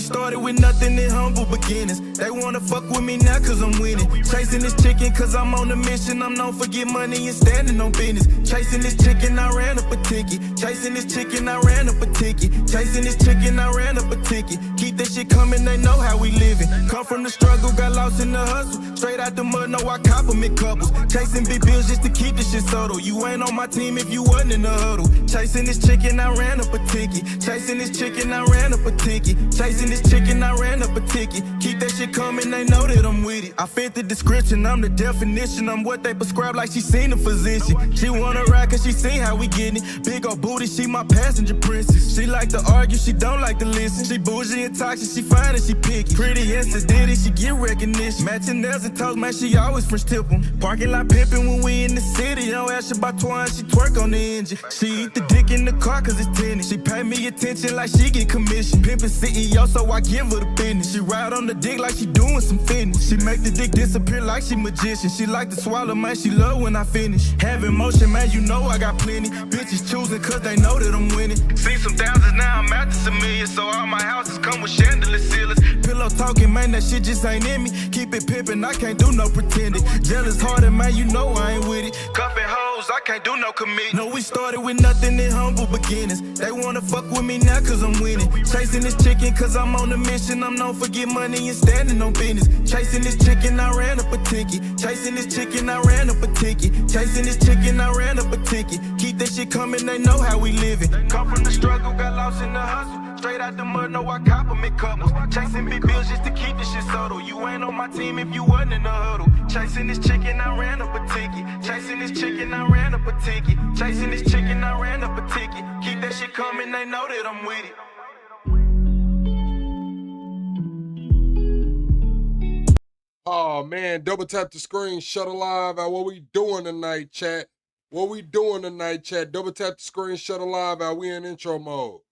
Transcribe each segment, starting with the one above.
started with nothing in humble beginnings. They wanna fuck with me now cause I'm winning. Chasing this chicken cause I'm on a mission. I'm known for get money and standing on business. Chasing this chicken, I ran up a ticket. Chasing this chicken, I ran up a ticket. Chasing this chicken, I ran up a ticket. Keep that shit coming, they know how we living. Come from the struggle, got lost in the hustle. Straight out the mud, no, I compliment couples. Chasing big bills just to keep this shit subtle. You ain't on my team if you wasn't in the huddle. Chasing this chicken, I ran up a ticket. Chasing this chicken, I ran up a ticket. Chasing this chicken, I ran up a ticket. Keep that shit coming, they know that I'm with it. I fit the description, I'm the definition. I'm what they prescribe like she seen a physician. She wanna ride cause she seen how we getting it. Big old booty, she my passenger princess. She like to argue, she don't like to listen. She bougie and toxic, she fine and she picky. Pretty and sedity, she get recognition. Matching nails and toes, man, she always French tip 'em. Parking lot pimping when we in the city. Don't ask her about twine, she twerk on the engine. She eat the dick in the car cause it's tennis. She pay me attention like she get commission. Pimpin' CEO, so I give her the business. She ride on the dick like she doing some fitness. She make the dick disappear like she magician. She like to swallow, man, she love when I finish. Having motion, man, you know I got plenty. Bitches choosing cause they know that I'm winning. See some thousands, now I'm after some millions. So all my houses come with chandelier ceilings. Pillow talking, man, that shit just ain't in me. Keep it pimpin', I can't do no pretending. Jealous hearted, man, you know I ain't with it. Cuffin' hoes, I can't do no commit. No, we started with nothing in humble beginnings. They wanna fuck with me now cause I'm winning. Chasing this chicken cause I'm on a mission. I'm known for get money and standing on business. Chasing this chicken, I ran up a ticket. Chasing this chicken, I ran up a ticket. Chasing this chicken, I ran up a ticket. Keep that shit coming, they know how we living. Come from the struggle, got lost in the hustle. Straight out the mud, no, I compliment couples. Chasing big bills just to keep this shit subtle. You ain't on my team if you wasn't in the huddle. Chasing this chicken, I ran up a ticket. Chasing this chicken, I ran up a ticket. Chasing this chicken, I ran up a ticket. Keep that shit coming, they know that I'm with it. Oh man, double tap the screen, shut alive. What we doing tonight, chat? What we doing tonight, chat? Double tap the screen, shut alive. We in intro mode.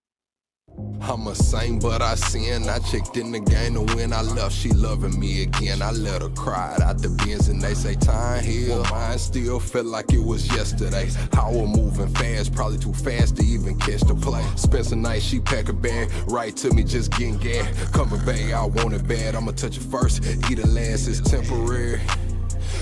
I'm a saint, but I sin. I checked in the game to win. I left, she loving me again. I let her cry out the bins and they say time heal. Mine still felt like it was yesterday. I was moving fast, probably too fast to even catch the play. Spent the night, she pack a bag, right to me, just getting gas. Coming back, I want it bad. I'ma touch it first, eat it last, it's temporary.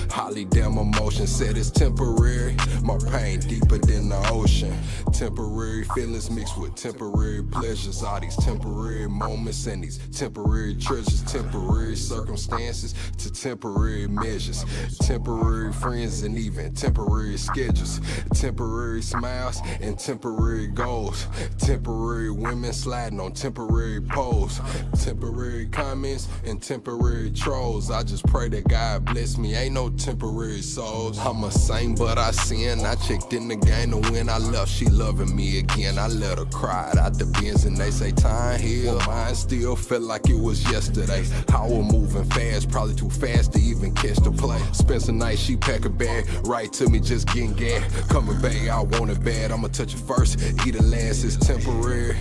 Holly damn emotion said it's temporary. My pain deeper than the ocean. Temporary feelings mixed with temporary pleasures. All these temporary moments and these temporary treasures. Temporary circumstances to temporary measures. Temporary friends and even temporary schedules. Temporary smiles and temporary goals. Temporary women sliding on temporary poles. Temporary comments and temporary trolls. I just pray that God bless me. Ain't no temporary souls. I'm a saint, but I sin. I checked in the game to win. I left, she loving me again. I let her cry out the bins and they say time heal. Mine still felt like it was yesterday. I was moving fast, probably too fast to even catch the play. Spent the night, she pack a bag, right to me, just getting gas. Coming back, I want it bad. I'ma touch it first, eat it last, it's temporary.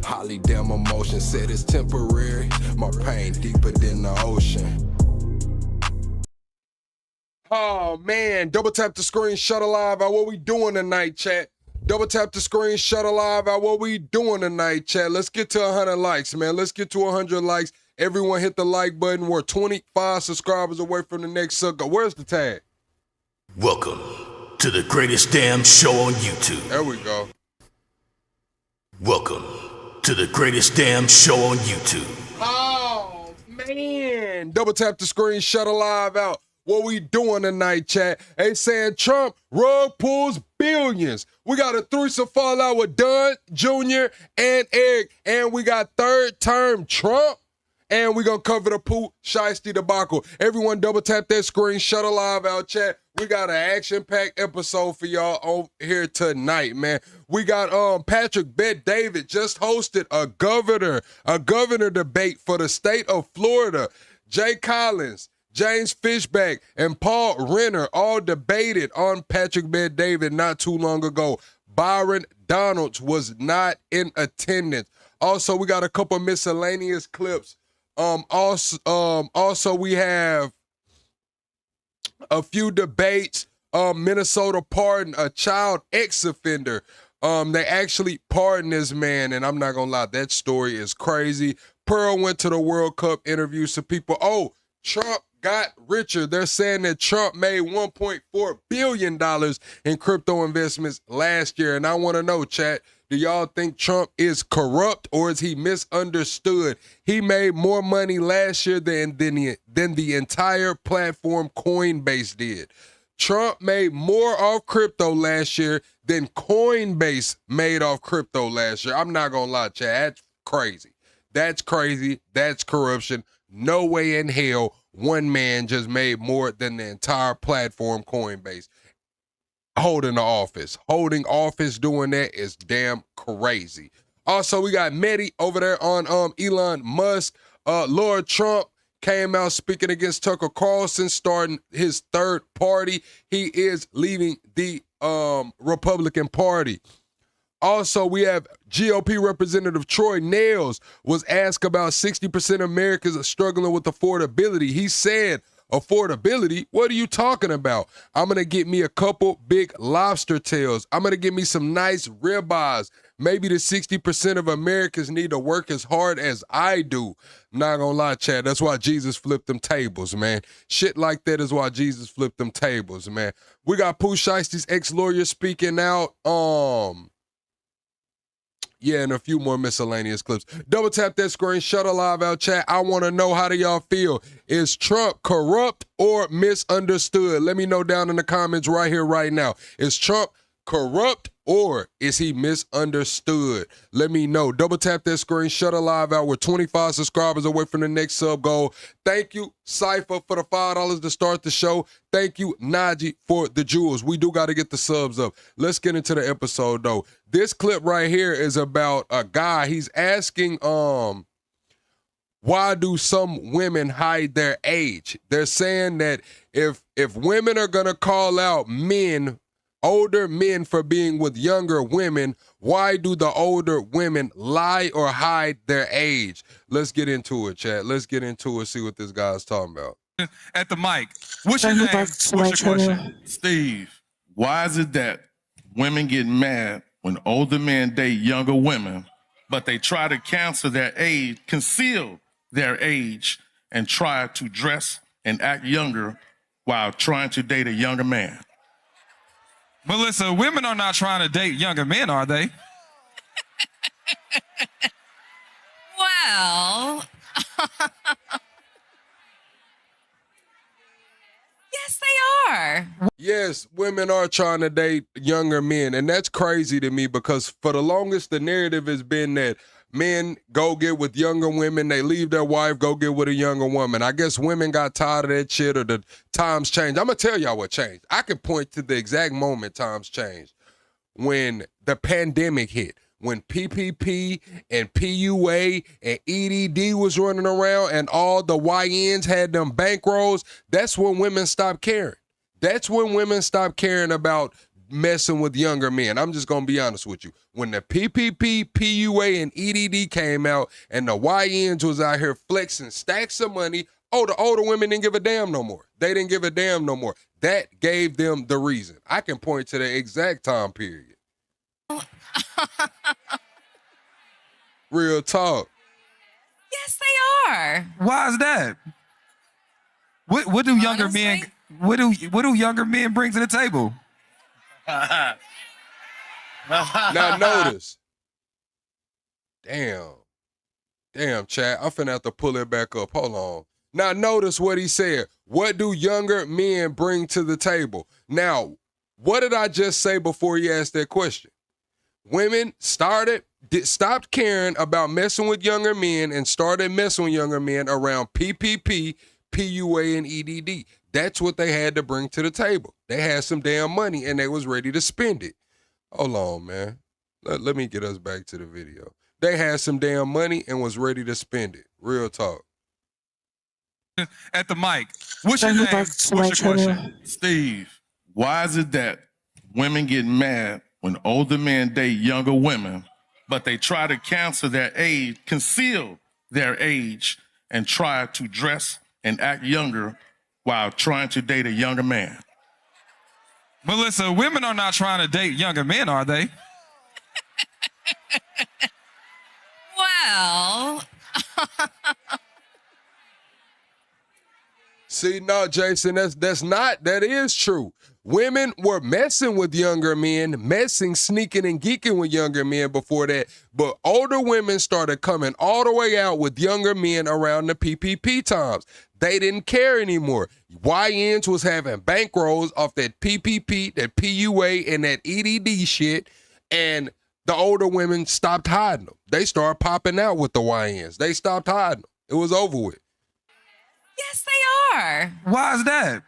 Holly damn emotion said it's temporary. My pain deeper than the ocean. Oh man, double tap the screen, shut alive. What we doing tonight, chat? Double tap the screen, shut alive. What we doing tonight, chat? Let's get to 100 likes, man. Let's get to 100 likes. Everyone hit the like button. We're 25 subscribers away from the next sucker. Where's the tag? Welcome to the greatest damn show on YouTube. There we go. Welcome to the greatest damn show on YouTube. Oh man, double tap the screen, shut alive out. What we doing tonight, chat? They saying Trump rug pulls billions. We got a threesome fallout with Dunn Jr. and Eric. And we got third term Trump. And we gonna cover the Pooh Shiesty debacle. Everyone double tap that screen, shut alive out, chat. We got an action-packed episode for y'all on here tonight, man. We got Patrick Bet-David just hosted a governor debate for the state of Florida. Jay Collins, James Fishback, and Paul Renner all debated on Patrick Bet-David not too long ago. Byron Donalds was not in attendance. Also, we got a couple miscellaneous clips. Also, we have a few debates. Minnesota pardoned a child ex-offender. They actually pardoned this man, and I'm not gonna lie, that story is crazy. Pearl went to the World Cup, interviewed some people. Oh, Trump got richer. They're saying that Trump made $1.4 billion in crypto investments last year. And I want to know, chat, do y'all think Trump is corrupt or is he misunderstood? He made more money last year than the entire platform Coinbase did. Trump made more off crypto last year than Coinbase made off crypto last year. I'm not going to lie, chat. That's crazy. That's crazy. That's corruption. No way in hell one man just made more than the entire platform Coinbase. Holding office doing that is damn crazy. Also, we got Mehdi over there on Elon Musk. Lord Trump came out speaking against Tucker Carlson, starting his third party. He is leaving the Republican Party. Also, we have GOP Representative Troy Nails was asked about 60% of Americans are struggling with affordability. He said, affordability? What are you talking about? I'm going to get me a couple big lobster tails. I'm going to get me some nice ribeyes. Maybe the 60% of Americans need to work as hard as I do. I'm not going to lie, Chad. That's why Jesus flipped them tables, man. Shit like that is why Jesus flipped them tables, man. We got Pooh Shiesty's ex-lawyer speaking out. Yeah, and a few more miscellaneous clips. Double tap that screen, shut a live out, chat. I want to know, how do y'all feel? Is Trump corrupt or misunderstood? Let me know down in the comments right here, right now. Is Trump corrupt or is he misunderstood? Let me know. Double tap that screen, shut a live out. We're 25 subscribers away from the next sub goal. Thank you, Cypher, for the $5 to start the show. Thank you, Najee, for the jewels. We do got to get the subs up. Let's get into the episode, though. This clip right here is about a guy. He's asking, why do some women hide their age? They're saying that if women are going to call out older men for being with younger women, why do the older women lie or hide their age? Let's get into it, chat. Let's get into it, see what this guy's talking about. At the mic, what's your name? What's your question? Steve, why is it that women get mad when older men date younger women, but they try to cancel their age, conceal their age, and try to dress and act younger while trying to date a younger man? Melissa, women are not trying to date younger men, are they? Well, yes, they are. Yes, women are trying to date younger men, and that's crazy to me because for the longest, the narrative has been that men go get with younger women, they leave their wife, go get with a younger woman. I guess women got tired of that shit or the times changed. I'm going to tell y'all what changed. I can point to the exact moment times changed. When the pandemic hit, when PPP and PUA and EDD was running around and all the YNs had them bankrolls, that's when women stopped caring. That's when women stopped caring about messing with younger men. I'm just going to be honest with you. When the PPP, PUA, and EDD came out and the YNs was out here flexing stacks of money, the older women didn't give a damn no more. They didn't give a damn no more. That gave them the reason. I can point to the exact time period. Real talk. Yes, they are. Why is that? What do younger Honestly? men? What do younger men bring to the table? Now notice. Damn, chat. I'm finna have to pull it back up. Hold on. Now notice what he said. What do younger men bring to the table? Now, what did I just say before he asked that question? Women stopped caring about messing with younger men and started messing with younger men around PPP, PUA, and EDD. That's what they had to bring to the table. They had some damn money and they was ready to spend it. Hold on, man. Let me get us back to the video. They had some damn money and was ready to spend it. Real talk. At the mic, what's your name? What's your question? Steve, why is it that women get mad when older men date younger women, but they try to cancel their age, conceal their age, and try to dress and act younger while trying to date a younger man? Melissa, women are not trying to date younger men, are they? Well, See, no, Jason, that is true. Women were messing with younger men, sneaking and geeking with younger men before that. But older women started coming all the way out with younger men around the PPP times. They didn't care anymore. YNs was having bankrolls off that PPP, that PUA, and that EDD shit. And the older women stopped hiding them. They started popping out with the YNs. They stopped hiding them. It was over with. Yes, they are. Why is that?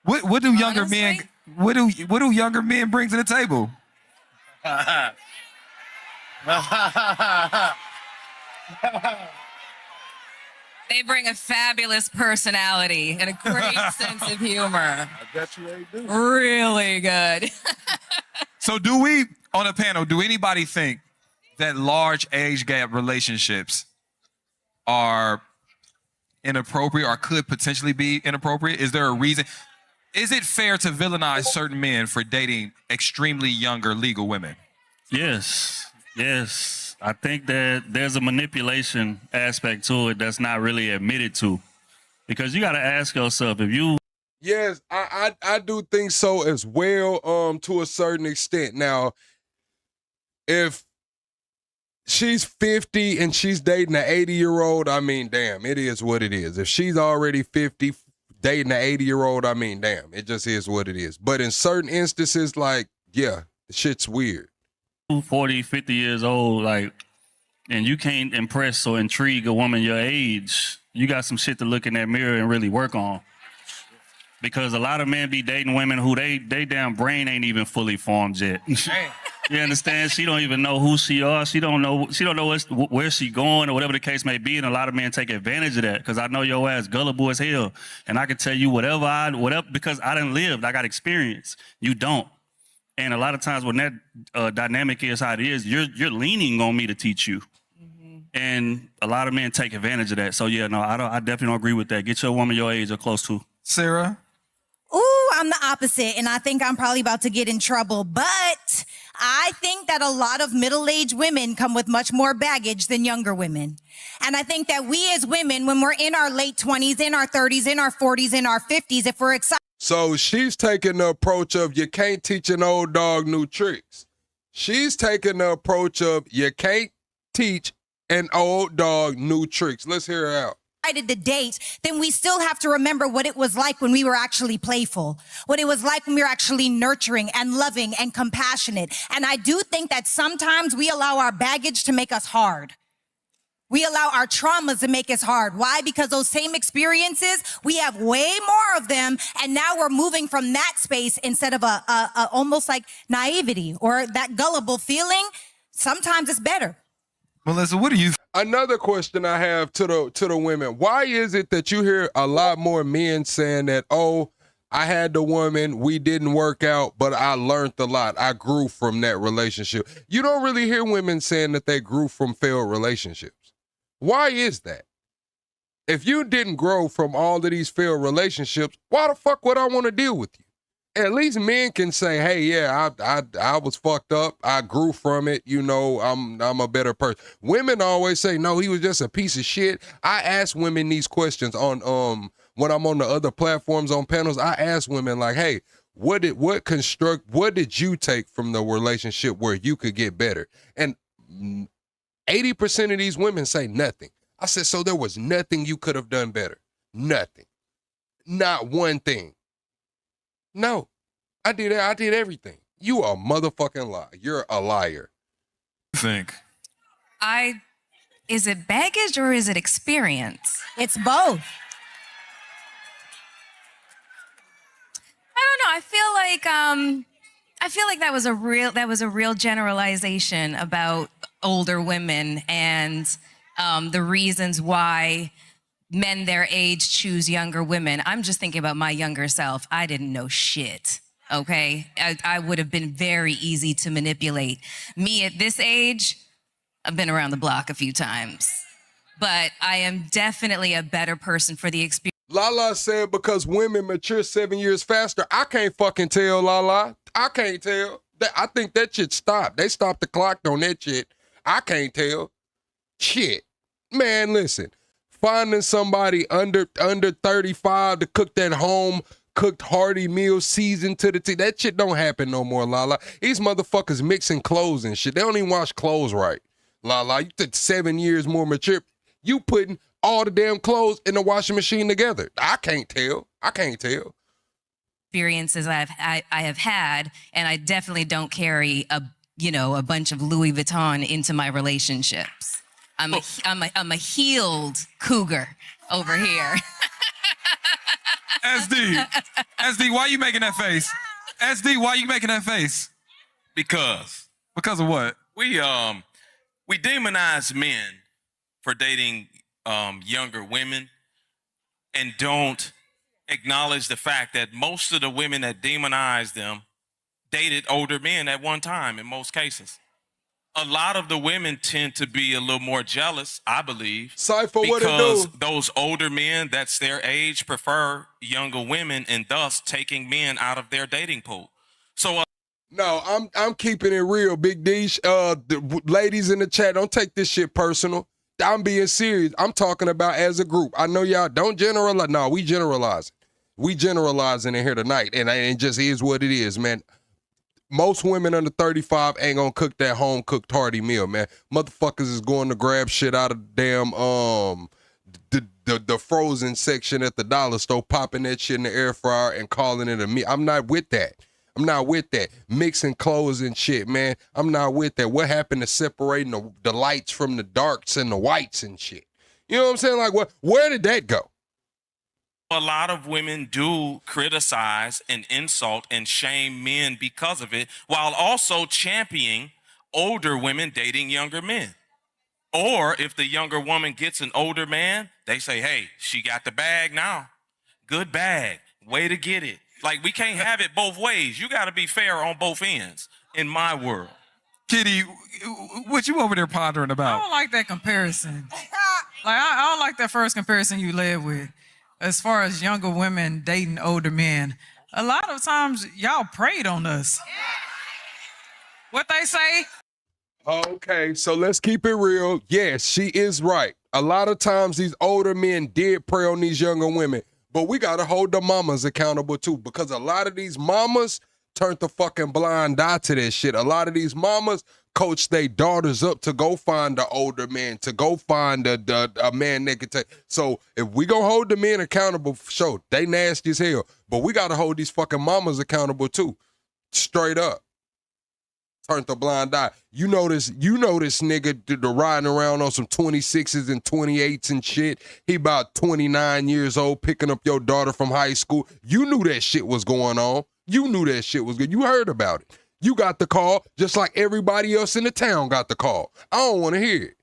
What do younger men what do younger men bring to the table? They bring a fabulous personality and a great sense of humor. I bet you they do. Really good. So do we, on a panel, do anybody think that large age gap relationships are inappropriate or could potentially be inappropriate? Is there a reason? Is it fair to villainize certain men for dating extremely younger legal women? Yes. I think that there's a manipulation aspect to it that's not really admitted to. Because you got to ask yourself, if you... Yes, I do think so as well, to a certain extent. Now, if she's 50 and she's dating an 80-year-old, I mean, damn, it is what it is. If she's already 50, dating an 80-year-old, I mean, damn, it just is what it is. But in certain instances, like, yeah, the shit's weird. 40, 50 years old, like, and you can't impress or intrigue a woman your age, you got some shit to look in that mirror and really work on. Because a lot of men be dating women who they damn brain ain't even fully formed yet. You understand? She don't even know who she are. She don't know where she going or whatever the case may be. And a lot of men take advantage of that because I know your ass gullible as hell. And I can tell you whatever because I done lived, I got experience. You don't. And a lot of times when that dynamic is how it is, you're leaning on me to teach you. Mm-hmm. And a lot of men take advantage of that. So yeah, no, I definitely don't agree with that. Get your woman your age or close to. Sarah? Ooh, I'm the opposite, and I think I'm probably about to get in trouble. But I think that a lot of middle-aged women come with much more baggage than younger women. And I think that we as women, when we're in our late 20s, in our 30s, in our 40s, in our 50s, if we're excited. So she's taking the approach of you can't teach an old dog new tricks. She's taking the approach of you can't teach an old dog new tricks. Let's hear her out. To date, then we still have to remember what it was like when we were actually playful, what it was like when we were actually nurturing and loving and compassionate. And I do think that sometimes we allow our baggage to make us hard. We allow our traumas to make us hard. Why? Because those same experiences, we have way more of them. And now we're moving from that space instead of a almost like naivety or that gullible feeling. Sometimes it's better. Melissa, what do you Another question I have to the women. Why is it that you hear a lot more men saying that, oh, I had the woman, we didn't work out, but I learned a lot. I grew from that relationship. You don't really hear women saying that they grew from failed relationships. Why is that? If you didn't grow from all of these failed relationships, why the fuck would I want to deal with you? At least men can say, hey, yeah, I was fucked up. I grew from it. You know, I'm a better person. Women always say, no, he was just a piece of shit. I ask women these questions on when I'm on the other platforms on panels. I ask women like, hey, what did you take from the relationship where you could get better? And 80% of these women say nothing. I said, so there was nothing you could have done better. Nothing. Not one thing. No, I did everything. You a motherfucking liar. You're a liar. think? Is it baggage or is it experience? It's both. I don't know. I feel like that was a real generalization about older women and the reasons why men their age choose younger women. I'm just thinking about my younger self. I didn't know shit, okay? I would have been very easy to manipulate. Me at this age, I've been around the block a few times, but I am definitely a better person for the experience. Lala said because women mature 7 years faster. I can't fucking tell, Lala. I can't tell. I think that shit stopped. They stopped the clock on that shit. I can't tell. Shit. Man, listen, finding somebody under 35 to cook that home cooked hearty meal seasoned to the T, that shit don't happen no more, Lala. These motherfuckers mixing clothes and shit. They don't even wash clothes right. Lala, you took 7 years more mature. You putting all the damn clothes in the washing machine together. I can't tell. Experiences I have had, and I definitely don't carry a bunch of Louis Vuitton into my relationships. I'm a healed cougar over here. SD, why you making that face? SD, why you making that face? Because of what? we demonize men for dating younger women and don't acknowledge the fact that most of the women that demonize them dated older men at one time in most cases. A lot of the women tend to be a little more jealous, I believe. Cypher, what it because do? those older men that's their age prefer younger women and thus taking men out of their dating pool. So No, I'm keeping it real, Big D. The ladies in the chat, don't take this shit personal. I'm being serious. I'm talking about as a group. I know y'all don't generalize. No, we generalizing. We generalizing in here tonight, and it just is what it is, man. Most women under 35 ain't gonna cook that home cooked hearty meal, man. Motherfuckers is going to grab shit out of the damn the frozen section at the dollar store, popping that shit in the air fryer and calling it a meal. I'm not with that. Mixing clothes and shit, man. I'm not with that. What happened to separating the lights from the darks and the whites and shit? You know what I'm saying? Like, where did that go? a lot of women do criticize and insult and shame men because of it, while also championing older women dating younger men. Or if the younger woman gets an older man, they say, hey, she got the bag now. Good bag. Way to get it. Like, we can't have it both ways. You got to be fair on both ends in my world. Kitty, what you over there pondering about? I don't like that comparison. I don't like that first comparison you led with. As far as younger women dating older men, a lot of times y'all preyed on us. What they say? Okay, so let's keep it real. Yes, she is right. A lot of times these older men did prey on these younger women, but we got to hold the mamas accountable too, because a lot of these mamas turned the fucking blind eye to this shit. A lot of these mamas coach their daughters up to go find the older man, to go find a man they could take. So if we gonna hold the men accountable, for sure, they nasty as hell, but we got to hold these fucking mamas accountable too. Straight up. Turned the blind eye. You know this nigga the riding around on some 26s and 28s and shit. He about 29 years old picking up your daughter from high school. You knew that shit was going on. You knew that shit was good. You heard about it. You got the call just like everybody else in the town got the call. I don't want to hear it.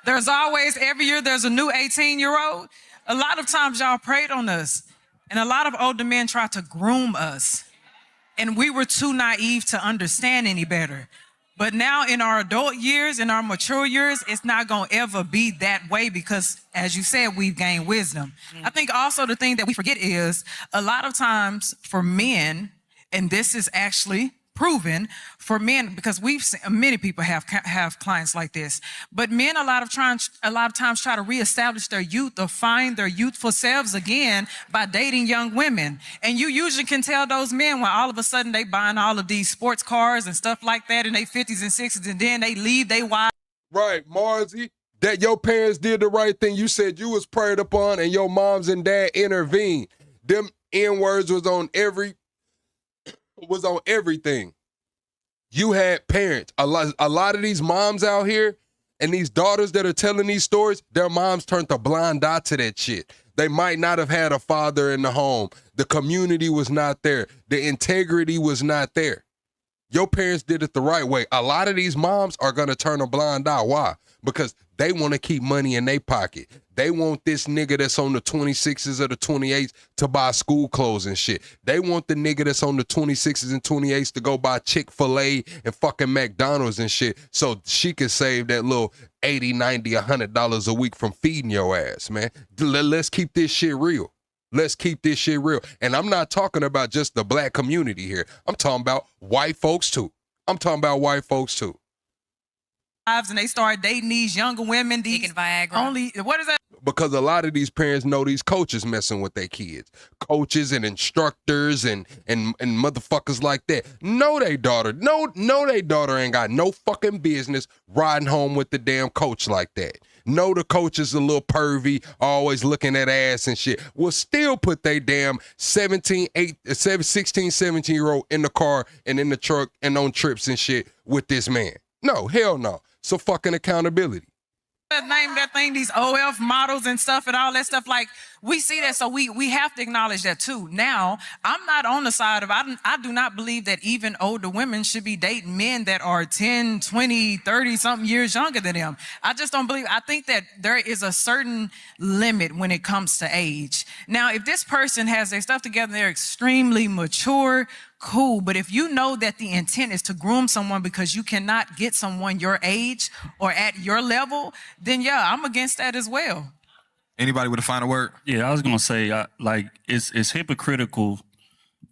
There's always, every year, there's a new 18-year-old. A lot of times y'all preyed on us, and a lot of older men tried to groom us. And we were too naive to understand any better. But now in our adult years, in our mature years, it's not going to ever be that way because, as you said, we've gained wisdom. I think also the thing that we forget is a lot of times for men, and this is actually proven for men, because we've seen many people have clients like this, but men a lot of times try to reestablish their youth or find their youthful selves again by dating young women. And you usually can tell those men when all of a sudden they buying all of these sports cars and stuff like that in their 50s and 60s, and then they leave they wives. Right, Marzi, that your parents did the right thing. You said you was preyed upon and your moms and dad intervened. Them N-words was on everything. You had parents. A lot of these moms out here and these daughters that are telling these stories, their moms turned a blind eye to that shit. They might not have had a father in the home. The community was not there. The integrity was not there. Your parents did it the right way. A lot of these moms are going to turn a blind eye. Why? Because they want to keep money in their pocket. They want this nigga that's on the 26s or the 28s to buy school clothes and shit. They want the nigga that's on the 26s and 28s to go buy Chick-fil-A and fucking McDonald's and shit so she can save that little $80, $90, $100 a week from feeding your ass, man. Let's keep this shit real. Let's keep this shit real. And I'm not talking about just the black community here. I'm talking about white folks too. lives and they start dating these younger women. These Taking Viagra. only what is that? Because a lot of these parents know these coaches messing with their kids. Coaches and instructors and motherfuckers like that. Know they daughter. Know they daughter ain't got no fucking business riding home with the damn coach like that. Know the coach is a little pervy, always looking at ass and shit. Will still put they damn 16, 17-year-old in the car and in the truck and on trips and shit with this man. No, hell no. So fucking accountability. Name that thing, these OF models and stuff and all that stuff. Like, we see that, so we have to acknowledge that too. Now, I'm not on the side of, I do not believe that even older women should be dating men that are 10, 20, 30 something years younger than them. I just don't believe, I think that there is a certain limit when it comes to age. Now, if this person has their stuff together, they're extremely mature, cool. But if you know that the intent is to groom someone because you cannot get someone your age or at your level, then yeah, I'm against that as well. Anybody with a final word? Yeah, I was gonna say, like, it's hypocritical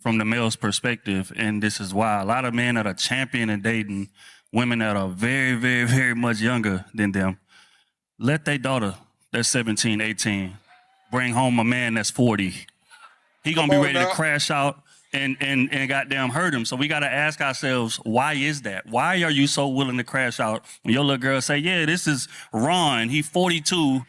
from the male's perspective, and this is why a lot of men that are championing dating women that are very, very, very much younger than them, let their daughter that's 17, 18, bring home a man that's 40. He gonna be ready to crash out and goddamn hurt him. So we gotta ask ourselves, why is that? Why are you so willing to crash out when your little girl say, yeah, this is Ron, he 42,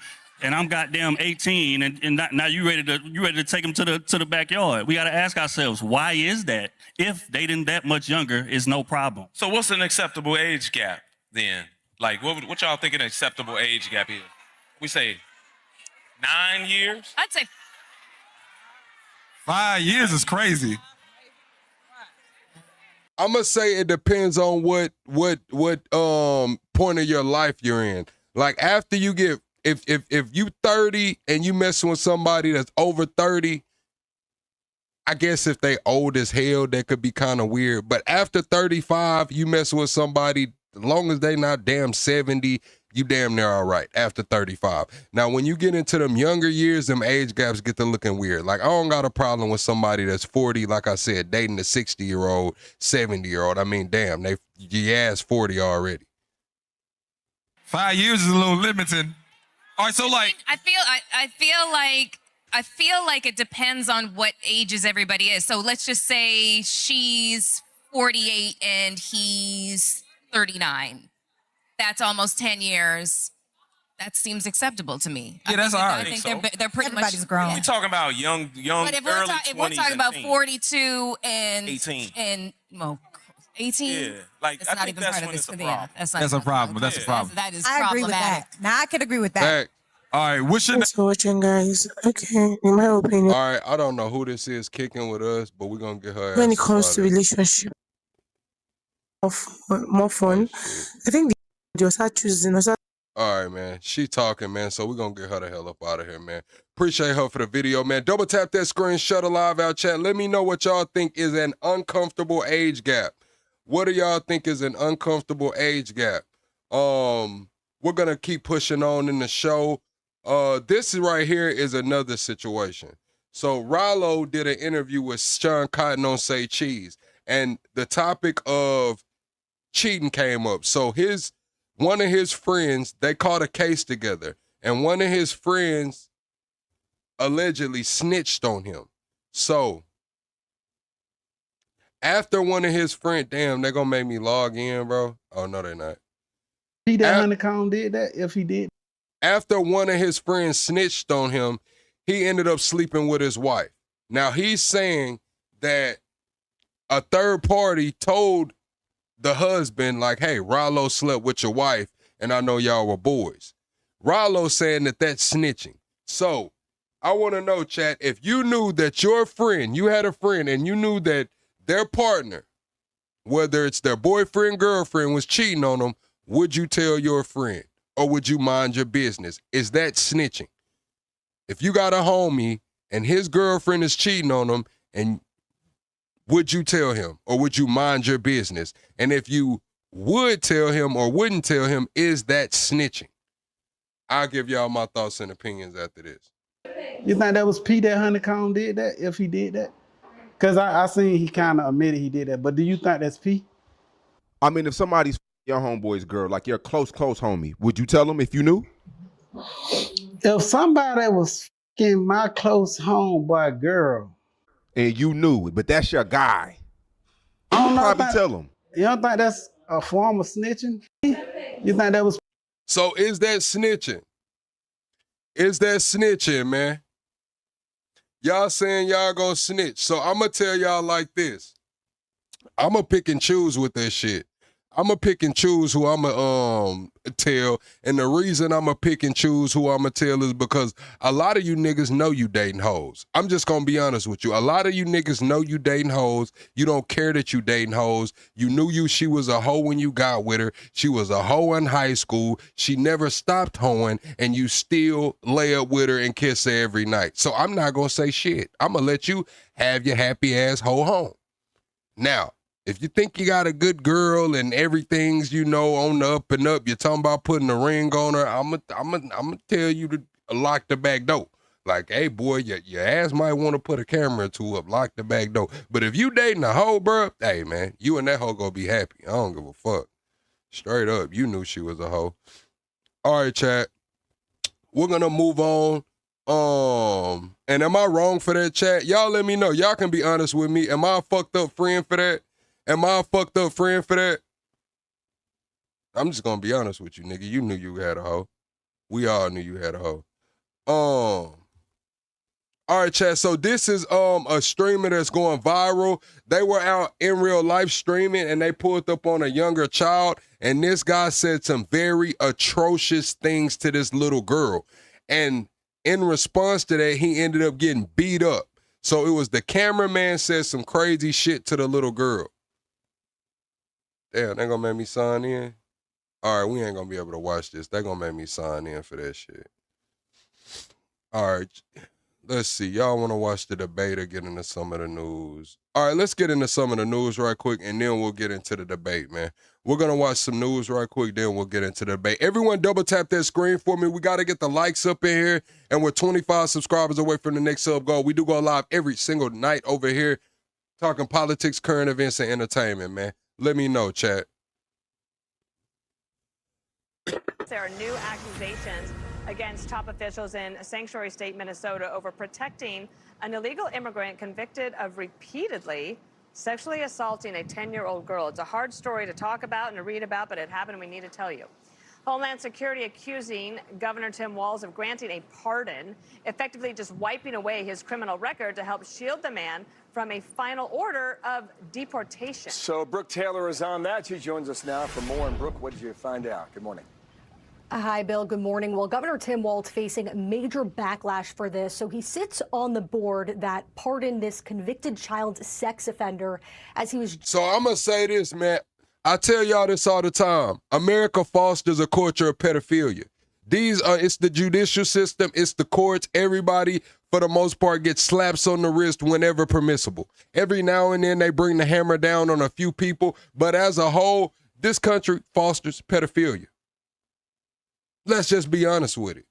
and I'm goddamn 18, and now you ready to take him to the backyard. We gotta ask ourselves, why is that? If dating that much younger is no problem. So what's an acceptable age gap then? Like, what y'all think an acceptable age gap is? We say 9 years? I'd say 5 years is crazy. I'm gonna say it depends on what point of your life you're in. Like after you get, if you 30 and you messing with somebody that's over 30, I guess if they old as hell, that could be kind of weird. But after 35, you messing with somebody, as long as they not damn 70, you damn near all right after 35. Now, when you get into them younger years, them age gaps get to looking weird. Like, I don't got a problem with somebody that's 40, like I said, dating a 60-year-old, 70-year-old. I mean, damn, you ass 40 already. 5 years is a little limited. All right, so like, I feel like it depends on what ages everybody is. So let's just say she's 48 and he's 39. That's almost 10 years. That seems acceptable to me. Yeah, that's all right. I think they're pretty Everybody's much grown. We're talking about young, But if early 20s we're talking about and 42 and 18. and well, 18. Yeah, like That's I not think even that's part of when this it's a for the problem. That's not that's a even- problem. That's a Yeah. problem. That is I agree with problematic. that. Now I could agree with that. Back. All right, what's your Thanks for watching, guys. Okay, in my opinion, All right, I don't know who this is kicking with us, but we're gonna get her. when ass it comes to started. relationship, more fun. I think they was start choosing. All right, man. She talking, man. So we're going to get her the hell up out of here, man. Appreciate her for the video, man. Double tap that screen, shut a live out chat. Let me know what y'all think is an uncomfortable age gap. What do y'all think is an uncomfortable age gap? We're going to keep pushing on in the show. This right here is another situation. So Rollo did an interview with Sean Cotton on Say Cheese, and the topic of cheating came up. So one of his friends, they caught a case together, and one of his friends allegedly snitched on him. So after one of his friends, damn, they're gonna make me log in, bro. Oh no, they're not. Peter Honeycomb did that, if he did. After one of his friends snitched on him, he ended up sleeping with his wife. Now he's saying that a third party told the husband, like, hey, Rollo slept with your wife, and I know y'all were boys. Rollo saying that that's snitching. So I want to know, chat, if you knew that your friend, you had a friend, and you knew that their partner, whether it's their boyfriend, girlfriend, was cheating on them, would you tell your friend, or would you mind your business? Is that snitching? If you got a homie and his girlfriend is cheating on him, and would you tell him, or would you mind your business? And if you would tell him or wouldn't tell him, is that snitching? I'll give y'all my thoughts and opinions after this. You think that was Peter Honeycomb did that, if he did that? Because I seen he kind of admitted he did that, but do you think that's P? I mean, if somebody's your homeboy's girl, like your close homie, would you tell him if you knew? If somebody was fucking my close homeboy girl, and you knew it, but that's your guy, I don't know. probably tell him. You don't think that's a form of snitching? You think that was? So is that snitching? Is that snitching, man? Y'all saying y'all gonna snitch. So I'm gonna tell y'all like this. I'm gonna pick and choose with that shit. I'm gonna pick and choose who I'm gonna tell. And the reason I'm gonna pick and choose who I'm gonna tell is because a lot of you niggas know you dating hoes. I'm just gonna be honest with you. A lot of you niggas know you dating hoes. You don't care that you dating hoes. You knew she was a hoe when you got with her. She was a hoe in high school. She never stopped hoeing, and you still lay up with her and kiss her every night. So I'm not gonna say shit. I'm gonna let you have your happy ass hoe home. Now, if you think you got a good girl and everything's, on the up and up, you're talking about putting a ring on her, I'm gonna tell you to lock the back door. Like, hey, boy, your ass might want to put a camera or two up, lock the back door. But if you dating a hoe, bro, hey, man, you and that hoe gonna be happy. I don't give a fuck. Straight up, you knew she was a hoe. All right, chat. We're gonna move on. And am I wrong for that, chat? Y'all let me know. Y'all can be honest with me. Am I a fucked up friend for that? Am I a fucked up friend for that? I'm just gonna be honest with you, nigga. You knew you had a hoe. We all knew you had a hoe. All right, chat. So this is a streamer that's going viral. They were out in real life streaming and they pulled up on a younger child, and this guy said some very atrocious things to this little girl. And in response to that, he ended up getting beat up. So it was the cameraman said some crazy shit to the little girl. Damn, they gonna make me sign in? All right, we ain't gonna be able to watch this. They gonna make me sign in for that shit. All right, let's see. Y'all wanna watch the debate or get into some of the news? All right, let's get into some of the news right quick, and then we'll get into the debate, man. We're gonna watch some news right quick, then we'll get into the debate. Everyone double tap that screen for me. We gotta get the likes up in here, and we're 25 subscribers away from the next sub goal. We do go live every single night over here, talking politics, current events, and entertainment, man. Let me know, chat. There are new accusations against top officials in Sanctuary State, Minnesota, over protecting an illegal immigrant convicted of repeatedly sexually assaulting a 10-year-old girl. It's a hard story to talk about and to read about, but it happened and we need to tell you. Homeland Security accusing Governor Tim Walz of granting a pardon, effectively just wiping away his criminal record to help shield the man from a final order of deportation. So Brooke Taylor is on that. She joins us now for more. And Brooke, what did you find out? Good morning. Hi, Bill. Good morning. Well, Governor Tim Walz facing major backlash for this. So he sits on the board that pardoned this convicted child sex offender as he was. So I'm going to say this, man. I tell y'all this all the time. America fosters a culture of pedophilia. It's the judicial system, it's the courts, everybody, for the most part, gets slaps on the wrist whenever permissible. Every now and then they bring the hammer down on a few people, but as a whole, this country fosters pedophilia. Let's just be honest with it.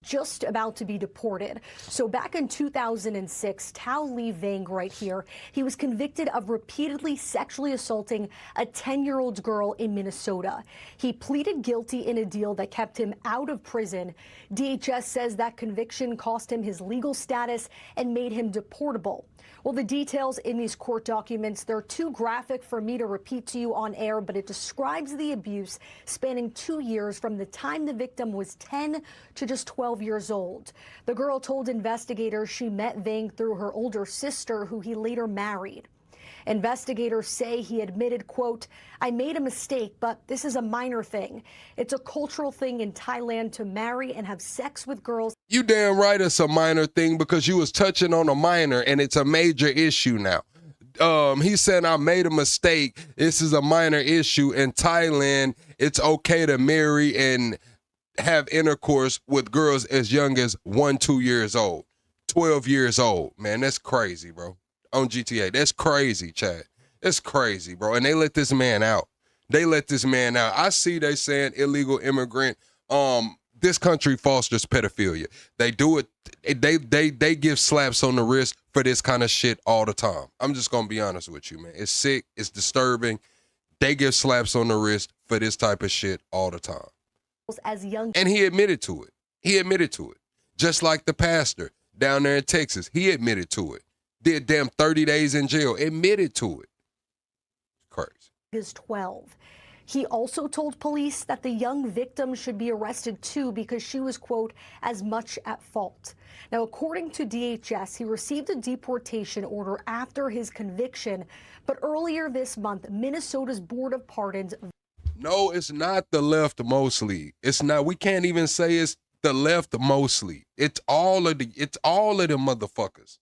Just about to be deported. So back in 2006, Tao Lee Vang right here, he was convicted of repeatedly sexually assaulting a 10-year-old girl in Minnesota. He pleaded guilty in a deal that kept him out of prison. DHS says that conviction cost him his legal status and made him deportable. Well, the details in these court documents, they're too graphic for me to repeat to you on air, but it describes the abuse spanning 2 years from the time the victim was 10 to just 12 years old. The girl told investigators she met Vang through her older sister, who he later married. Investigators say he admitted, quote, "I made a mistake, but this is a minor thing. It's a cultural thing in Thailand to marry and have sex with girls." You damn right it's a minor thing because you was touching on a minor and it's a major issue now. He said, I made a mistake. This is a minor issue. In Thailand, it's okay to marry and have intercourse with girls as young as 1-2 years old, 12 years old. Man, that's crazy, bro. On GTA. That's crazy, Chad. That's crazy, bro. And they let this man out. They let this man out. I see they saying illegal immigrant. This country fosters pedophilia. They do it. They give slaps on the wrist for this kind of shit all the time. I'm just gonna be honest with you, man. It's sick. It's disturbing. they get slaps on the wrist for this type of shit all the time. As young And he admitted to it. He admitted to it. Just like the pastor down there in Texas, he admitted to it. Did damn 30 days in jail, admitted to it. Crazy. Is 12. He also told police that the young victim should be arrested too because she was, quote, as much at fault. Now, according to DHS, he received a deportation order after his conviction. But earlier this month, Minnesota's Board of Pardons. No, it's not the left mostly. It's not. We can't even say it's the left mostly. It's all of them motherfuckers.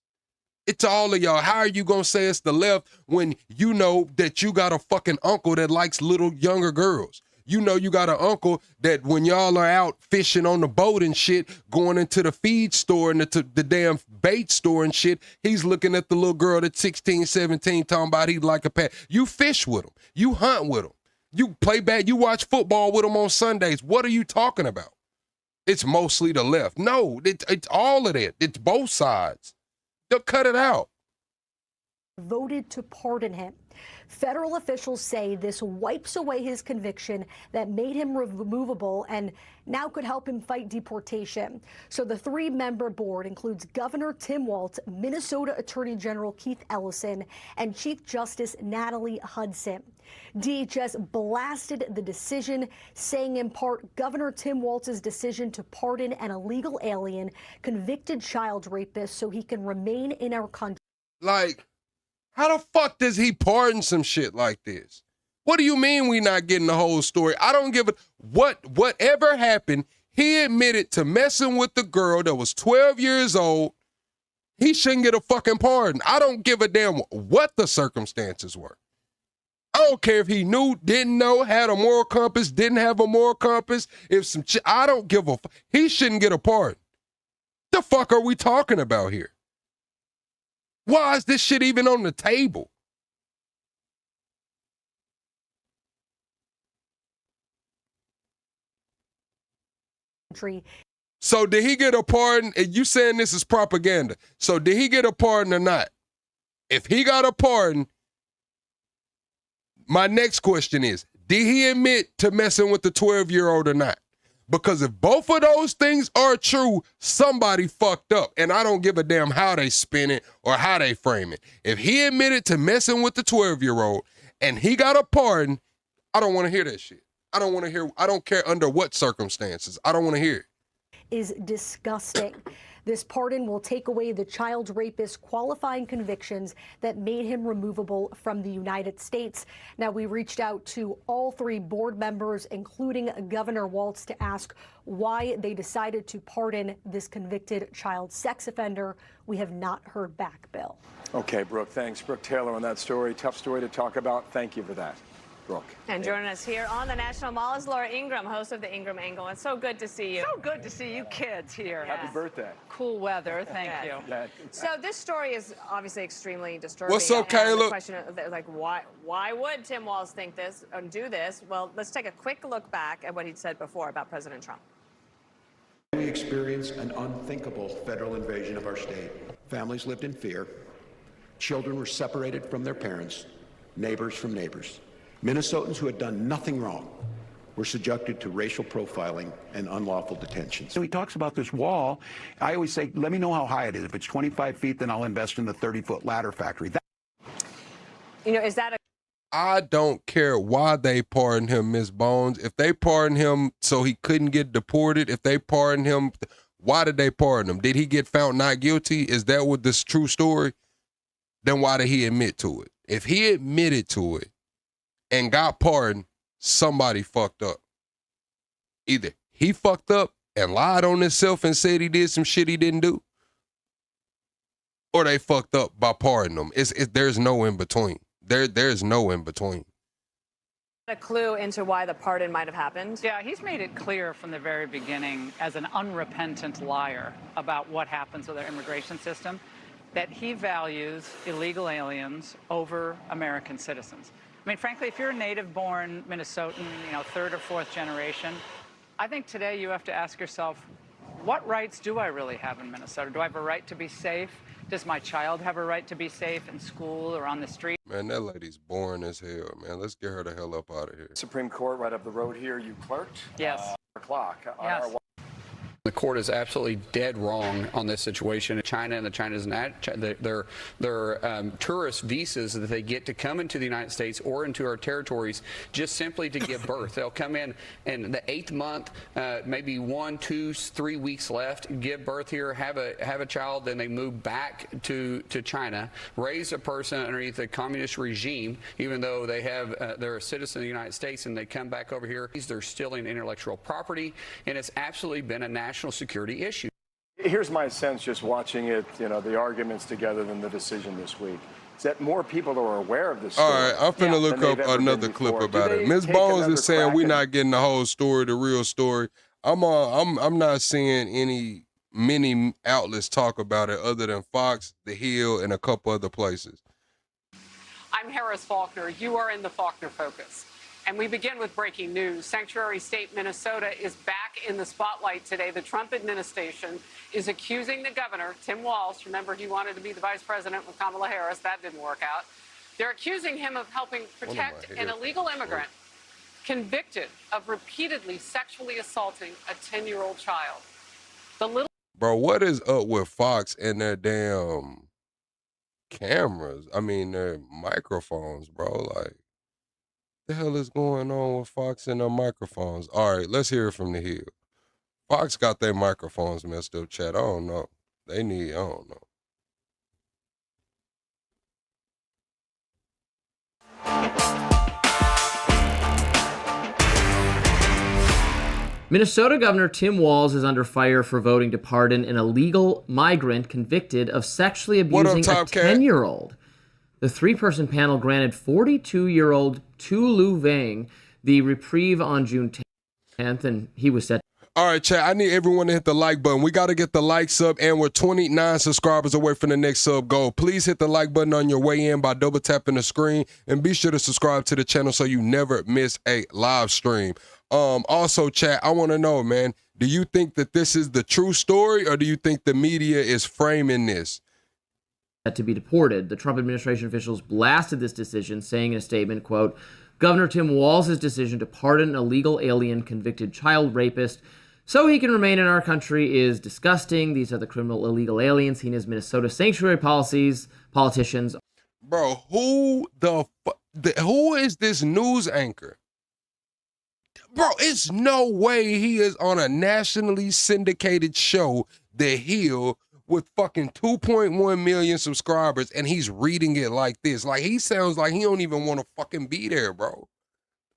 It's all of y'all. How are you gonna say it's the left when you know that you got a fucking uncle that likes little younger girls? You know you got an uncle that when y'all are out fishing on the boat and shit, going into the feed store and the damn bait store and shit, he's looking at the little girl that's 16, 17, talking about he'd like a pet. You fish with him. You hunt with him. You play bad. You watch football with him on Sundays. What are you talking about? It's mostly the left. No, it's all of that. It's both sides. They'll cut it out. Voted to pardon him. Federal officials say this wipes away his conviction that made him removable and now could help him fight deportation. So the 3-member board includes Governor Tim Walz, Minnesota Attorney General Keith Ellison, and Chief Justice Natalie Hudson. DHS blasted the decision, saying in part, Governor Tim Walz's decision to pardon an illegal alien, convicted child rapist, so he can remain in our country. Like, how the fuck does he pardon some shit like this? What do you mean we not getting the whole story? I don't give a whatever happened. He admitted to messing with the girl that was 12 years old. He shouldn't get a fucking pardon. I don't give a damn what the circumstances were. I don't care if he knew, didn't know, had a moral compass, didn't have a moral compass. I don't give a fuck. He shouldn't get a pardon. The fuck are we talking about here? Why is this shit even on the table? So did he get a pardon? And you saying this is propaganda. So did he get a pardon or not? If he got a pardon, my next question is, did he admit to messing with the 12-year-old or not? Because if both of those things are true, somebody fucked up. And I don't give a damn how they spin it or how they frame it. If he admitted to messing with the 12-year-old and he got a pardon, I don't want to hear that shit. I don't care under what circumstances. I don't want to hear it. Is disgusting. This pardon will take away the child rapist's qualifying convictions that made him removable from the United States. Now, we reached out to all 3 board members, including Governor Walz, to ask why they decided to pardon this convicted child sex offender. We have not heard back, Bill. Okay, Brooke, thanks. Brooke Taylor on that story. Tough story to talk about. Thank you for that, Brooke. And joining us here on the National Mall is Laura Ingram, host of the Ingram Angle. It's so good to see you. So good to see you kids here. Happy birthday. Cool weather, thank you. So this story is obviously extremely disturbing. What's up, and Kayla? The question of, like, why would Tim Walz think this and do this? Well, let's take a quick look back at what he'd said before about President Trump. We experienced an unthinkable federal invasion of our state. Families lived in fear. Children were separated from their parents, neighbors from neighbors. Minnesotans who had done nothing wrong were subjected to racial profiling and unlawful detentions. So he talks about this wall. I always say, let me know how high it is. If it's 25 feet, then I'll invest in the 30-foot ladder factory. Is that a... I don't care why they pardoned him, Ms. Bones. If they pardoned him so he couldn't get deported, if they pardoned him, why did they pardon him? Did he get found not guilty? Is that what this true story? Then why did he admit to it? If he admitted to it and got pardoned, somebody fucked up. Either he fucked up and lied on himself and said he did some shit he didn't do, or they fucked up by pardoning him. There's no in between. There's no in between. A clue into why the pardon might have happened? Yeah, he's made it clear from the very beginning as an unrepentant liar about what happens with our immigration system that he values illegal aliens over American citizens. I mean, frankly, if you're a native-born Minnesotan, 3rd or 4th generation, I think today you have to ask yourself, what rights do I really have in Minnesota? Do I have a right to be safe? Does my child have a right to be safe in school or on the street? Man, that lady's boring as hell, man. Let's get her the hell up out of here. Supreme Court right up the road here. You clerked? Yes. Clock. Yes. The court is absolutely dead wrong on this situation. China and their tourist visas that they get to come into the United States or into our territories just simply to give birth. They'll come in the 8th month, maybe 1, 2, 3 weeks left, give birth here, have a child, then they move back to China, raise a person underneath a communist regime, even though they're a citizen of the United States, and they come back over here. They're stealing intellectual property, and it's absolutely been a national security issue. Here's my sense just watching it, the arguments together than the decision this week. Is that more people are aware of this story. All right, I'm finna look up another clip about it. Ms. Bones is saying we're not getting the whole story, the real story. I'm not seeing many outlets talk about it other than Fox, The Hill, and a couple other places. I'm Harris Faulkner. You are in the Faulkner Focus. And we begin with breaking news. Sanctuary State Minnesota is back in the spotlight today. The Trump administration is accusing the governor, Tim Walz. Remember, he wanted to be the vice president with Kamala Harris. That didn't work out. They're accusing him of helping protect an illegal immigrant convicted of repeatedly sexually assaulting a 10-year-old child. Bro, what is up with Fox and their damn cameras? I mean, their microphones, bro. Like, the hell is going on with Fox and their microphones? All right, let's hear it from The Hill. Fox got their microphones messed up, chat. I don't know. I don't know. Minnesota Governor Tim Walz is under fire for voting to pardon an illegal migrant convicted of sexually abusing a 10-year-old. The 3-person panel granted 42-year-old Tu Lu Vang the reprieve on June 10th, and he was set. All right, chat, I need everyone to hit the like button. We got to get the likes up, and we're 29 subscribers away from the next sub goal. Please hit the like button on your way in by double tapping the screen, and be sure to subscribe to the channel so you never miss a live stream. Also, chat, I want to know, man, do you think that this is the true story, or do you think the media is framing this? To be deported. The Trump administration officials blasted this decision, saying in a statement, quote, Governor Tim Walz's decision to pardon an illegal alien convicted child rapist so he can remain in our country is disgusting. These are the criminal illegal aliens seen as Minnesota sanctuary politicians. Bro, who is this news anchor? Bro, it's no way he is on a nationally syndicated show, The Hill, with fucking 2.1 million subscribers, and he's reading it like this. Like, he sounds like he don't even want to fucking be there, bro.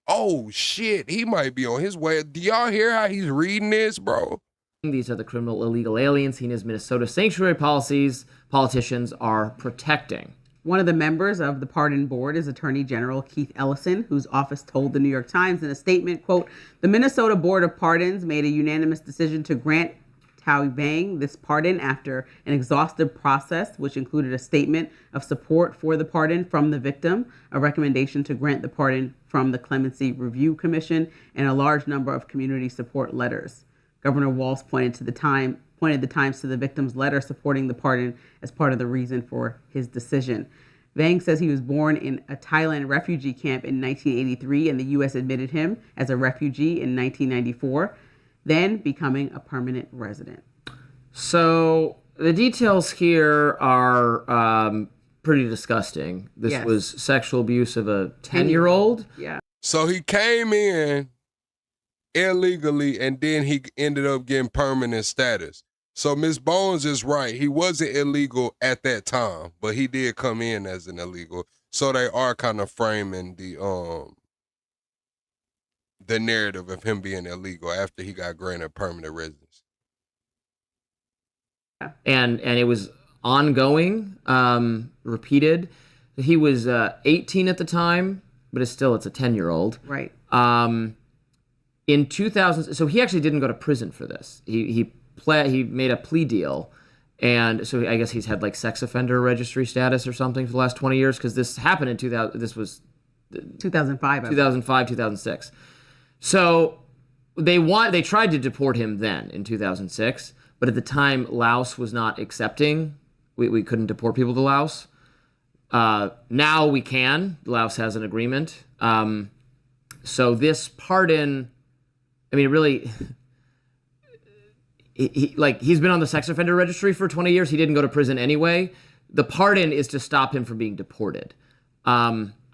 Oh, shit, he might be on his way. Do y'all hear how he's reading this, bro? These are the criminal illegal aliens seen as Minnesota sanctuary politicians are protecting. One of the members of the pardon board is Attorney General Keith Ellison, whose office told the New York Times in a statement, quote, the Minnesota Board of Pardons made a unanimous decision to grant Tu Vang this pardon after an exhaustive process, which included a statement of support for the pardon from the victim, a recommendation to grant the pardon from the Clemency Review Commission, and a large number of community support letters. Governor Walz pointed the Times to the victim's letter supporting the pardon as part of the reason for his decision. Vang says he was born in a Thailand refugee camp in 1983, and the U.S. admitted him as a refugee in 1994. Then becoming a permanent resident. So the details here are pretty disgusting. This was sexual abuse of a 10-year-old. Yeah. So he came in illegally, and then he ended up getting permanent status. So Ms. Bones is right. He wasn't illegal at that time, but he did come in as an illegal. So they are kind of framing the narrative of him being illegal after he got granted permanent residence. And it was ongoing, repeated. He was 18 at the time, but it's a 10-year-old. Right. In 2000, so he actually didn't go to prison for this. He made a plea deal, and so I guess he's had like sex offender registry status or something for the last 20 years because this happened in 2000. This was 2005. 2005, 2006. So they tried to deport him then in 2006, but at the time Laos was not accepting we couldn't deport people to Laos. Now we can. Laos has an agreement. So this pardon, I mean, really, he's been on the sex offender registry for 20 years. He didn't go to prison anyway. The pardon is to stop him from being deported.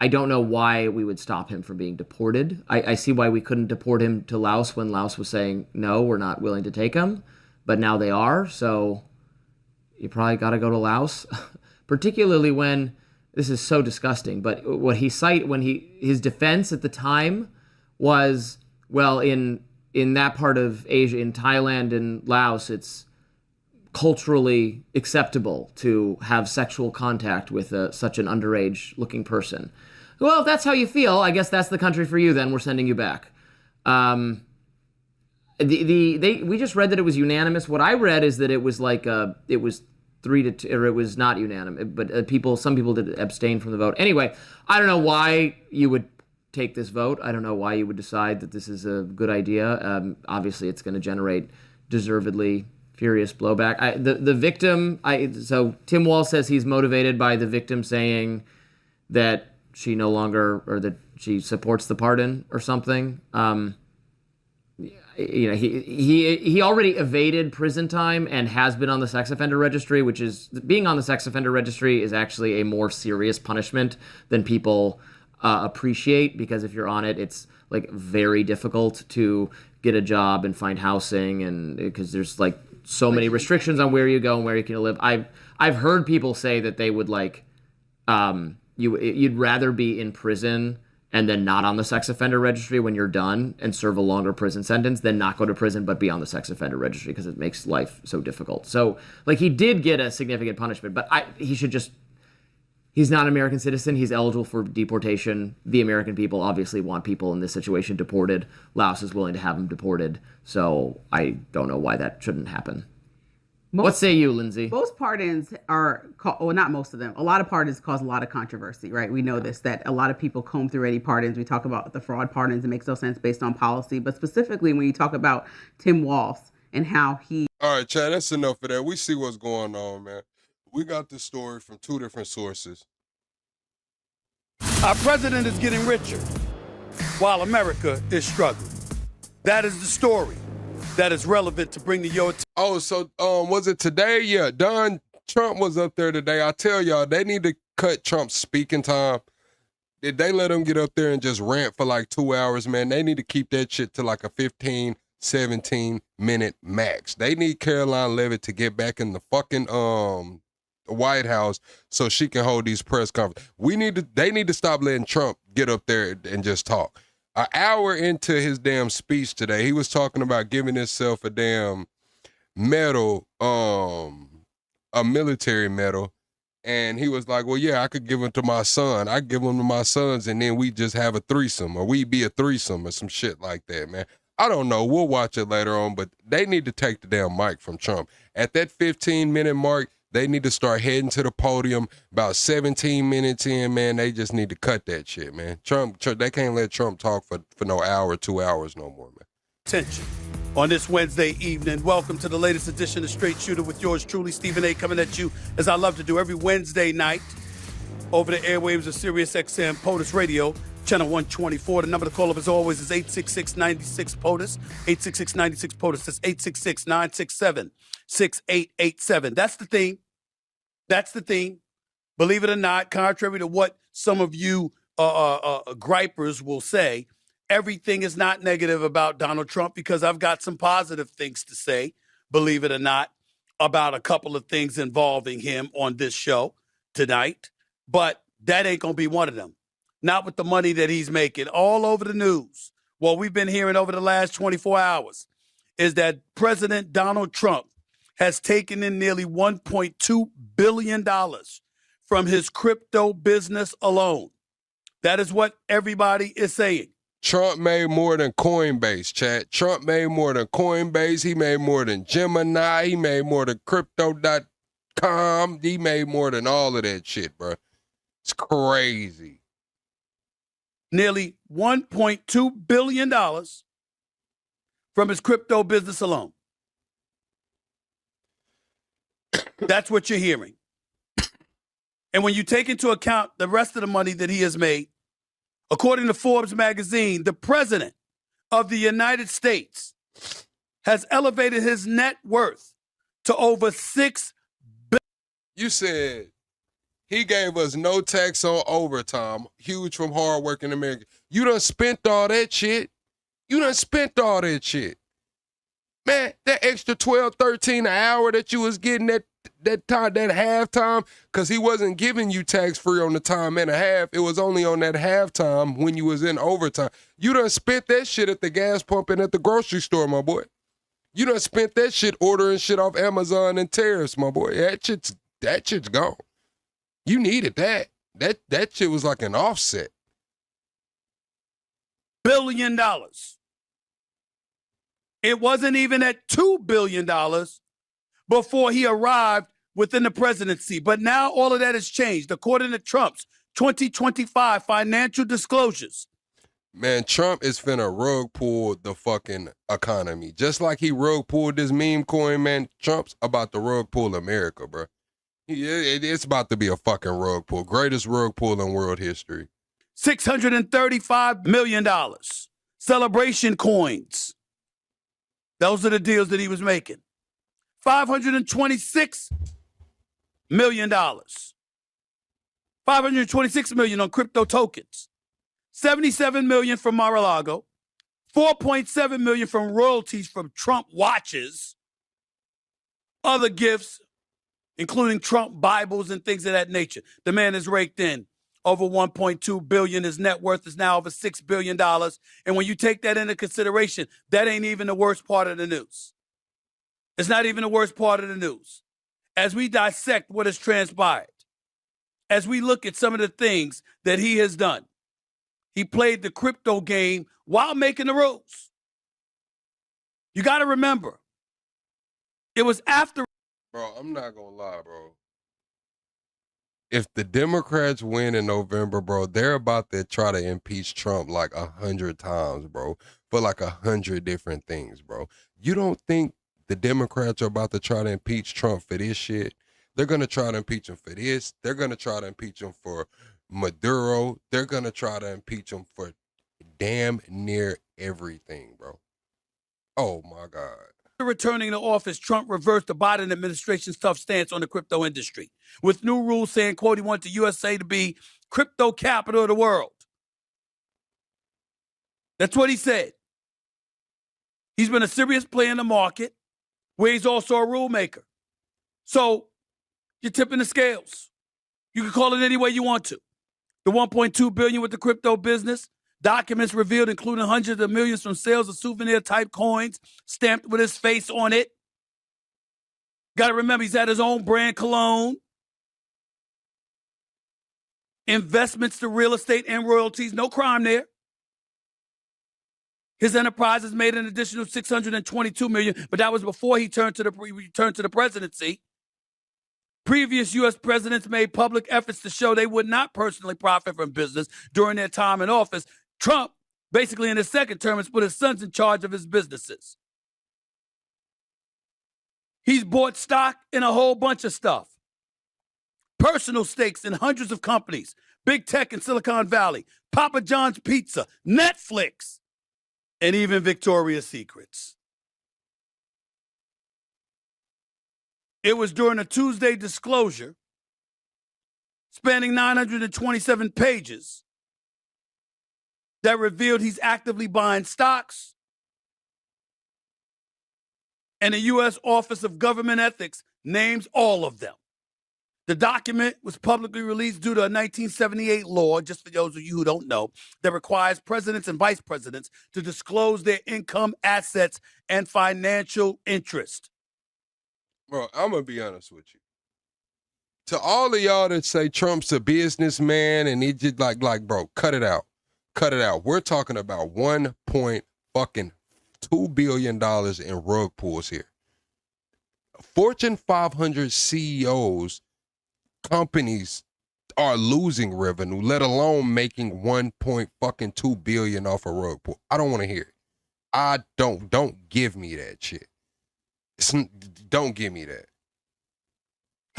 I don't know why we would stop him from being deported. I see why we couldn't deport him to Laos when Laos was saying, no, we're not willing to take him. But now they are. So you probably got to go to Laos, particularly when this is so disgusting. But what his defense at the time was, well, in that part of Asia, in Thailand and Laos, it's culturally acceptable to have sexual contact with such an underage looking person. Well, if that's how you feel, I guess that's the country for you then. We're sending you back. We just read that it was unanimous. What I read is that it was it was 3-2, or it was not unanimous, but some people did abstain from the vote. Anyway, I don't know why you would take this vote. I don't know why you would decide that this is a good idea. Obviously, it's going to generate deservedly furious blowback. The victim, so Tim Wall says he's motivated by the victim saying that she no longer, or that she supports the pardon or something. He already evaded prison time and has been on the sex offender registry, which is, being on the sex offender registry is actually a more serious punishment than people appreciate, because if you're on it, it's like very difficult to get a job and find housing, and because there's like so many restrictions on where you go and where you can live. I've heard people say that they would you'd rather be in prison and then not on the sex offender registry when you're done and serve a longer prison sentence than not go to prison but be on the sex offender registry, because it makes life so difficult. So he did get a significant punishment, but he's not an American citizen. He's eligible for deportation. The American people obviously want people in this situation deported. Laos is willing to have him deported. So I don't know why that shouldn't happen. What say you, Lindsay? Most pardons are, well, not most of them. A lot of pardons cause a lot of controversy, right? We know this, that a lot of people comb through any pardons. We talk about the fraud pardons. It makes no sense based on policy. But specifically when you talk about Tim Walz and how he... All right, Chad, that's enough of that. We see what's going on, man. We got this story from 2 different sources. Our president is getting richer while America is struggling. That is the story that is relevant to bring to your attention. Oh, so was it today? Yeah, Don Trump was up there today. I tell y'all, they need to cut Trump's speaking time. Did they let him get up there and just rant for like 2 hours, man? They need to keep that shit to like a 15, 17-minute max. They need Caroline Leavitt to get back in the fucking White House so she can hold these press conferences. They need to stop letting Trump get up there and just talk. An hour into his damn speech today, he was talking about giving himself a damn medal, a military medal, and he was like, well, yeah, I could give him to my son. I give him to my sons, and then we just have a threesome, or we be a threesome, or some shit like that, man. I don't know. We'll watch it later on, but they need to take the damn mic from Trump. At that 15-minute mark, they need to start heading to the podium. About 17 minutes in, man, they just need to cut that shit, man. Trump, they can't let Trump talk for no hour, 2 hours no more, man. Attention. On this Wednesday evening, welcome to the latest edition of Straight Shooter with yours truly, Stephen A., coming at you as I love to do every Wednesday night over the airwaves of Sirius XM POTUS Radio, channel 124. The number to call up as always is 866-96-POTUS, 866-96-POTUS. That's 866-967-6887. That's the theme. That's the theme. Believe it or not, contrary to what some of you gripers will say, everything is not negative about Donald Trump, because I've got some positive things to say, believe it or not, about a couple of things involving him on this show tonight. But that ain't going to be one of them. Not with the money that he's making. All over the news, what we've been hearing over the last 24 hours is that President Donald Trump has taken in nearly $1.2 billion from his crypto business alone. That is what everybody is saying. Trump made more than Coinbase, Chad. Trump made more than Coinbase. He made more than Gemini. He made more than Crypto.com. He made more than all of that shit, bro. It's crazy. Nearly $1.2 billion from his crypto business alone. That's what you're hearing. And when you take into account the rest of the money that he has made, according to Forbes magazine, the president of the United States has elevated his net worth to over $6 billion. You said he gave us no tax on overtime. Huge from hardworking America. You done spent all that shit. You done spent all that shit. Man, that extra 12, 13 an hour that you was getting that time, that halftime, because he wasn't giving you tax-free on the time and a half. It was only on that halftime when you was in overtime. You done spent that shit at the gas pump and at the grocery store, my boy. You done spent that shit ordering shit off Amazon and tariffs, my boy. That shit's gone. You needed that. That shit was like an offset. $1 billion. It wasn't even at $2 billion before he arrived within the presidency. But now all of that has changed. According to Trump's 2025 financial disclosures. Man, Trump is finna rug pull the fucking economy. Just like he rug pulled this meme coin, man, Trump's about to rug pull America, bro. It's about to be a fucking rug pull. Greatest rug pull in world history. $635 million. Celebration coins. Those are the deals that he was making. $526 million. $526 million on crypto tokens. $77 million from Mar-a-Lago. $4.7 million from royalties from Trump watches. Other gifts, including Trump Bibles and things of that nature. The man has raked in over $1.2 billion. His net worth is now over $6 billion. And when you take that into consideration, that ain't even the worst part of the news. It's not even the worst part of the news. As we dissect what has transpired, as we look at some of the things that he has done, he played the crypto game while making the rules. You got to remember, it was after. Bro, I'm not gonna lie, bro. If the Democrats win in November, bro, they're about to try to impeach Trump like 100 times, bro, for like 100 different things, bro. You don't think the Democrats are about to try to impeach Trump for this shit? They're going to try to impeach him for this. They're going to try to impeach him for Maduro. They're going to try to impeach him for damn near everything, bro. Oh, my God. Returning to office, Trump reversed the Biden administration's tough stance on the crypto industry, with new rules saying, quote, he wants the USA to be crypto capital of the world. That's what he said. He's been a serious player in the market, where he's also a rule maker. So you're tipping the scales. You can call it any way you want to. The $1.2 billion with the crypto business. Documents revealed, including hundreds of millions from sales of souvenir-type coins stamped with his face on it. Got to remember, he's had his own brand cologne. Investments to real estate and royalties. No crime there. His enterprise has made an additional $622 million, but that was before he returned to the presidency. Previous U.S. presidents made public efforts to show they would not personally profit from business during their time in office. Trump, basically in his second term, has put his sons in charge of his businesses. He's bought stock in a whole bunch of stuff. Personal stakes in hundreds of companies, big tech in Silicon Valley, Papa John's Pizza, Netflix, and even Victoria's Secrets. It was during a Tuesday disclosure spanning 927 pages that revealed he's actively buying stocks. And the U.S. Office of Government Ethics names all of them. The document was publicly released due to a 1978 law, just for those of you who don't know, that requires presidents and vice presidents to disclose their income, assets, and financial interest. Bro, I'm going to be honest with you. To all of y'all that say Trump's a businessman and he just like, bro, cut it out. Cut it out. We're talking about $1.2 billion in rug pulls here. Fortune 500 CEOs, companies are losing revenue, let alone making $1.2 billion off a rug pull. I don't want to hear it. Don't give me that shit. Don't give me that.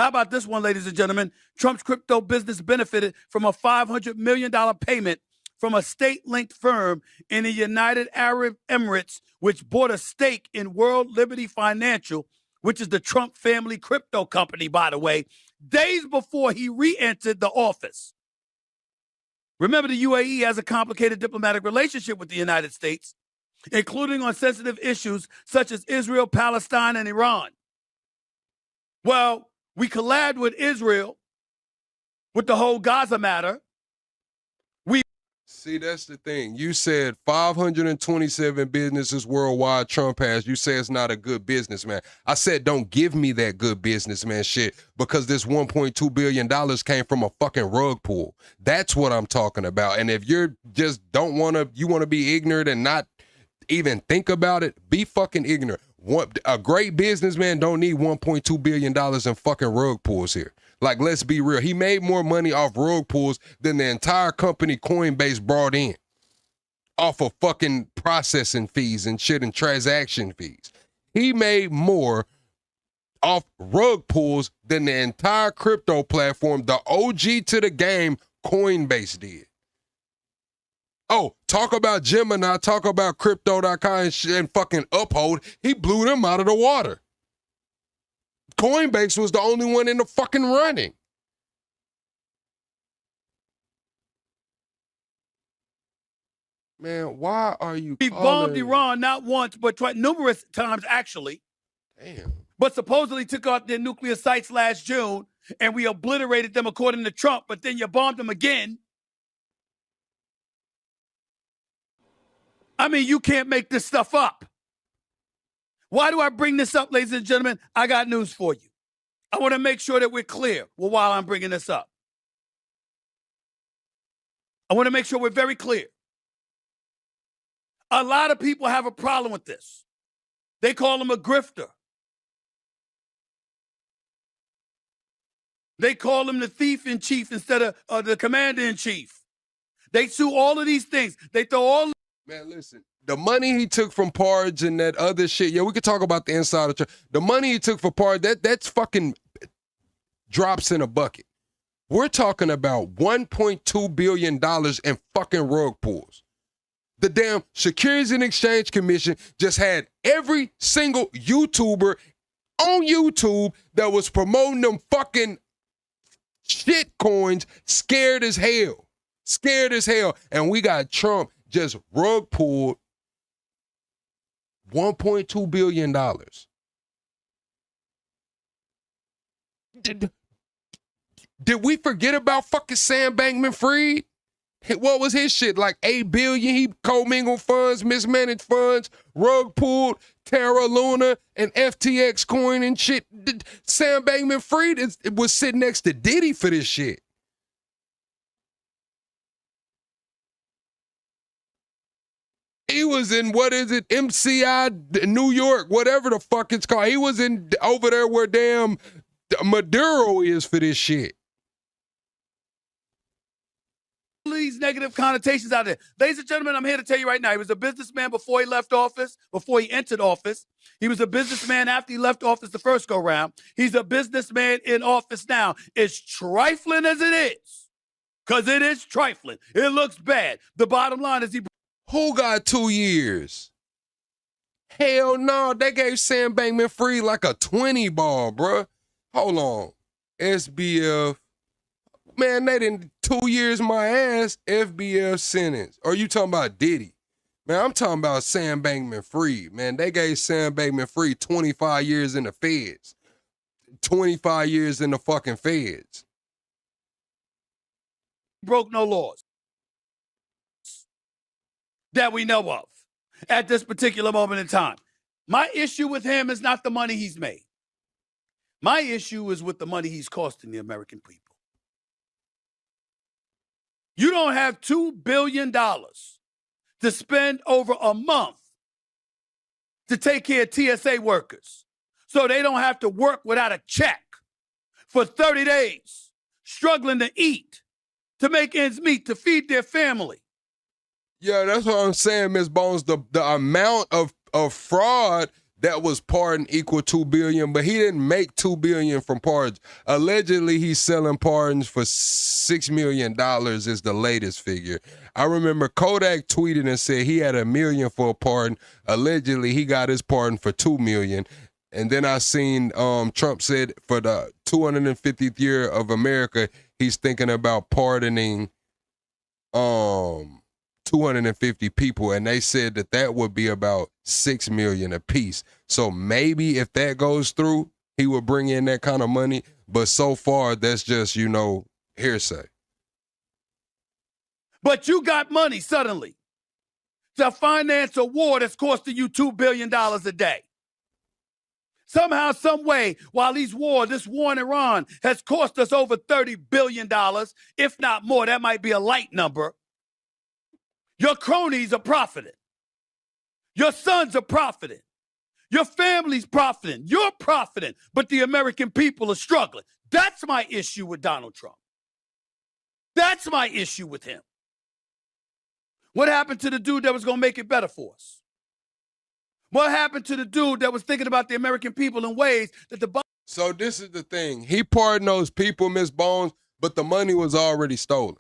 How about this one, ladies and gentlemen? Trump's crypto business benefited from a $500 million payment from a state-linked firm in the United Arab Emirates, which bought a stake in World Liberty Financial, which is the Trump family crypto company, by the way, days before he re-entered the office. Remember, the UAE has a complicated diplomatic relationship with the United States, including on sensitive issues such as Israel, Palestine, and Iran. Well, we collabed with Israel with the whole Gaza matter. See, that's the thing. You said 527 businesses worldwide Trump has. You say it's not a good businessman. I said don't give me that good businessman shit because this $1.2 billion came from a fucking rug pull. That's what I'm talking about. And if you're just you want to be ignorant and not even think about it, be fucking ignorant. A great businessman don't need $1.2 billion in fucking rug pulls here. Like, let's be real. He made more money off rug pulls than the entire company Coinbase brought in off of fucking processing fees and shit and transaction fees. He made more off rug pulls than the entire crypto platform, the OG to the game, Coinbase did. Oh, talk about Gemini, talk about crypto.com and fucking Uphold. He blew them out of the water. Coinbase was the only one in the fucking running. Man, why are you He bombed Iran not once, but numerous times, actually. Damn. But supposedly took out their nuclear sites last June, and we obliterated them according to Trump, but then you bombed them again. I mean, you can't make this stuff up. Why do I bring this up, ladies and gentlemen? I got news for you. I want to make sure that we're clear while I'm bringing this up. I want to make sure we're very clear. A lot of people have a problem with this. They call him a grifter. They call him the thief-in-chief instead of the commander-in-chief. They sue all of these things. They throw all... Man, listen. The money he took from Parge and that other shit, yeah, we could talk about the inside of the The money he took for Parge, that's fucking drops in a bucket. We're talking about $1.2 billion in fucking rug pulls. The damn Securities and Exchange Commission just had every single YouTuber on YouTube that was promoting them fucking shit coins scared as hell. Scared as hell. And we got Trump just rug pulled $1.2 billion. Did we forget about fucking Sam Bankman-Fried? What was his shit? Like $8 billion, he commingled funds, mismanaged funds, rug pulled, Terra Luna, and FTX coin and shit. Sam Bankman-Fried was sitting next to Diddy for this shit. He was in, what is it, MCI New York, whatever the fuck it's called. He was in over there where damn Maduro is for this shit. These negative connotations out there. Ladies and gentlemen, I'm here to tell you right now, he was a businessman before he left office, before he entered office. He was a businessman after he left office the first go round. He's a businessman in office now. As trifling as it is, because it is trifling. It looks bad. The bottom line is Who got 2 years? Hell no, they gave Sam Bankman-Fried like a 20 ball, bruh. Hold on. SBF. Man, they didn't 2 years my ass, FBF sentence. Or you talking about Diddy? Man, I'm talking about Sam Bankman-Fried. Man, they gave Sam Bankman-Fried 25 years in the feds. 25 years in the fucking feds. broke no laws that we know of at this particular moment in time. My issue with him is not the money he's made. My issue is with the money he's costing the American people. You don't have $2 billion to spend over a month to take care of TSA workers so they don't have to work without a check for 30 days, struggling to eat, to make ends meet, to feed their family. Yeah, that's what I'm saying, Ms. Bones. The amount of fraud that was pardon equal $2 billion, but he didn't make $2 billion from pardons. Allegedly, he's selling pardons for $6 million is the latest figure. I remember Kodak tweeted and said he had $1 million for a pardon. Allegedly, he got his pardon for $2 million. And then I seen Trump said for the 250th year of America, he's thinking about pardoning 250 people, and they said that would be about $6 million a piece. So maybe if that goes through, he would bring in that kind of money. But so far, that's just, hearsay. But you got money suddenly to finance a war that's costing you $2 billion a day. Somehow, some way, while this war in Iran has cost us over $30 billion, if not more, that might be a light number. Your cronies are profiting. Your sons are profiting. Your family's profiting. You're profiting, but the American people are struggling. That's my issue with Donald Trump. That's my issue with him. What happened to the dude that was going to make it better for us? What happened to the dude that was thinking about the American people in ways that the... So this is the thing. He pardoned those people, Ms. Bones, but the money was already stolen.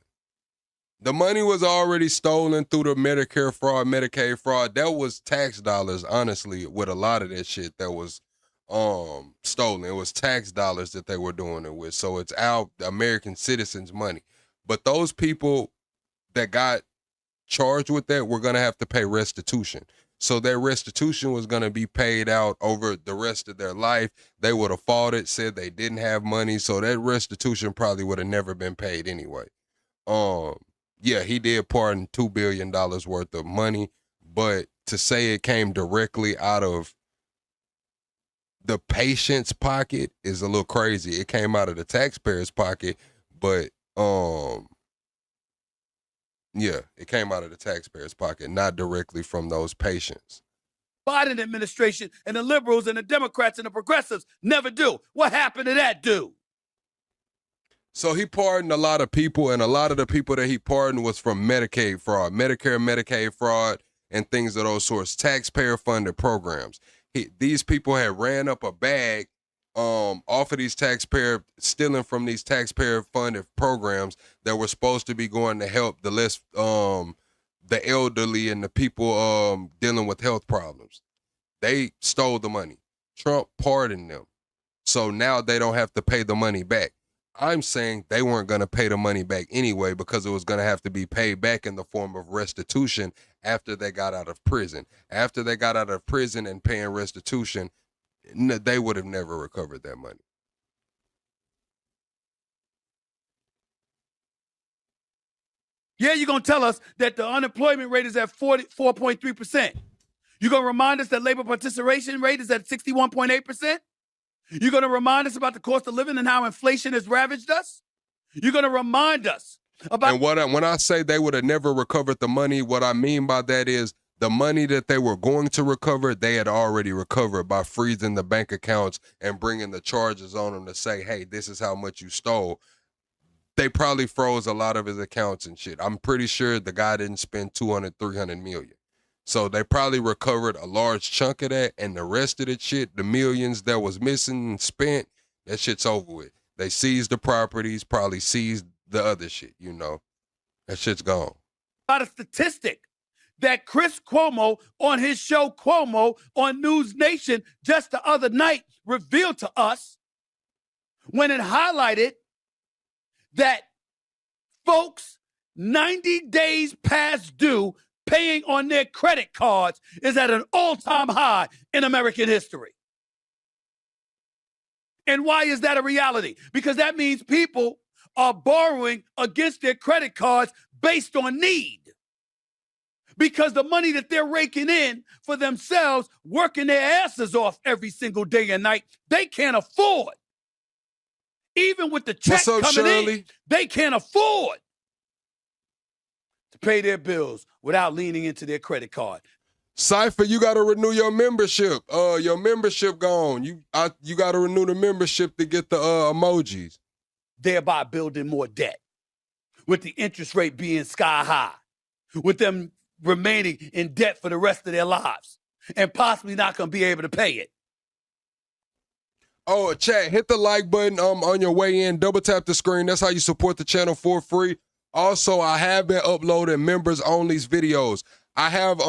The money was already stolen through the Medicare fraud, Medicaid fraud. That was tax dollars, honestly, with a lot of that shit that was stolen. It was tax dollars that they were doing it with. So it's our American citizens' money. But those people that got charged with that were going to have to pay restitution. So that restitution was going to be paid out over the rest of their life. They would have fought it, said they didn't have money. So that restitution probably would have never been paid anyway. Yeah, he did pardon $2 billion worth of money, but to say it came directly out of the patient's pocket is a little crazy. It came out of the taxpayer's pocket, but yeah, it came out of the taxpayer's pocket, not directly from those patients. Biden administration and the liberals and the Democrats and the progressives never do. What happened to that dude? So he pardoned a lot of people, and a lot of the people that he pardoned was from Medicaid fraud, Medicare, Medicaid fraud, and things of those sorts, taxpayer-funded programs. These people had ran up a bag off of these stealing from these taxpayer-funded programs that were supposed to be going to help the elderly and the people dealing with health problems. They stole the money. Trump pardoned them. So now they don't have to pay the money back. I'm saying they weren't going to pay the money back anyway because it was going to have to be paid back in the form of restitution after they got out of prison. After they got out of prison and paying restitution, they would have never recovered that money. Yeah, you're going to tell us that the unemployment rate is at 4.3%. You're going to remind us that labor participation rate is at 61.8%. You're going to remind us about the cost of living and how inflation has ravaged us. You're going to remind us about... And when I say they would have never recovered the money, what I mean by that is the money that they were going to recover, they had already recovered by freezing the bank accounts and bringing the charges on them to say, hey, this is how much you stole. They probably froze a lot of his accounts and shit. I'm pretty sure the guy didn't spend 300 million. So they probably recovered a large chunk of that, and the rest of the shit, the millions that was missing and spent, that shit's over with. They seized the properties, probably seized the other shit, That shit's gone. About a statistic that Chris Cuomo on his show Cuomo on News Nation just the other night revealed to us when it highlighted that folks 90 days past due paying on their credit cards is at an all-time high in American history. And why is that a reality? Because that means people are borrowing against their credit cards based on need. Because the money that they're raking in for themselves, working their asses off every single day and night, they can't afford. Even with the check coming Shirley? in, they can't afford to pay their bills without leaning into their credit card. Cypher, you got to renew your membership. Your membership gone. You got to renew the membership to get the emojis. Thereby building more debt. With the interest rate being sky high. With them remaining in debt for the rest of their lives. and possibly not going to be able to pay it. Oh, chat, hit the like button on your way in. Double tap the screen. That's how you support the channel for free. Also, I have been uploading members only videos. I have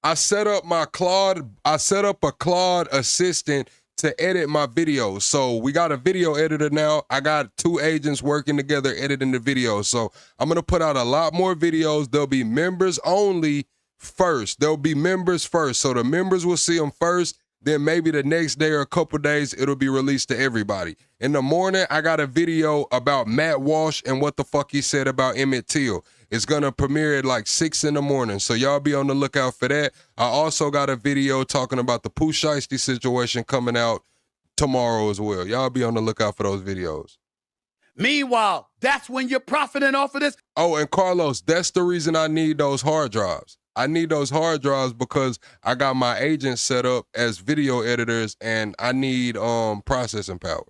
I set up a Claude assistant to edit my videos. So we got a video editor now. I got 2 agents working together editing the videos. So I'm gonna put out a lot more videos. They'll be members only first. They'll be members first. So the members will see them first. Then maybe the next day or a couple days, it'll be released to everybody. In the morning, I got a video about Matt Walsh and what the fuck he said about Emmett Till. It's gonna premiere at like 6 in the morning, so y'all be on the lookout for that. I also got a video talking about the Pooh Shiesty situation coming out tomorrow as well. Y'all be on the lookout for those videos. Meanwhile, that's when you're profiting off of this. Oh, and Carlos, that's the reason I need those hard drives. I need those hard drives because I got my agents set up as video editors and I need processing power.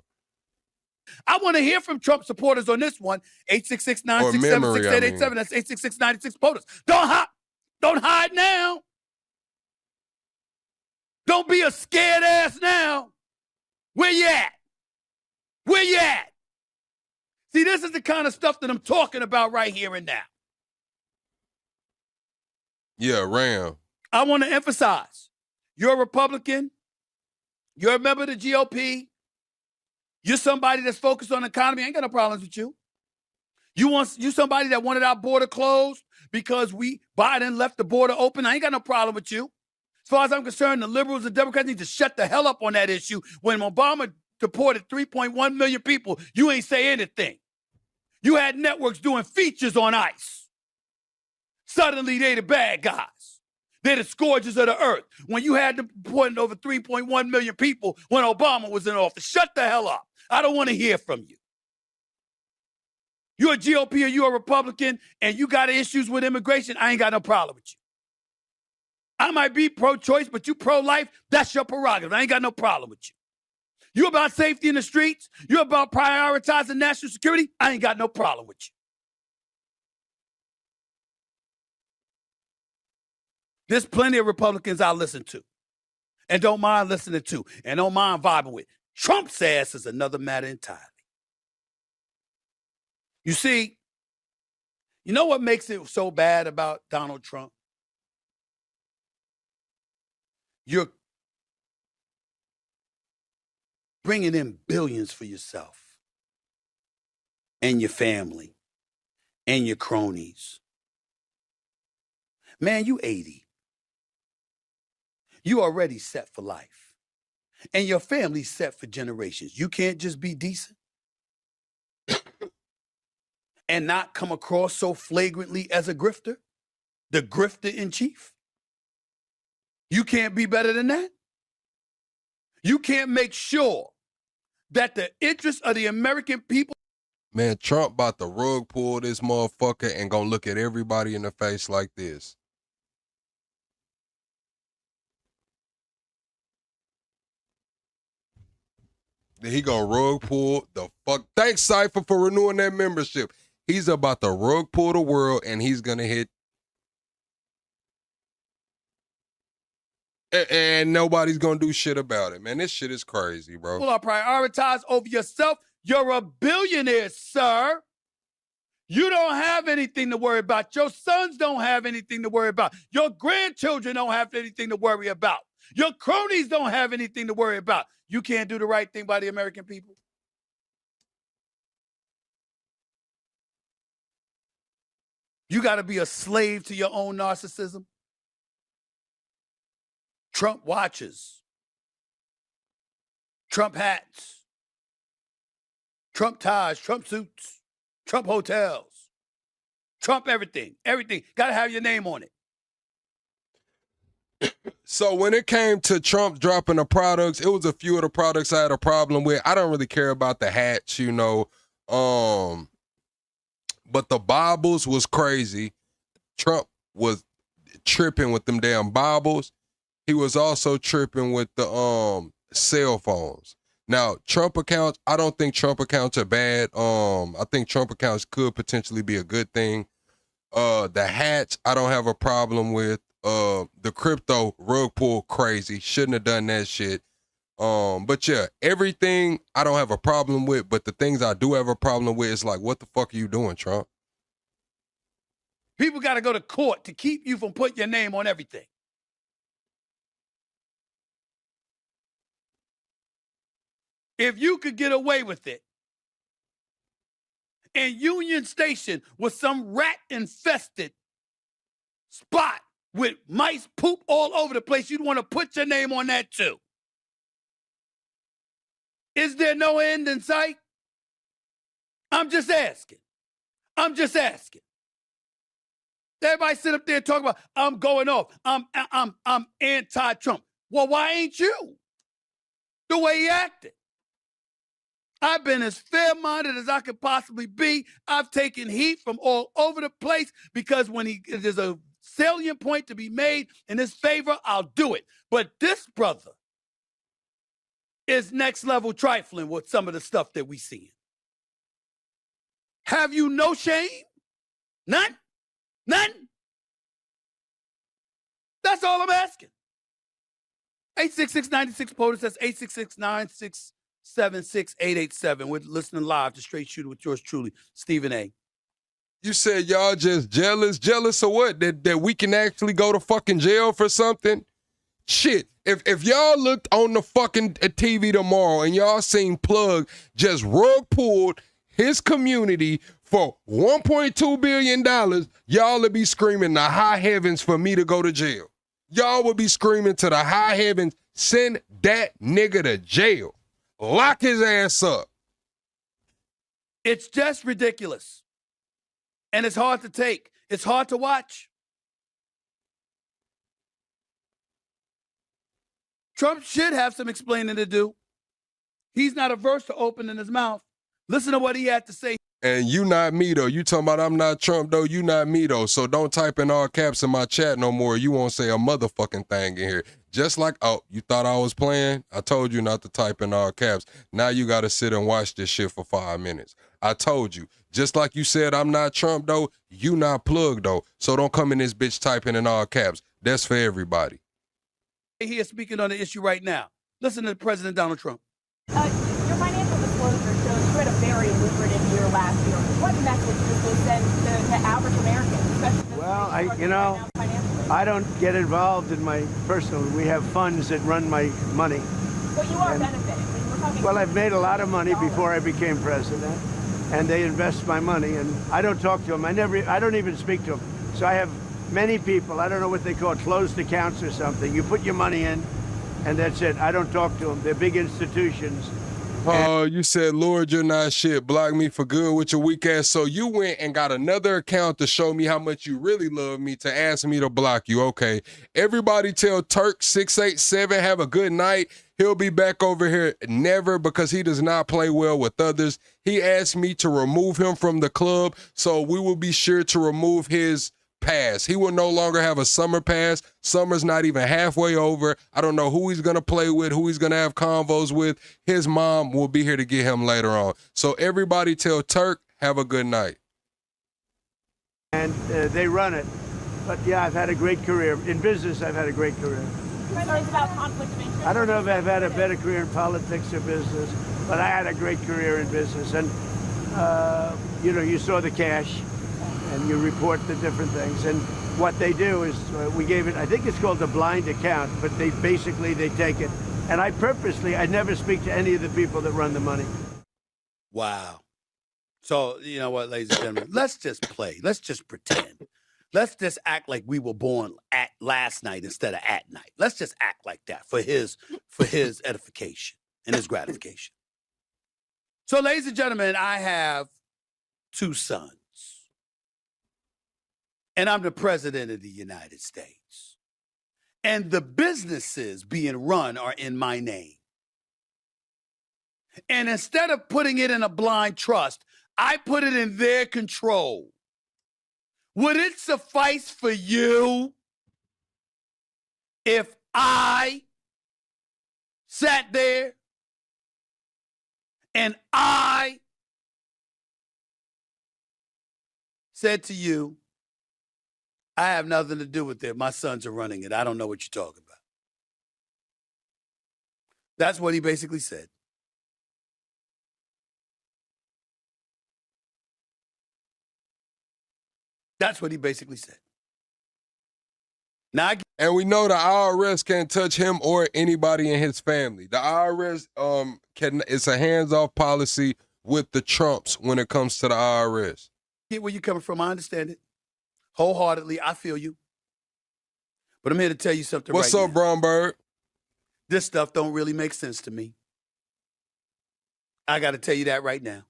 I want to hear from Trump supporters on this one. 866-967-6887. That's 866-96-POTUS. Don't hide now. Don't be a scared ass now. Where you at? Where you at? See, this is the kind of stuff that I'm talking about right here and now. Yeah, Ram. I want to emphasize, you're a Republican. You're a member of the GOP. You're somebody that's focused on the economy. I ain't got no problems with you. You somebody that wanted our border closed because Biden left the border open. I ain't got no problem with you. As far as I'm concerned, the liberals and Democrats need to shut the hell up on that issue. When Obama deported 3.1 million people, you ain't say anything. You had networks doing features on ICE. Suddenly, they the bad guys. They're the scourges of the earth. When you had them deporting over 3.1 million people when Obama was in office, shut the hell up. I don't want to hear from you. You're a GOP or you're a Republican and you got issues with immigration, I ain't got no problem with you. I might be pro-choice, but you pro-life, that's your prerogative. I ain't got no problem with you. You about safety in the streets? You about prioritizing national security? I ain't got no problem with you. There's plenty of Republicans I listen to and don't mind listening to and don't mind vibing with. Trump's ass is another matter entirely. You see, you know what makes it so bad about Donald Trump? You're bringing in billions for yourself and your family and your cronies. Man, you 80. You already set for life. And your family's set for generations. You can't just be decent and not come across so flagrantly as a grifter, the grifter in chief. You can't be better than that. You can't make sure that the interests of the American people. Man, Trump about to rug pull this motherfucker and gonna look at everybody in the face like this. Then he gonna rug pull the fuck. Thanks, Cypher, for renewing that membership. He's about to rug pull the world and he's gonna hit. And nobody's gonna do shit about it, man. This shit is crazy, bro. People are prioritized over yourself. You're a billionaire, sir. You don't have anything to worry about. Your sons don't have anything to worry about. Your grandchildren don't have anything to worry about. Your cronies don't have anything to worry about. You can't do the right thing by the American people. You got to be a slave to your own narcissism. Trump watches, Trump hats, Trump ties, Trump suits, Trump hotels, Trump everything. Everything. Got to have your name on it. So when it came to Trump dropping the products, it was a few of the products I had a problem with. I don't really care about the hats, you know. But the Bibles was crazy. Trump was tripping with them damn Bibles. He was also tripping with the cell phones. Now, Trump accounts, I don't think Trump accounts are bad. I think Trump accounts could potentially be a good thing. The hats, I don't have a problem with. The crypto rug pull crazy. Shouldn't have done that shit. But yeah, everything I don't have a problem with, but the things I do have a problem with is like, what the fuck are you doing, Trump? People got to go to court to keep you from putting your name on everything. If you could get away with it, and Union Station was some rat-infested spot with mice poop all over the place, you'd want to put your name on that too. Is there no end in sight? I'm just asking. I'm just asking. Everybody sit up there and talk about, I'm going off. I'm anti-Trump. Well, why ain't you? The way he acted. I've been as fair-minded as I could possibly be. I've taken heat from all over the place because when there's a salient point to be made in his favor, I'll do it. But this brother is next level trifling with some of the stuff that we see. Have you no shame? None? None? That's all I'm asking. 866-96-POTUS, that's 866-967-6887. We're listening live to Straight Shooter with yours truly, Stephen A. You said y'all just jealous of what? That we can actually go to fucking jail for something? Shit, if y'all looked on the fucking TV tomorrow and y'all seen Plug just rug pulled his community for $1.2 billion, y'all would be screaming the high heavens for me to go to jail. Y'all would be screaming to the high heavens, send that nigga to jail. Lock his ass up. It's just ridiculous. And it's hard to take. It's hard to watch. Trump should have some explaining to do. He's not averse to opening his mouth. Listen to what he had to say. And you not me, though. You talking about I'm not Trump, though. You not me, though. So don't type in all caps in my chat no more. You won't say a motherfucking thing in here. Just like, oh, you thought I was playing? I told you not to type in all caps. Now you got to sit and watch this shit for 5 minutes. I told you. Just like you said I'm not Trump, though, you not Plug, though. So don't come in this bitch typing in all caps. That's for everybody. He is speaking on the issue right now. Listen to President Donald Trump. Your financial disclosure shows you had a very lucrative year last year. What message does this send to average Americans? Well, I don't get involved in my personal. We have funds that run my money. But you are benefiting. Well, I've made a lot of money before I became president, and they invest my money, and I don't talk to them. I don't even speak to them. So I have many people, I don't know what they call it, closed accounts or something. You put your money in, and that's it. I don't talk to them. They're big institutions. Oh, you said, Lord, you're not shit. Block me for good with your weak ass. So you went and got another account to show me how much you really love me to ask me to block you. Okay. Everybody tell Turk687 have a good night. He'll be back over here never because he does not play well with others. He asked me to remove him from the club, so we will be sure to remove his pass. He will no longer have a summer pass. Summer's not even halfway over. I don't know who he's going to play with, who he's going to have convos with. His mom will be here to get him later on. So everybody tell Turk, have a good night. And they run it. But yeah, I've had a great career. In business, I've had a great career. Concerns about conflict of interest? I don't know if I've had a better career in politics or business, but I had a great career in business. And, you saw the cash. And you report the different things. And what they do is we gave it, I think it's called the blind account, but they take it. And I never speak to any of the people that run the money. Wow. So, you know what, ladies and gentlemen, let's just play. Let's just pretend. Let's just act like we were born at last night instead of at night. Let's just act like that for his edification and his gratification. So, ladies and gentlemen, I have 2 sons. And I'm the president of the United States. And the businesses being run are in my name. And instead of putting it in a blind trust, I put it in their control. Would it suffice for you if I sat there and I said to you, I have nothing to do with it. My sons are running it. I don't know what you're talking about. That's what he basically said. That's what he basically said. Now, and we know the IRS can't touch him or anybody in his family. The IRS it's a hands-off policy with the Trumps when it comes to the IRS. Get where you're coming from. I understand it. Wholeheartedly, I feel you. But I'm here to tell you something What's right up, Brown Bird? This stuff don't really make sense to me. I got to tell you that right now.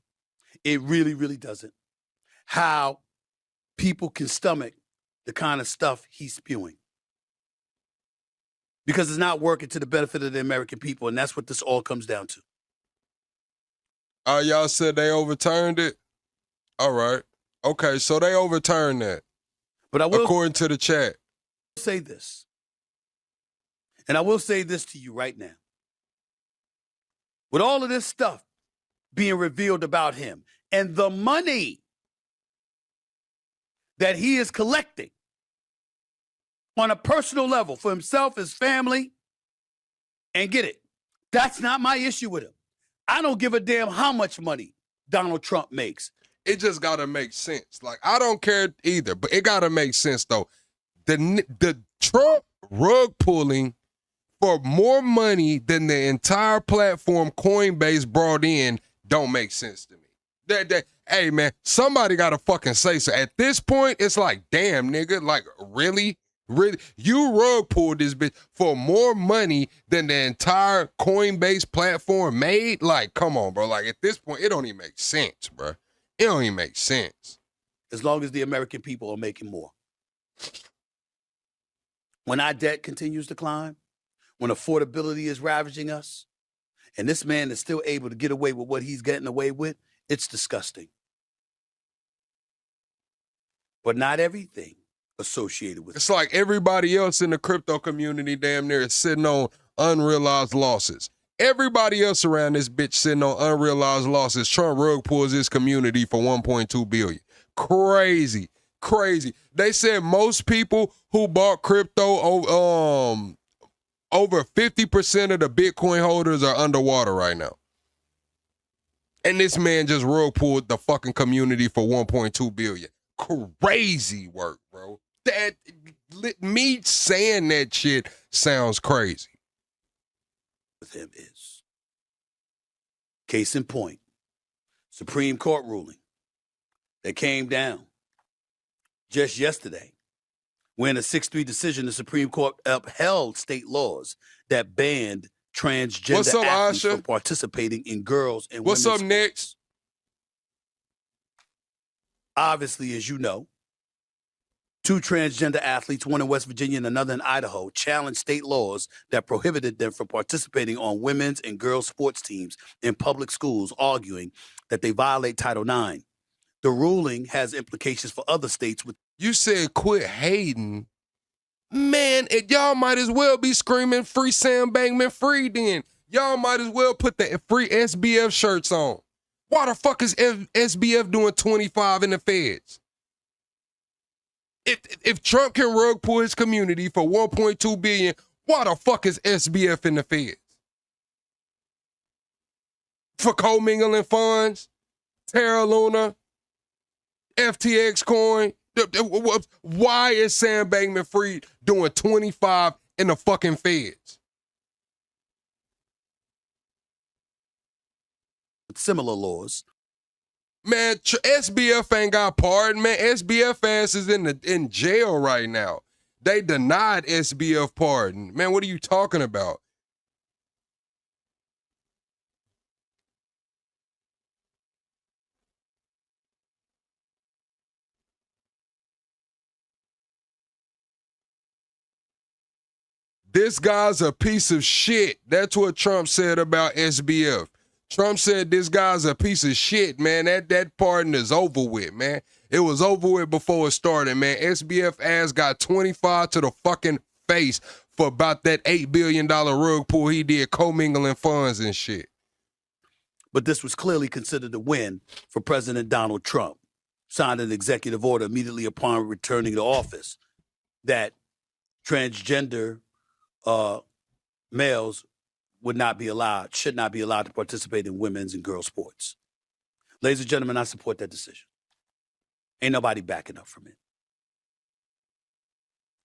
It really, really doesn't. How people can stomach the kind of stuff he's spewing. Because it's not working to the benefit of the American people, and that's what this all comes down to. Y'all said they overturned it? All right. Okay, so they overturned that. But I will, according to the chat, say this. And I will say this to you right now. With all of this stuff being revealed about him and the money that he is collecting on a personal level for himself, his family, and get it, that's not my issue with him. I don't give a damn how much money Donald Trump makes. It just gotta make sense. Like, I don't care either, but it gotta make sense though. The Trump rug pulling for more money than the entire platform Coinbase brought in don't make sense to me. Hey man, somebody gotta fucking say so. At this point, it's like, damn nigga, like really? Really? You rug pulled this bitch for more money than the entire Coinbase platform made? Like, come on, bro. Like, at this point, it don't even make sense, bro. It don't even make sense. As long as the American people are making more. When our debt continues to climb, when affordability is ravaging us, and this man is still able to get away with what he's getting away with, it's disgusting. But not everything associated with it's like everybody else in the crypto community damn near is sitting on unrealized losses. Everybody else around this bitch sitting on unrealized losses. Trump rug pulls his community for $1.2 billion. Crazy. They said most people who bought crypto, over 50% of the Bitcoin holders are underwater right now. And this man just rug pulled the fucking community for $1.2 billion. Crazy work, bro. That me saying that shit sounds crazy. With him is. Case in point, Supreme Court ruling that came down just yesterday, when a 6-3 decision, the Supreme Court upheld state laws that banned transgender athletes from participating in girls and women's sports. What's up, next? Obviously, as you know, 2 transgender athletes, one in West Virginia and another in Idaho, challenged state laws that prohibited them from participating on women's and girls' sports teams in public schools, arguing that they violate Title IX. The ruling has implications for other states. You said quit hating. Man, y'all might as well be screaming free Sam Bankman-Fried then. Y'all might as well put the free SBF shirts on. Why the fuck is SBF doing 25 in the feds? If Trump can rug pull his community for $1.2 billion, why the fuck is SBF in the feds? For commingling funds, Terra Luna, FTX coin. Why is Sam Bankman-Fried doing 25 in the fucking feds? Similar laws. Man, SBF ain't got pardon, man. SBF ass is in jail right now. They denied SBF pardon. Man, what are you talking about? This guy's a piece of shit. That's what Trump said about SBF. Trump said this guy's a piece of shit, man. That pardon is over with, man. It was over with before it started, man. SBF ass got 25 to the fucking face for about that $8 billion rug pull he did commingling funds and shit. But this was clearly considered a win for President Donald Trump. Signed an executive order immediately upon returning to office that transgender males should not be allowed to participate in women's and girls' sports. Ladies and gentlemen, I support that decision. Ain't nobody backing up from it.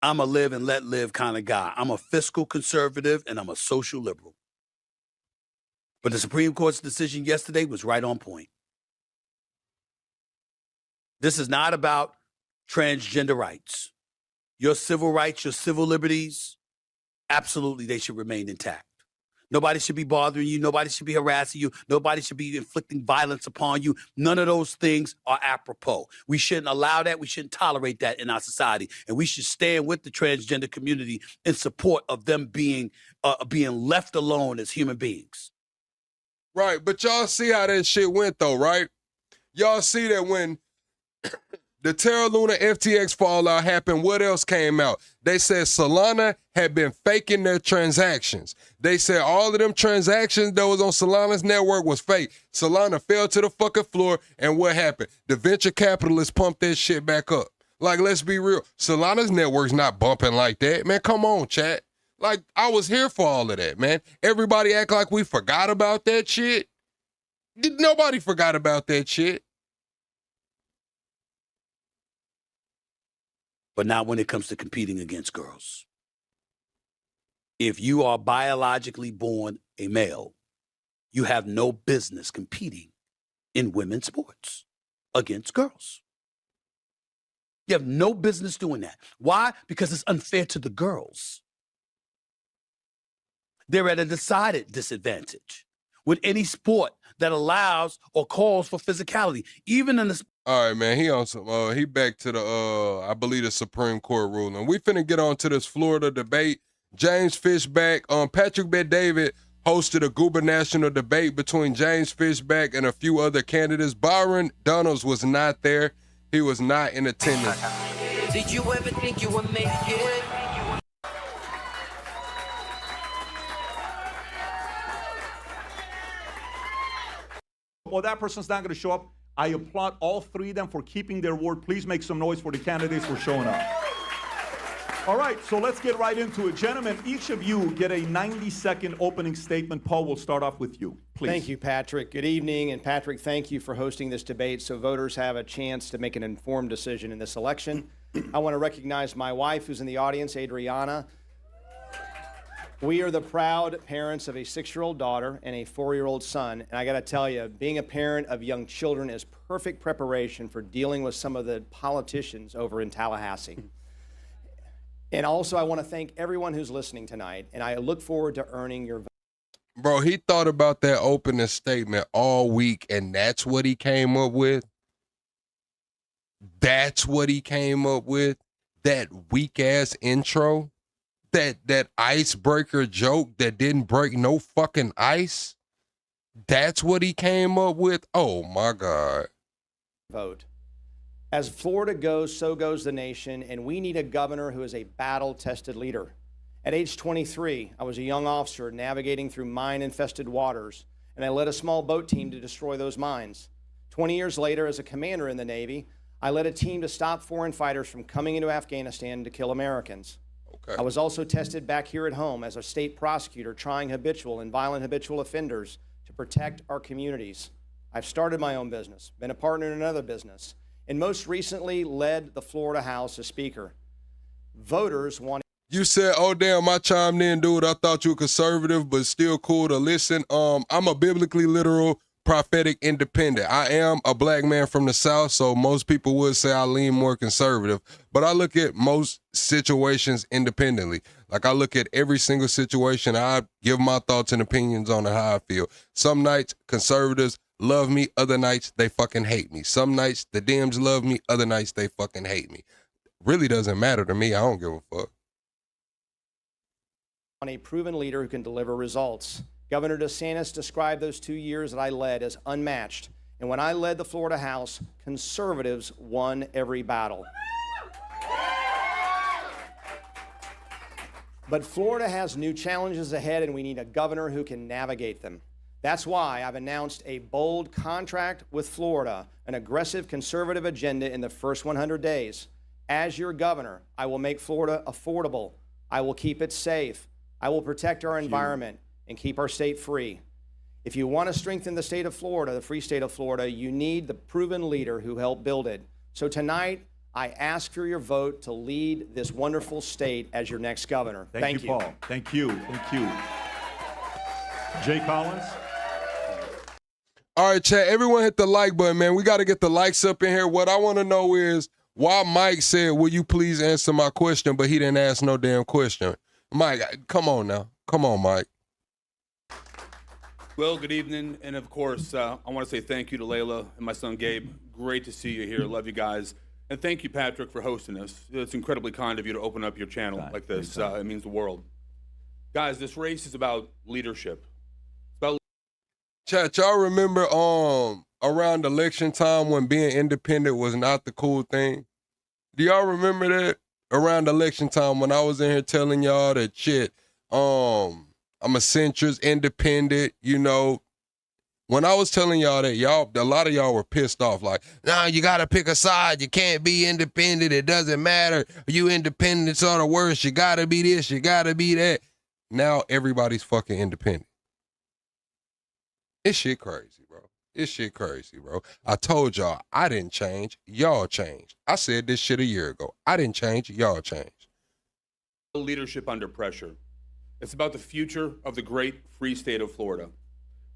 I'm a live and let live kind of guy. I'm a fiscal conservative and I'm a social liberal. But the Supreme Court's decision yesterday was right on point. This is not about transgender rights. Your civil rights, your civil liberties, absolutely they should remain intact. Nobody should be bothering you. Nobody should be harassing you. Nobody should be inflicting violence upon you. None of those things are apropos. We shouldn't allow that. We shouldn't tolerate that in our society. And we should stand with the transgender community in support of them being left alone as human beings. Right, but y'all see how that shit went though, right? Y'all see that when the Terra Luna FTX fallout happened, what else came out? They said Solana had been faking their transactions. They said all of them transactions that was on Solana's network was fake. Solana fell to the fucking floor, and what happened? The venture capitalists pumped that shit back up. Like, let's be real. Solana's network's not bumping like that. Man, come on, chat. Like, I was here for all of that, man. Everybody act like we forgot about that shit. Nobody forgot about that shit. But not when it comes to competing against girls. If you are biologically born a male, you have no business competing in women's sports against girls. You have no business doing that. Why? Because it's unfair to the girls. They're at a decided disadvantage with any sport that allows or calls for physicality. Even in the... All right, man, he on some, he back to the, I believe the Supreme Court ruling. We finna get on to this Florida debate. James Fishback, Patrick Bet-David hosted a gubernatorial debate between James Fishback and a few other candidates. Byron Donalds was not there. He was not in attendance. Did you ever think you would make it? Well, that person's not going to show up. I applaud all three of them for keeping their word. Please make some noise for the candidates for showing up. All right, so let's get right into it. Gentlemen, each of you get a 90-second opening statement. Paul, we'll start off with you, please. Thank you, Patrick. Good evening. And Patrick, thank you for hosting this debate so voters have a chance to make an informed decision in this election. I want to recognize my wife who's in the audience, Adriana. We are the proud parents of a 6-year-old daughter and a 4-year-old son. And I got to tell you, being a parent of young children is perfect preparation for dealing with some of the politicians over in Tallahassee. And also, I want to thank everyone who's listening tonight, and I look forward to earning your vote. Bro, he thought about that opening statement all week, and that's what he came up with. That's what he came up with. That weak-ass intro. That icebreaker joke that didn't break no fucking ice. That's what he came up with. Oh, my God. Vote. As Florida goes, so goes the nation, and we need a governor who is a battle-tested leader. At age 23, I was a young officer navigating through mine-infested waters, and I led a small boat team to destroy those mines. 20 years later, as a commander in the Navy, I led a team to stop foreign fighters from coming into Afghanistan to kill Americans. I was also tested back here at home as a state prosecutor trying habitual and violent habitual offenders to protect our communities. I've started my own business, been a partner in another business, and most recently led the Florida House as Speaker. Voters want... You said, oh, damn, I chimed in, dude. I thought you were conservative, but still cool to listen. I'm a biblically literal prophetic independent. I am a black man from the South, so most people would say I lean more conservative, but I look at most situations independently. Like I look at every single situation. I give my thoughts and opinions on how I feel. Some nights conservatives love me, other nights they fucking hate me. Some nights the Dems love me, other nights they fucking hate me. Really doesn't matter to me. I don't give a fuck. On a proven leader who can deliver results. Governor DeSantis described those 2 years that I led as unmatched. And when I led the Florida House, conservatives won every battle. But Florida has new challenges ahead, and we need a governor who can navigate them. That's why I've announced a bold contract with Florida, an aggressive conservative agenda in the first 100 days. As your governor, I will make Florida affordable. I will keep it safe. I will protect our environment and keep our state free. If you want to strengthen the state of Florida, the free state of Florida, you need the proven leader who helped build it. So tonight, I ask for your vote to lead this wonderful state as your next governor. Thank you, Paul. Thank you. Thank you. Jay Collins. All right, chat. Everyone hit the like button, man. We got to get the likes up in here. What I want to know is why Mike said, will you please answer my question, but he didn't ask no damn question. Mike, come on now. Come on, Mike. Well, good evening. And of course, I want to say thank you to Layla and my son Gabe. Great to see you here. Love you guys. And thank you, Patrick, for hosting us. It's incredibly kind of you to open up your channel like this. It means the world. Guys, this race is about leadership. It's about Chat, y'all remember around election time when being independent was not the cool thing? Do y'all remember that? Around election time when I was in here telling y'all that shit, I'm a centrist, independent, you know. When I was telling y'all that, a lot of y'all were pissed off, like, nah, you gotta pick a side, you can't be independent, it doesn't matter, you independents are the worst, you gotta be this, you gotta be that. Now everybody's fucking independent. It's shit crazy, bro. It's shit crazy, bro. I told y'all, I didn't change, y'all changed. I said this shit a year ago. I didn't change, y'all changed. leadership under pressure. It's about the future of the great free state of Florida.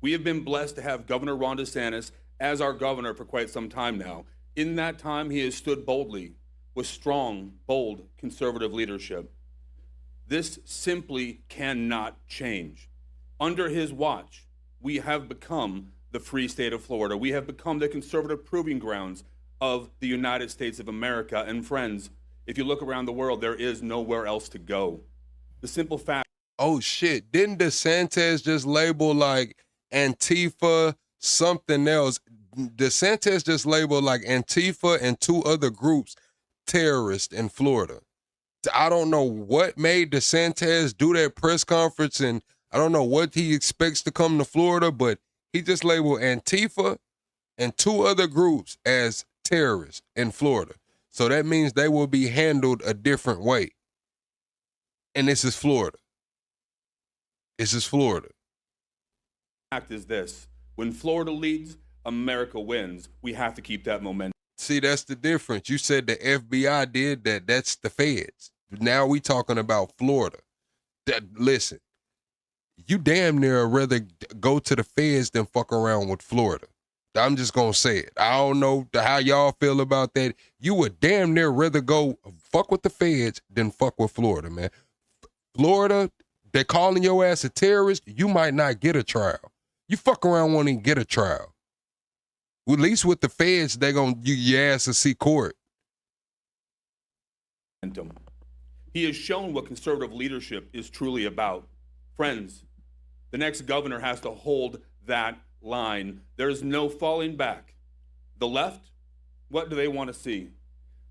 We have been blessed to have Governor Ron DeSantis as our governor for quite some time now. In that time, he has stood boldly with strong, bold, conservative leadership. This simply cannot change. Under his watch, we have become the free state of Florida. We have become the conservative proving grounds of the United States of America. And friends, if you look around the world, there is nowhere else to go. The simple fact. Oh shit, didn't DeSantis just label like Antifa something else? DeSantis just labeled like Antifa and two other groups terrorists in Florida. I don't know what made DeSantis do that press conference, and I don't know what he expects to come to Florida, but he just labeled Antifa and two other groups as terrorists in Florida. So that means they will be handled a different way. And this is Florida. This is Florida. Fact is this: when Florida leads, America wins. We have to keep that momentum. See, that's the difference. You said the FBI did that. That's the feds. Now we talking about Florida. Listen, you damn near rather go to the feds than fuck around with Florida. I'm just going to say it. I don't know how y'all feel about that. You would damn near rather go fuck with the feds than fuck with Florida, man. Florida, they're calling your ass a terrorist. You might not get a trial. You fuck around won't even get a trial. At least with the feds, they're going to your ass to see court. He has shown what conservative leadership is truly about. Friends, the next governor has to hold that line. There's no falling back. The left, what do they want to see?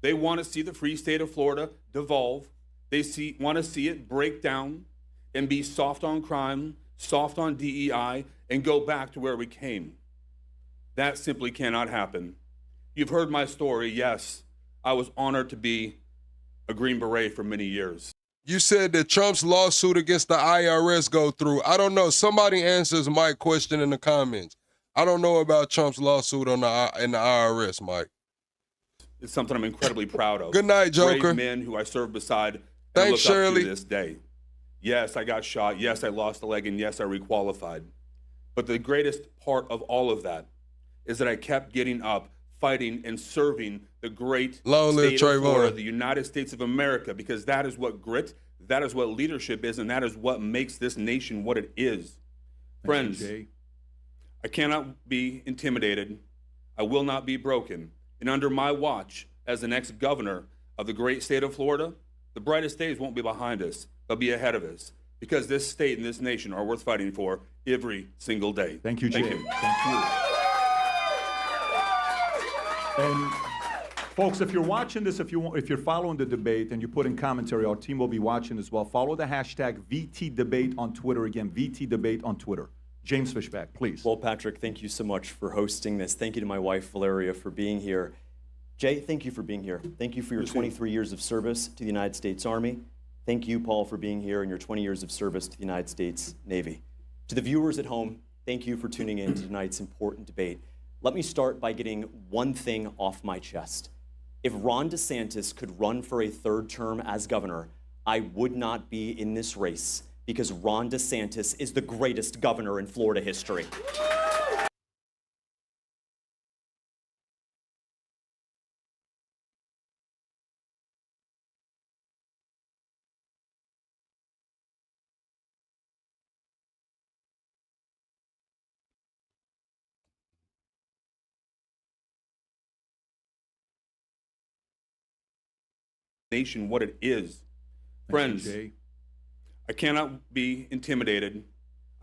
They want to see the free state of Florida devolve. They want to see it break down and be soft on crime, soft on DEI, and go back to where we came. That simply cannot happen. You've heard my story. Yes, I was honored to be a Green Beret for many years. You said that Trump's lawsuit against the IRS go through. I don't know. Somebody answers Mike's question in the comments. I don't know about Trump's lawsuit in the IRS, Mike. It's something I'm incredibly proud of. Good night, Joker. Brave men who I served beside and Thanks, I look Shirley. up to this day. Yes, I got shot. Yes, I lost a leg, and yes, I requalified. But the greatest part of all of that is that I kept getting up, fighting, and serving the great Long live state of Florida, Trayvon. the United States of America, because that is what grit, that is what leadership is, and that is what makes this nation what it is. Friends, I cannot be intimidated. I will not be broken. And under my watch, as the next governor of the great state of Florida, the brightest days won't be behind us. They'll be ahead of us. Because this state and this nation are worth fighting for every single day. Thank you, Jay. Thank you. Thank you. And folks, if you're watching this, if you're following the debate and you put in commentary, our team will be watching as well. Follow the hashtag VTDebate on Twitter. Again, VTDebate on Twitter. James Fishback, please. Well, Patrick, thank you so much for hosting this. Thank you to my wife, Valeria, for being here. Jay, thank you for being here. Thank you for your 23 years of service to the United States Army. Thank you, Paul, for being here and your 20 years of service to the United States Navy. To the viewers at home, thank you for tuning in to tonight's important debate. Let me start by getting one thing off my chest. If Ron DeSantis could run for a third term as governor, I would not be in this race because Ron DeSantis is the greatest governor in Florida history. Nation what it is. Friends, I cannot be intimidated.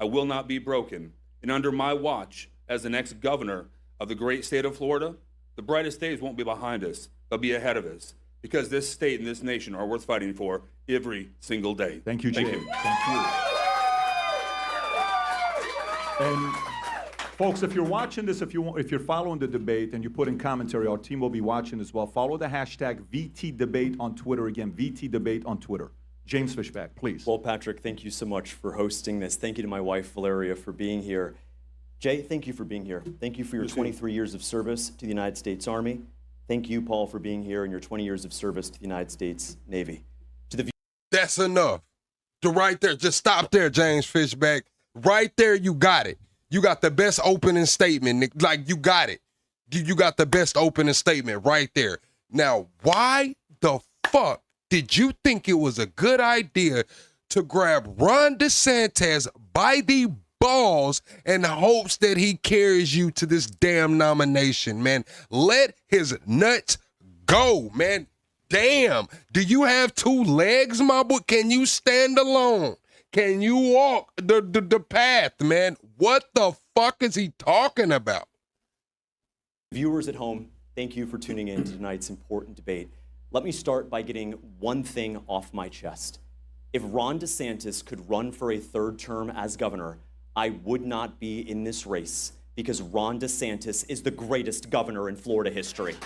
I will not be broken. And under my watch as the next governor of the great state of Florida, the brightest days won't be behind us. They'll be ahead of us because this state and this nation are worth fighting for every single day. Thank you, Jay. Thank you. And folks, if you're watching this, if you're following the debate and you put in commentary, our team will be watching as well. Follow the hashtag VTDebate on Twitter. Again, VTDebate on Twitter. James Fishback, please. Well, Patrick, thank you so much for hosting this. Thank you to my wife, Valeria, for being here. Jay, thank you for being here. Thank you for your 23 years of service to the United States Army. Thank you, Paul, for being here and your 20 years of service to the United States Navy. To the That's enough. Right there. Just stop there, James Fishback. Right there, you got it. You got the best opening statement. Like, you got it. You got the best opening statement right there. Now, why the fuck did you think it was a good idea to grab Ron DeSantis by the balls in hopes that he carries you to this damn nomination, man? Let his nuts go, man. Damn. Do you have two legs, my boy? Can you stand alone? Can you walk the path, man? What the fuck is he talking about? viewers at home, thank you for tuning in to tonight's important debate. Let me start by getting one thing off my chest. If Ron DeSantis could run for a third term as governor, I would not be in this race because Ron DeSantis is the greatest governor in Florida history.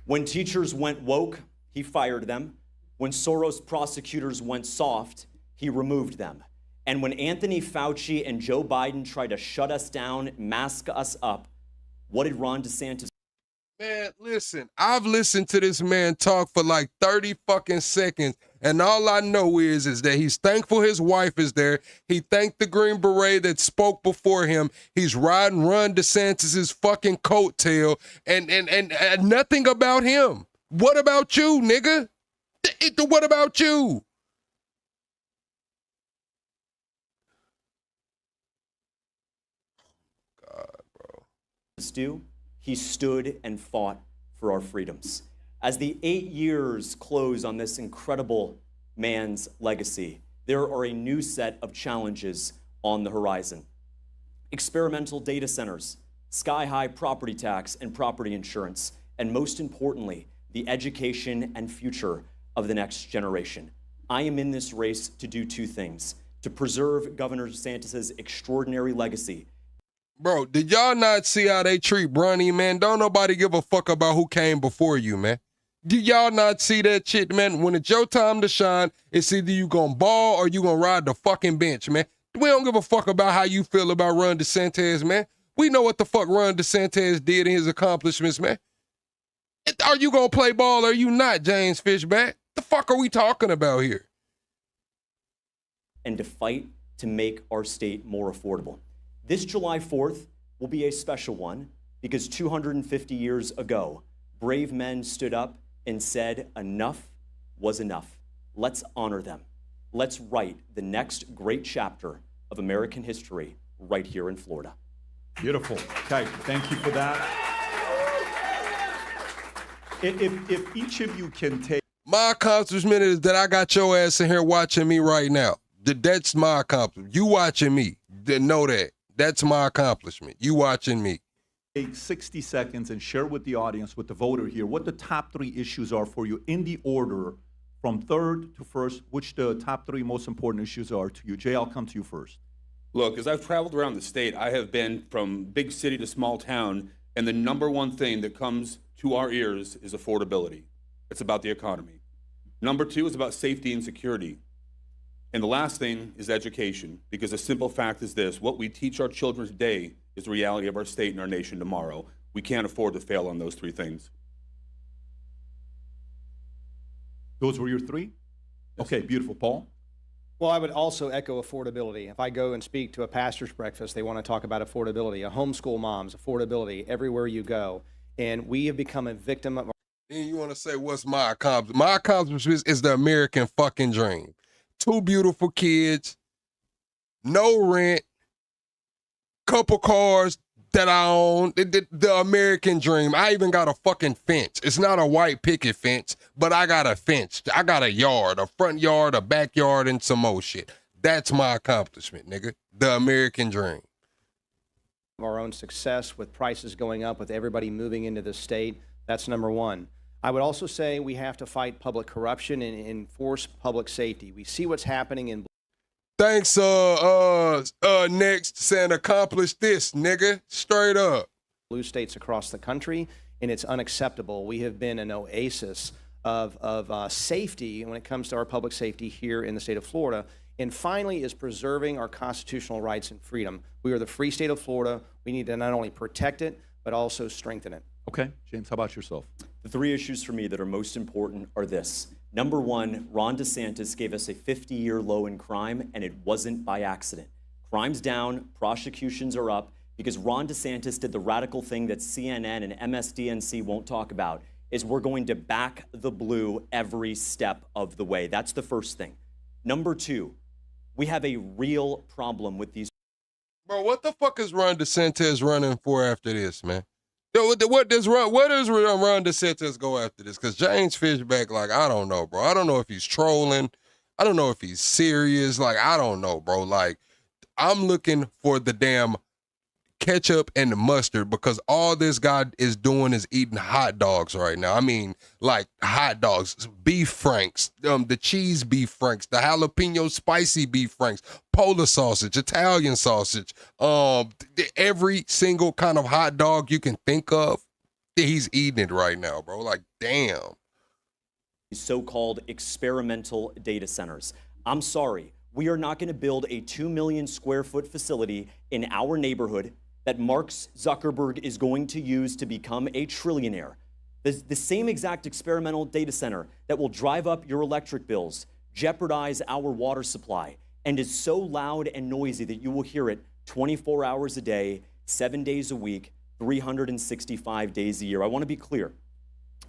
When teachers went woke, he fired them. When Soros prosecutors went soft, he removed them. And when Anthony Fauci and Joe Biden tried to shut us down, mask us up, what did Ron DeSantis? Man, listen, I've listened to this man talk for like 30 fucking seconds, and all I know is that he's thankful his wife is there. He thanked the Green Beret that spoke before him. He's riding Ron DeSantis's fucking coattail, and nothing about him. What about you, nigga? What about you? Do? He stood and fought for our freedoms. As the 8 years close on this incredible man's legacy, there are a new set of challenges on the horizon. Experimental data centers, sky-high property tax and property insurance, and most importantly, the education and future of the next generation. I am in this race to do two things: to preserve Governor DeSantis's extraordinary legacy. Bro, did y'all not see how they treat Bronny, man? Don't nobody give a fuck about who came before you, man. Did y'all not see that shit, man? When it's your time to shine, it's either you gonna ball or you gonna ride the fucking bench, man. We don't give a fuck about how you feel about Ron DeSantis, man. We know what the fuck Ron DeSantis did in his accomplishments, man. Are you gonna play ball or are you not, James Fishback? The fuck are we talking about here? And to fight to make our state more affordable. This July 4th will be a special one because 250 years ago, brave men stood up and said enough was enough. Let's honor them. Let's write the next great chapter of American history right here in Florida. Beautiful. Okay, thank you for that. If each of you can take... My accomplishment is that I got your ass in here watching me right now. That's my accomplishment. You watching me. Know that. That's my accomplishment. You watching me. Take 60 seconds and share with the audience, with the voter here, what the top 3 issues are for you in the order from third to first, which the top 3 most important issues are to you. Jay, I'll come to you first. Look, as I've traveled around the state, I have been from big city to small town, and the number one thing that comes to our ears is affordability. It's about the economy. Number two is about safety and security. And the last thing is education, because the simple fact is this: what we teach our children today is the reality of our state and our nation tomorrow. We can't afford to fail on those three things. Those were your three? Okay, beautiful. Paul? Well, I would also echo affordability. If I go and speak to a pastor's breakfast, they want to talk about affordability. A homeschool mom's affordability everywhere you go. And we have become a victim of. Then you want to say, what's my accomplishment? My accomplishment is the American fucking dream. 2 beautiful kids, no rent, couple cars that I own, the American dream. I even got a fucking fence. It's not a white picket fence, but I got a fence. I got a yard, a front yard, a backyard, and some more shit. That's my accomplishment, nigga. The American dream. Our own success with prices going up, with everybody moving into the state. That's number one. I would also say we have to fight public corruption and enforce public safety. We see what's happening in. Thanks, next, saying accomplish this, nigga. Straight up. Blue states across the country, and it's unacceptable. We have been an oasis of safety when it comes to our public safety here in the state of Florida. And finally is preserving our constitutional rights and freedom. We are the free state of Florida. We need to not only protect it, but also strengthen it. Okay, James, how about yourself? The 3 issues for me that are most important are this. Number one, Ron DeSantis gave us a 50-year low in crime, and it wasn't by accident. Crime's down, prosecutions are up, because Ron DeSantis did the radical thing that CNN and MSDNC won't talk about, is we're going to back the blue every step of the way. That's the first thing. Number two, we have a real problem with these. Bro, what the fuck is Ron DeSantis running for after this, man? What does Ron DeSantis go after this? Because James Fishback, like, I don't know, bro. I don't know if he's trolling. I don't know if he's serious. Like, I don't know, bro. Like, I'm looking for the damn ketchup and the mustard, because all this guy is doing is eating hot dogs right now. I mean, like, hot dogs, beef franks, the cheese beef franks, the jalapeno spicy beef franks, Polar sausage, Italian sausage, every single kind of hot dog you can think of, he's eating it right now, bro. Like, damn. So-called experimental data centers. I'm sorry, we are not going to build a 2 million square foot facility in our neighborhood that Mark Zuckerberg is going to use to become a trillionaire. The same exact experimental data center that will drive up your electric bills, jeopardize our water supply, and is so loud and noisy that you will hear it 24 hours a day, 7 days a week, 365 days a year. I want to be clear.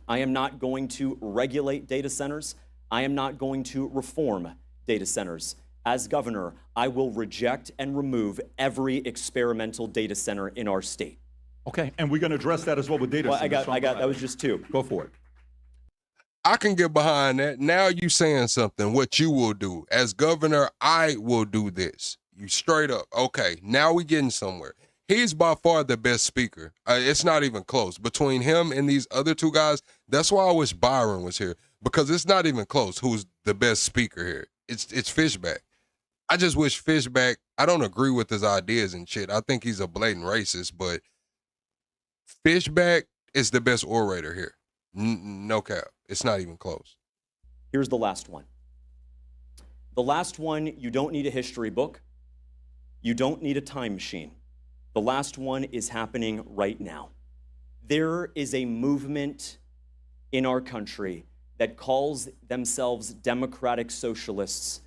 I am not going to regulate data centers. I am not going to reform data centers. As governor, I will reject and remove every experimental data center in our state. Okay, and we're going to address that as well with data centers. That was just 2. Go for it. I can get behind that. Now you saying something, what you will do. As governor, I will do this. You straight up. Okay, now we getting somewhere. He's by far the best speaker. It's not even close. Between him and these other 2 guys, that's why I wish Byron was here, because it's not even close who's the best speaker here. It's Fishback. I just wish Fishback, I don't agree with his ideas and shit. I think he's a blatant racist, but Fishback is the best orator here. No cap. It's not even close. Here's the last one. The last one, you don't need a history book. You don't need a time machine. The last one is happening right now. There is a movement in our country that calls themselves democratic socialists,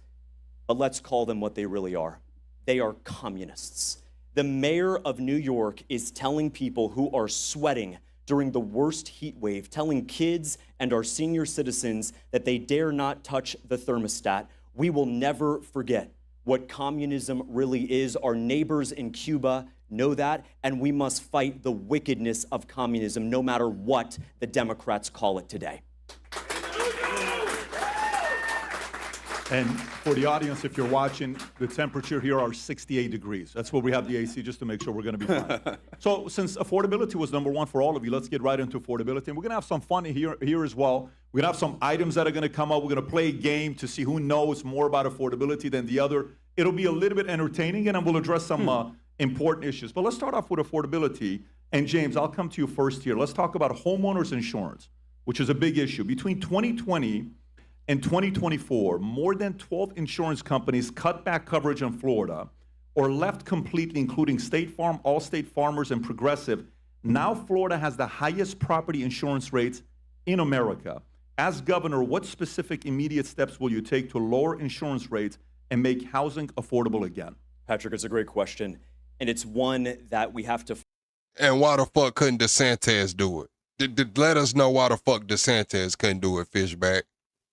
but let's call them what they really are. They are communists. The mayor of New York is telling people who are sweating during the worst heat wave, telling kids and our senior citizens that they dare not touch the thermostat. We will never forget what communism really is. Our neighbors in Cuba know that, and we must fight the wickedness of communism, no matter what the Democrats call it today. And for the audience, if you're watching, the temperature here are 68 degrees. That's where we have the AC, just to make sure we're going to be fine. So since affordability was number one for all of you, let's get right into affordability. And we're going to have some fun here as well. We're going to have some items that are going to come up. We're going to play a game to see who knows more about affordability than the other. It'll be a little bit entertaining, and we'll address some important issues. But let's start off with affordability. And James, I'll come to you first here. Let's talk about homeowners insurance, which is a big issue. Between 2020 and 2024, more than 12 insurance companies cut back coverage in Florida or left completely, including State Farm, Allstate, Farmers, and Progressive. Now Florida has the highest property insurance rates in America. As governor, what specific immediate steps will you take to lower insurance rates and make housing affordable again? Patrick, it's a great question, and it's one that we have to. And why the fuck couldn't DeSantis do it? Let us know why the fuck DeSantis couldn't do it, Fishback.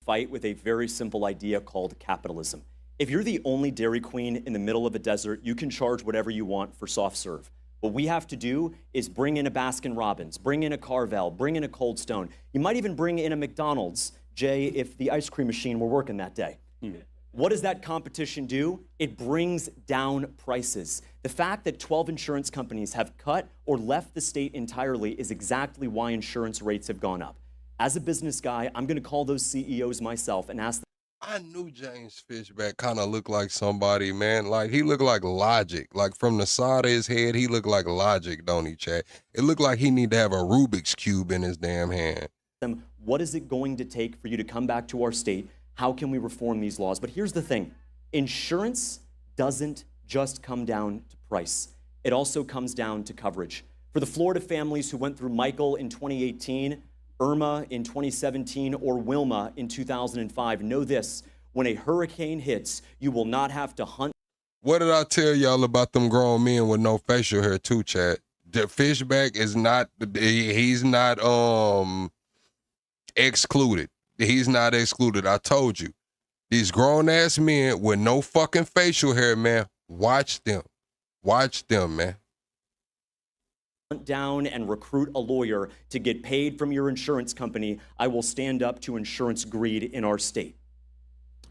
Fight with a very simple idea called capitalism. If you're the only Dairy Queen in the middle of a desert, you can charge whatever you want for soft serve. What we have to do is bring in a Baskin Robbins, bring in a Carvel, bring in a Cold Stone. You might even bring in a McDonald's, Jay, if the ice cream machine were working that day. What does that competition do? It brings down prices. The fact that 12 insurance companies have cut or left the state entirely is exactly why insurance rates have gone up. As a business guy, I'm going to call those CEOs myself and ask them. I knew James Fishback kind of looked like somebody, man. Like, he looked like Logic. Like, from the side of his head, he looked like Logic, don't he, Chad? It looked like he need to have a Rubik's Cube in his damn hand. What is it going to take for you to come back to our state? How can we reform these laws? But here's the thing. Insurance doesn't just come down to price. It also comes down to coverage. For the Florida families who went through Michael in 2018, Irma in 2017, or Wilma in 2005, know this: when a hurricane hits, you will not have to hunt. What did I tell y'all about them grown men with no facial hair too, Chad? The Fishback is not, he's not excluded. He's not excluded. I told you. These grown-ass men with no fucking facial hair, man, watch them. Watch them, man. Hunt down and recruit a lawyer to get paid from your insurance company. I will stand up to insurance greed in our state.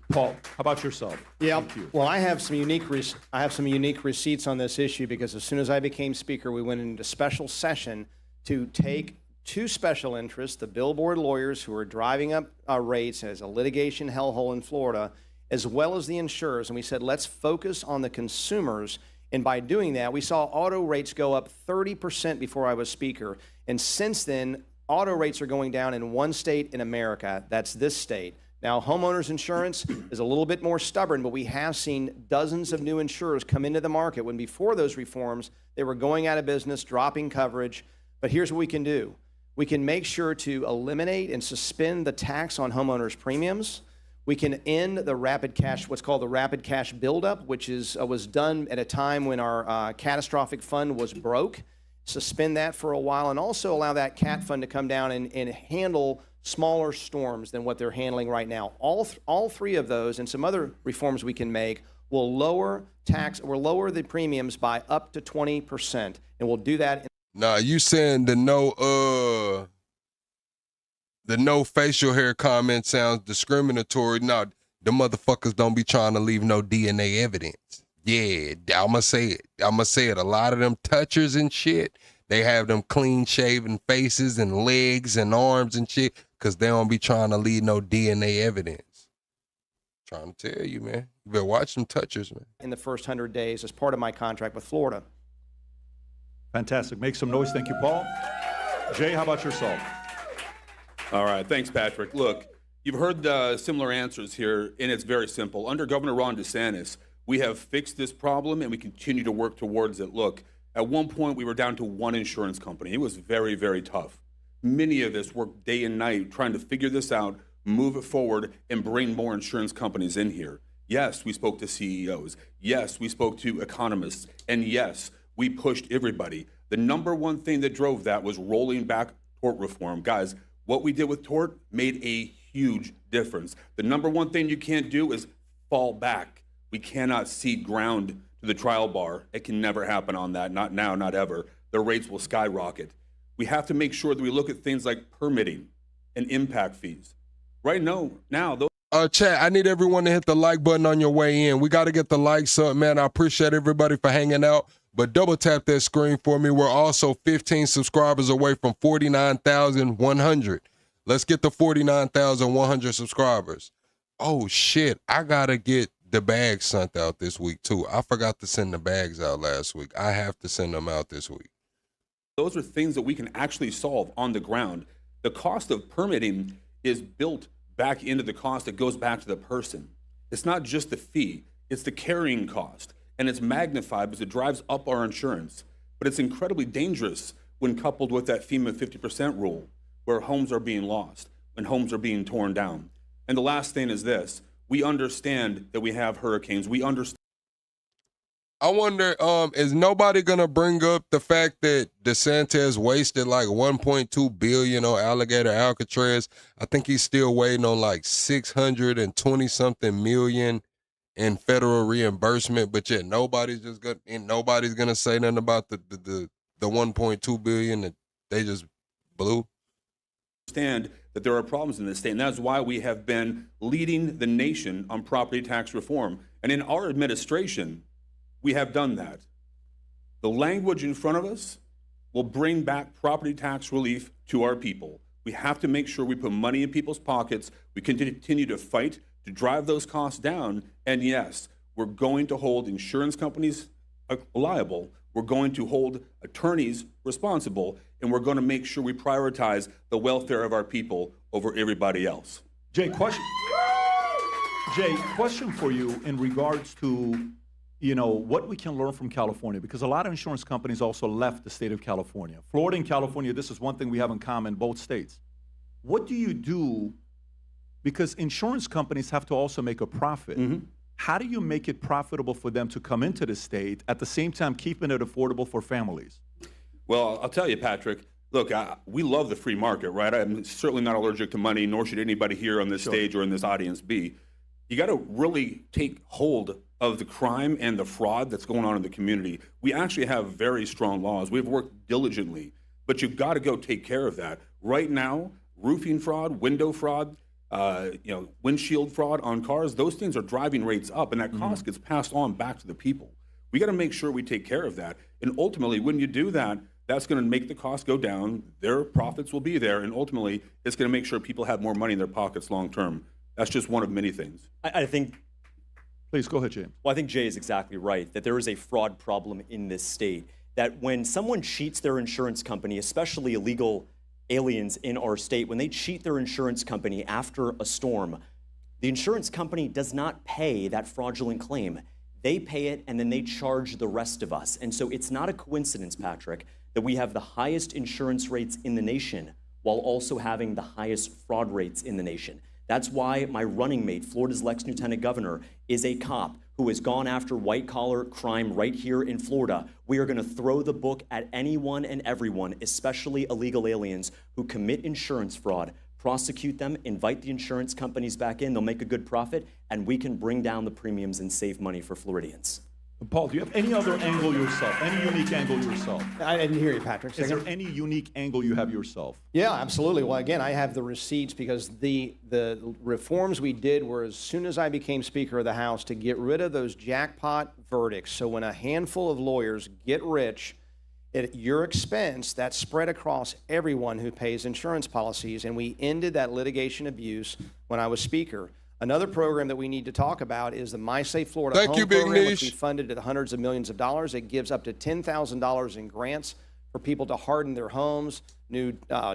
Paul, how about yourself? Yeah, well, I have some unique receipts on this issue because as soon as I became speaker, we went into special session to take two special interests, the billboard lawyers who are driving up rates as a litigation hellhole in Florida, as well as the insurers, and we said, let's focus on the consumers. And by doing that, we saw auto rates go up 30% before I was speaker. And since then, auto rates are going down in one state in America. That's this state. Now, homeowners insurance is a little bit more stubborn, but we have seen dozens of new insurers come into the market when before those reforms, they were going out of business, dropping coverage. But here's what we can do. We can make sure to eliminate and suspend the tax on homeowners premiums. We can end the rapid cash, what's called the rapid cash buildup, which was done at a time when our catastrophic fund was broke. Suspend that for a while and also allow that CAT fund to come down and handle smaller storms than what they're handling right now. All three of those and some other reforms we can make will lower the premiums by up to 20%. And we'll do that. Nah, you saying the no facial hair comment sounds discriminatory. No, the motherfuckers don't be trying to leave no DNA evidence. Yeah, I'ma say it. A lot of them touchers and shit, they have them clean shaven faces and legs and arms and shit because they don't be trying to leave no DNA evidence. Trying to tell you, man. You better watch them touchers, man. In the first 100 days as part of my contract with Florida. Fantastic. Make some noise. Thank you, Paul. Jay, how about yourself? All right. Thanks, Patrick. Look, you've heard similar answers here, and it's very simple. Under Governor Ron DeSantis, we have fixed this problem, and we continue to work towards it. Look, at one point, we were down to one insurance company. It was very, very tough. Many of us worked day and night trying to figure this out, move it forward, and bring more insurance companies in here. Yes, we spoke to CEOs. Yes, we spoke to economists. And yes, we pushed everybody. The number one thing that drove that was rolling back tort reform. Guys, what we did with tort made a huge difference. The number one thing you can't do is fall back. We cannot cede ground to the trial bar. It can never happen on that. Not now, not ever. The rates will skyrocket. We have to make sure that we look at things like permitting and impact fees. Right now those. Chat, I need everyone to hit the like button on your way in. We got to get the likes up, man. I appreciate everybody for hanging out. But double tap that screen for me. We're also 15 subscribers away from 49,100. Let's get to 49,100 subscribers. Oh, shit. I got to get the bags sent out this week too. I forgot to send the bags out last week. I have to send them out this week. Those are things that we can actually solve on the ground. The cost of permitting is built back into the cost that goes back to the person. It's not just the fee, it's the carrying cost. And it's magnified because it drives up our insurance. But it's incredibly dangerous when coupled with that FEMA 50% rule, where homes are being lost, when homes are being torn down. And the last thing is this: we understand that we have hurricanes. We understand. I wonder, is nobody gonna bring up the fact that DeSantis wasted like $1.2 billion on Alligator Alcatraz? I think he's still waiting on like $620 something million in federal reimbursement, but yet nobody's gonna say nothing about the 1.2 billion that they just blew. Understand that there are problems in this state, and that's why we have been leading the nation on property tax reform. And in our administration, we have done that. The language in front of us will bring back property tax relief to our people. We have to make sure we put money in people's pockets. We continue to fight to drive those costs down. And yes, we're going to hold insurance companies liable. We're going to hold attorneys responsible, and we're going to make sure we prioritize the welfare of our people over everybody else. Jay, question for you in regards to, what we can learn from California, because a lot of insurance companies also left the state of California. Florida and California, this is one thing we have in common, both states. What do you do? Because insurance companies have to also make a profit. Mm-hmm. How do you make it profitable for them to come into the state, at the same time keeping it affordable for families? Well, I'll tell you, Patrick, look, we love the free market, right? I'm certainly not allergic to money, nor should anybody here on this stage or in this audience be. You got to really take hold of the crime and the fraud that's going on in the community. We actually have very strong laws. We've worked diligently, but you've got to go take care of that. Right now, roofing fraud, window fraud, windshield fraud on cars, those things are driving rates up, and that cost gets passed on back to the people. We got to make sure we take care of that. And ultimately, when you do that, that's going to make the cost go down. Their profits will be there. And ultimately, it's going to make sure people have more money in their pockets long term. That's just one of many things. I think. Please go ahead, James. Well, I think Jay is exactly right, that there is a fraud problem in this state. That when someone cheats their insurance company, especially illegal aliens in our state, when they cheat their insurance company after a storm, the insurance company does not pay that fraudulent claim. They pay it, and then they charge the rest of us. And so it's not a coincidence, Patrick, that we have the highest insurance rates in the nation while also having the highest fraud rates in the nation. That's why my running mate, Florida's Lieutenant Governor, is a cop who has gone after white-collar crime right here in Florida. We are going to throw the book at anyone and everyone, especially illegal aliens who commit insurance fraud, prosecute them, invite the insurance companies back in, they'll make a good profit, and we can bring down the premiums and save money for Floridians. Paul, do you have any other angle yourself, any unique angle yourself? I didn't hear you, Patrick. Is there any unique angle you have yourself? Yeah, absolutely. Well, again, I have the receipts because the reforms we did were as soon as I became Speaker of the House to get rid of those jackpot verdicts. So when a handful of lawyers get rich at your expense, that's spread across everyone who pays insurance policies, and we ended that litigation abuse when I was Speaker. Another program that we need to talk about is the My Safe Florida Home Program, which we funded at hundreds of millions of dollars. It gives up to $10,000 in grants for people to harden their homes, new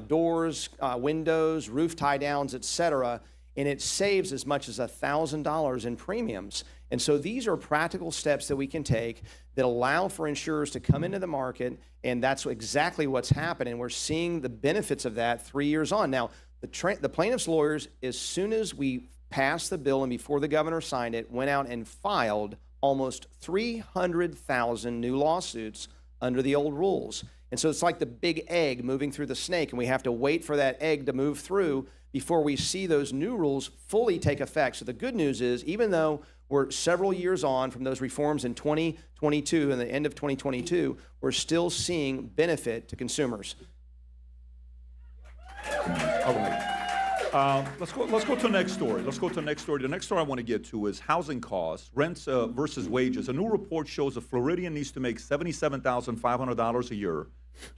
doors, windows, roof tie downs, et cetera, and it saves as much as $1,000 in premiums. And so these are practical steps that we can take that allow for insurers to come into the market, and that's exactly what's happening. We're seeing the benefits of that 3 years on. Now, the plaintiffs' lawyers, as soon as we passed the bill and before the governor signed it, went out and filed almost 300,000 new lawsuits under the old rules. And so it's like the big egg moving through the snake, and we have to wait for that egg to move through before we see those new rules fully take effect. So the good news is, even though we're several years on from those reforms in 2022 and the end of 2022, we're still seeing benefit to consumers. All right. Let's go to the next story. The next story I want to get to is housing costs, rents versus wages. A new report shows a Floridian needs to make $77,500 a year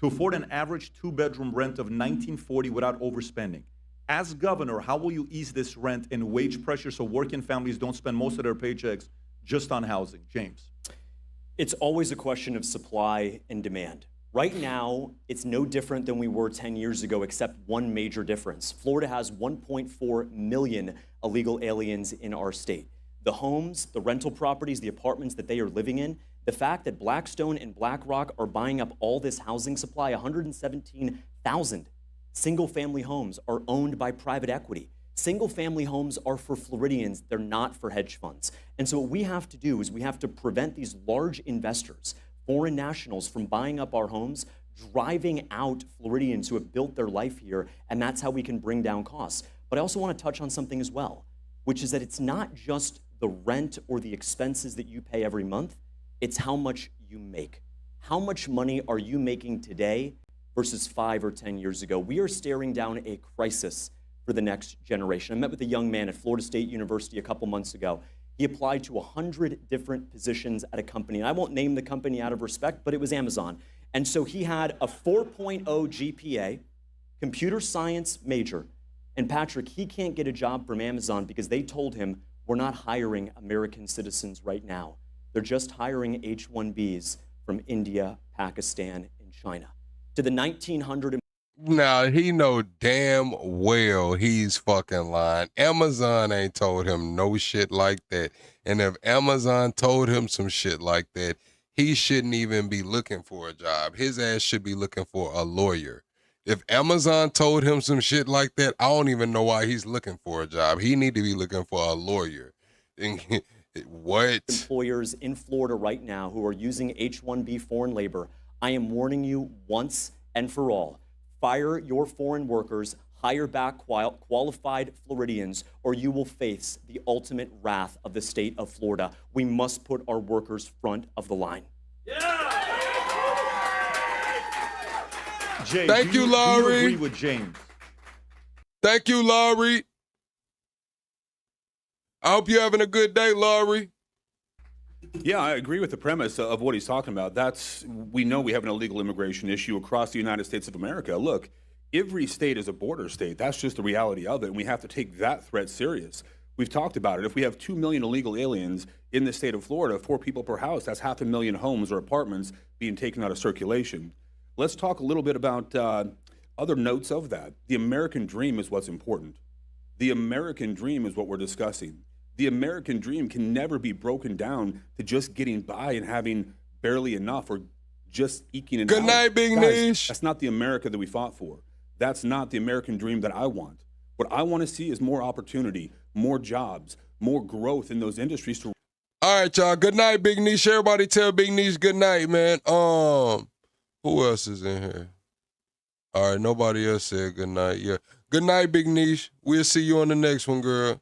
to afford an average two-bedroom rent of $1,940 without overspending. As governor, how will you ease this rent and wage pressure so working families don't spend most of their paychecks just on housing? James. It's always a question of supply and demand. Right now, it's no different than we were 10 years ago, except one major difference. Florida has 1.4 million illegal aliens in our state. The homes, the rental properties, the apartments that they are living in, the fact that Blackstone and BlackRock are buying up all this housing supply, 117,000 single-family homes are owned by private equity. Single-family homes are for Floridians, they're not for hedge funds. And so what we have to do is we have to prevent these large investors, foreign nationals, from buying up our homes, driving out Floridians who have built their life here, and that's how we can bring down costs. But I also want to touch on something as well, which is that it's not just the rent or the expenses that you pay every month, it's how much you make. How much money are you making today versus 5 or 10 years ago? We are staring down a crisis for the next generation. I met with a young man at Florida State University a couple months ago. He applied to 100 different positions at a company. And I won't name the company out of respect, but it was Amazon. And so he had a 4.0 GPA, computer science major. And Patrick, he can't get a job from Amazon because they told him, we're not hiring American citizens right now. They're just hiring H-1Bs from India, Pakistan, and China. To the 1,900. Now, he know damn well he's fucking lying. Amazon ain't told him no shit like that. And if Amazon told him some shit like that, he shouldn't even be looking for a job. His ass should be looking for a lawyer. If Amazon told him some shit like that, I don't even know why he's looking for a job. He need to be looking for a lawyer. What? Employers in Florida right now who are using H-1B foreign labor, I am warning you once and for all. Fire your foreign workers, hire back qualified Floridians, or you will face the ultimate wrath of the state of Florida. We must put our workers front of the line. Jay, Thank you, Laurie. Do you agree with James? Thank you, Laurie. I hope you're having a good day, Laurie. Yeah, I agree with the premise of what he's talking about. We know we have an illegal immigration issue across the United States of America. Look, every state is a border state. That's just the reality of it, and we have to take that threat serious. We've talked about it. If we have 2 million illegal aliens in the state of Florida, 4 people per house, that's 500,000 homes or apartments being taken out of circulation. Let's talk a little bit about other notes of that. The American dream is what's important. The American dream is what we're discussing. The American dream can never be broken down to just getting by and having barely enough or just eking it out. Good night, Big Niche. That's not the America that we fought for. That's not the American dream that I want. What I want to see is more opportunity, more jobs, more growth in those industries. All right, y'all. Good night, Big Niche. Everybody tell Big Niche good night, man. Who else is in here? All right, nobody else said good night. Yeah. Good night, Big Niche. We'll see you on the next one, girl.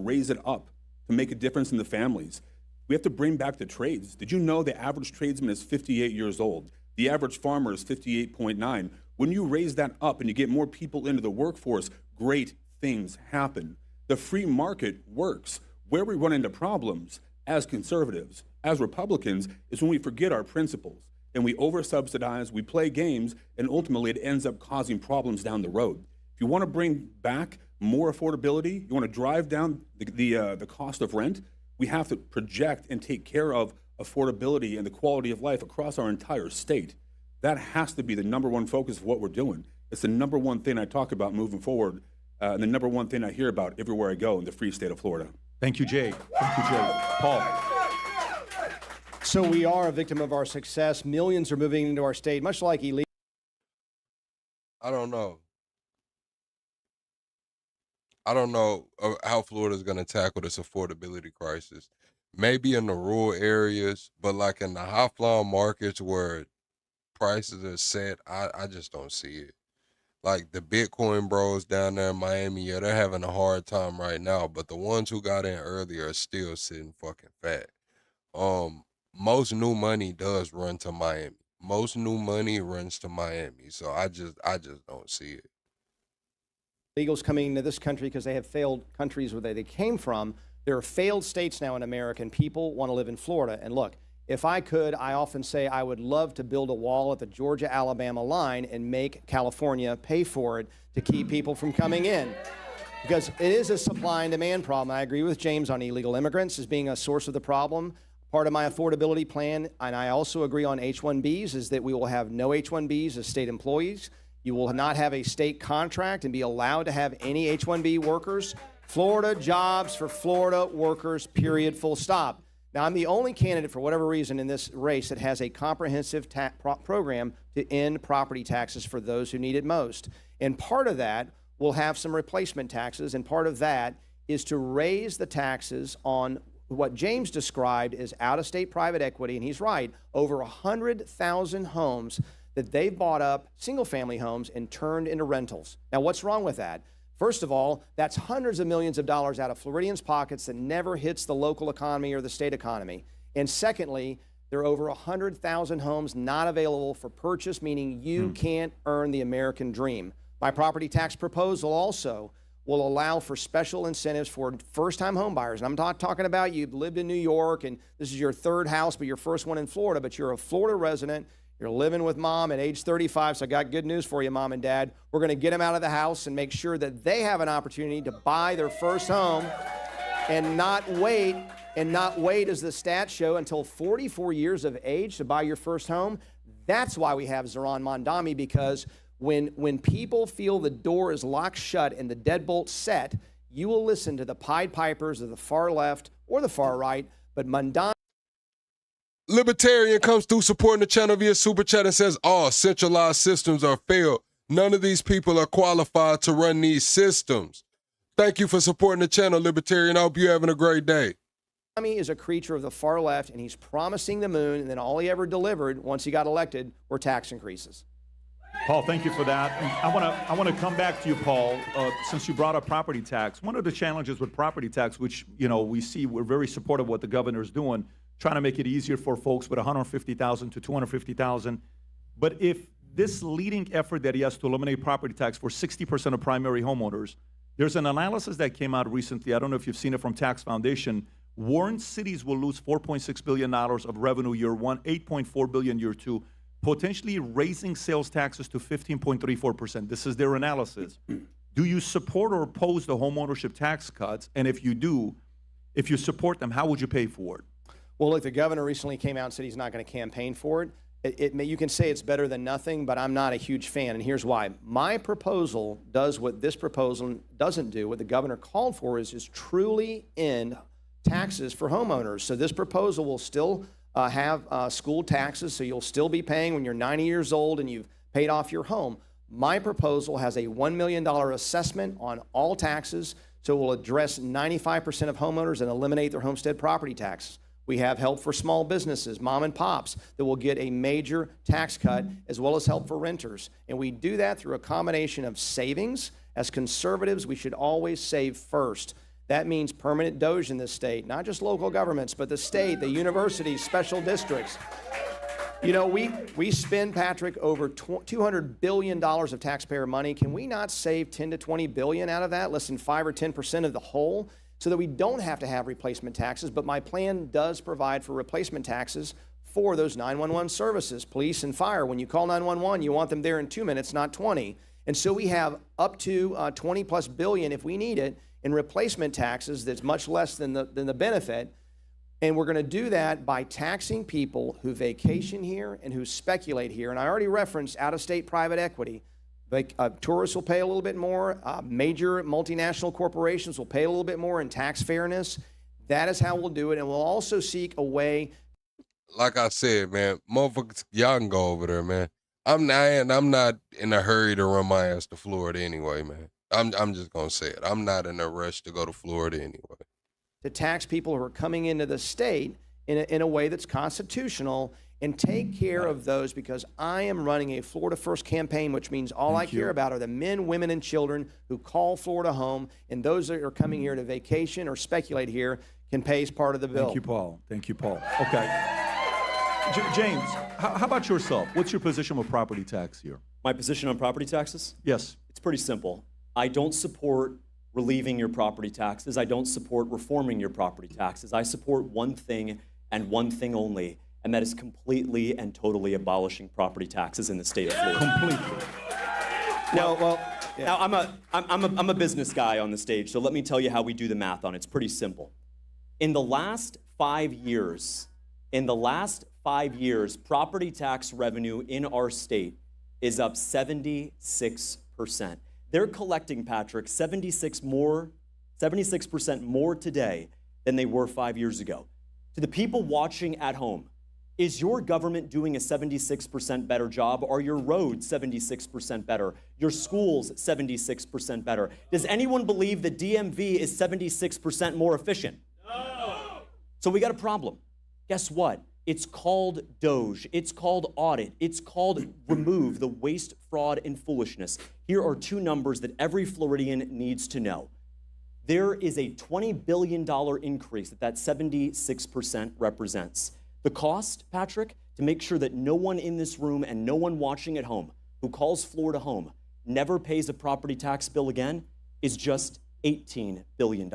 Raise it up to make a difference in the families. We have to bring back the trades. Did you know the average tradesman is 58 years old? The average farmer is 58.9. When you raise that up and you get more people into the workforce, great things happen. The free market works. Where we run into problems as conservatives, as Republicans, is when we forget our principles and we over-subsidize, we play games, and ultimately it ends up causing problems down the road. If you want to bring back more affordability, you want to drive down the cost of rent, we have to project and take care of affordability and the quality of life across our entire state. That has to be the number one focus of what we're doing. It's the number one thing I talk about moving forward, and the number one thing I hear about everywhere I go in the free state of Florida. Thank you, Jay. Thank you, Jay. Paul. So we are a victim of our success. Millions are moving into our state, much like illegal. I don't know. I don't know how Florida's going to tackle this affordability crisis. Maybe in the rural areas, but like in the high-flying markets where prices are set, I just don't see it. Like the Bitcoin bros down there in Miami, yeah, they're having a hard time right now, but the ones who got in earlier are still sitting fucking fat. Most new money does run to Miami. Most new money runs to Miami, so I just don't see it. Illegals coming into this country because they have failed countries where they came from. There are failed states now in America, and people want to live in Florida. And look, If I could, I often say I would love to build a wall at the Georgia-Alabama line and make California pay for it to keep people from coming in. Because it is a supply and demand problem. I agree with James on illegal immigrants as being a source of the problem. Part of my affordability plan, and I also agree on H-1Bs, is that we will have no H-1Bs as state employees. You will not have a state contract and be allowed to have any H-1B workers. Florida jobs for Florida workers, period, full stop. Now, I'm the only candidate, for whatever reason, in this race that has a comprehensive program to end property taxes for those who need it most. And part of that will have some replacement taxes, and part of that is to raise the taxes on what James described as out-of-state private equity, and he's right, over 100,000 homes that they've bought up, single-family homes, and turned into rentals. Now, what's wrong with that? First of all, that's hundreds of millions of dollars out of Floridians' pockets that never hits the local economy or the state economy. And secondly, there are over 100,000 homes not available for purchase, meaning you can't earn the American dream. My property tax proposal also will allow for special incentives for first-time home buyers. And I'm not talking about you've lived in New York and this is your third house, but your first one in Florida, but you're a Florida resident. You're living with mom at age 35, so I got good news for you, mom and dad. We're going to get them out of the house and make sure that they have an opportunity to buy their first home and not wait, as the stats show, until 44 years of age to buy your first home. That's why we have Zohran Mamdani, because when people feel the door is locked shut and the deadbolt set, you will listen to the Pied Pipers of the far left or the far right, but Mamdani. Libertarian comes through supporting the channel via Super Chat and says, all centralized systems are failed. None of these people are qualified to run these systems. Thank you for supporting the channel, Libertarian. I hope you're having a great day. Mamdani is a creature of the far left, and he's promising the moon, and then all he ever delivered once he got elected were tax increases. Paul, thank you for that. And I want to come back to you, Paul, since you brought up property tax. One of the challenges with property tax, which we see, we're very supportive of what the governor's doing, trying to make it easier for folks with $150,000 to $250,000. But if this leading effort that he has to eliminate property tax for 60% of primary homeowners, there's an analysis that came out recently. I don't know if you've seen it from Tax Foundation. Warren cities will lose $4.6 billion of revenue year one, $8.4 billion year two, potentially raising sales taxes to 15.34%. This is their analysis. Do you support or oppose the homeownership tax cuts? And if you do, if you support them, how would you pay for it? Well, look, the governor recently came out and said he's not going to campaign for it. You can say it's better than nothing, but I'm not a huge fan, and here's why. My proposal does what this proposal doesn't do. What the governor called for is truly end taxes for homeowners. So this proposal will still have school taxes, so you'll still be paying when you're 90 years old and you've paid off your home. My proposal has a $1 million assessment on all taxes, so it will address 95% of homeowners and eliminate their homestead property taxes. We have help for small businesses, mom and pops, that will get a major tax cut, as well as help for renters. And we do that through a combination of savings. As conservatives, we should always save first. That means permanent DOGE in this state, not just local governments, but the state, the universities, special districts. We spend, Patrick, over $200 billion of taxpayer money. Can we not save 10 to 20 billion out of that, less than 5 or 10% of the whole, so that we don't have to have replacement taxes? But my plan does provide for replacement taxes for those 911 services, police and fire. When you call 911, you want them there in 2 minutes, not 20. And so we have up to 20 plus billion, if we need it, in replacement taxes that's much less than the benefit. And we're going to do that by taxing people who vacation here and who speculate here. And I already referenced out-of-state private equity. Tourists will pay a little bit more. Major multinational corporations will pay a little bit more in tax fairness. That is how we'll do it. And we'll also seek a way. Like I said, man, motherfuckers, y'all can go over there, man. I'm not in a hurry to run my ass to Florida anyway, man. I'm just going to say it. I'm not in a rush to go to Florida anyway. To tax people who are coming into the state in a way that's constitutional and take care of those, because I am running a Florida First campaign, which means all I care about are the men, women, and children who call Florida home, and those that are coming here to vacation or speculate here can pay as part of the bill. Thank you, Paul. Thank you, Paul. Okay. James, how about yourself? What's your position with property tax here? My position on property taxes? Yes. It's pretty simple. I don't support relieving your property taxes. I don't support reforming your property taxes. I support one thing and one thing only, and that is completely and totally abolishing property taxes in the state of Florida. Completely. Now I'm a business guy on the stage, so let me tell you how we do the math on it. It's pretty simple. In the last 5 years, property tax revenue in our state is up 76%. They're collecting, Patrick, 76% more today than they were 5 years ago. To the people watching at home, is your government doing a 76% better job? Are your roads 76% better? Your schools 76% better? Does anyone believe the DMV is 76% more efficient? No. So we got a problem. Guess what? It's called Doge. It's called audit. It's called remove the waste, fraud, and foolishness. Here are two numbers that every Floridian needs to know. There is a $20 billion increase that 76% represents. The cost, Patrick, to make sure that no one in this room and no one watching at home who calls Florida home never pays a property tax bill again is just $18 billion.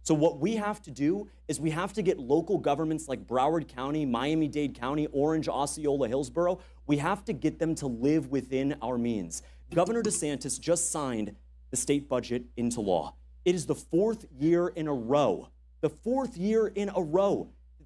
So what we have to do is we have to get local governments like Broward County, Miami-Dade County, Orange, Osceola, Hillsborough, we have to get them to live within our means. Governor DeSantis just signed the state budget into law. It is the fourth year in a row that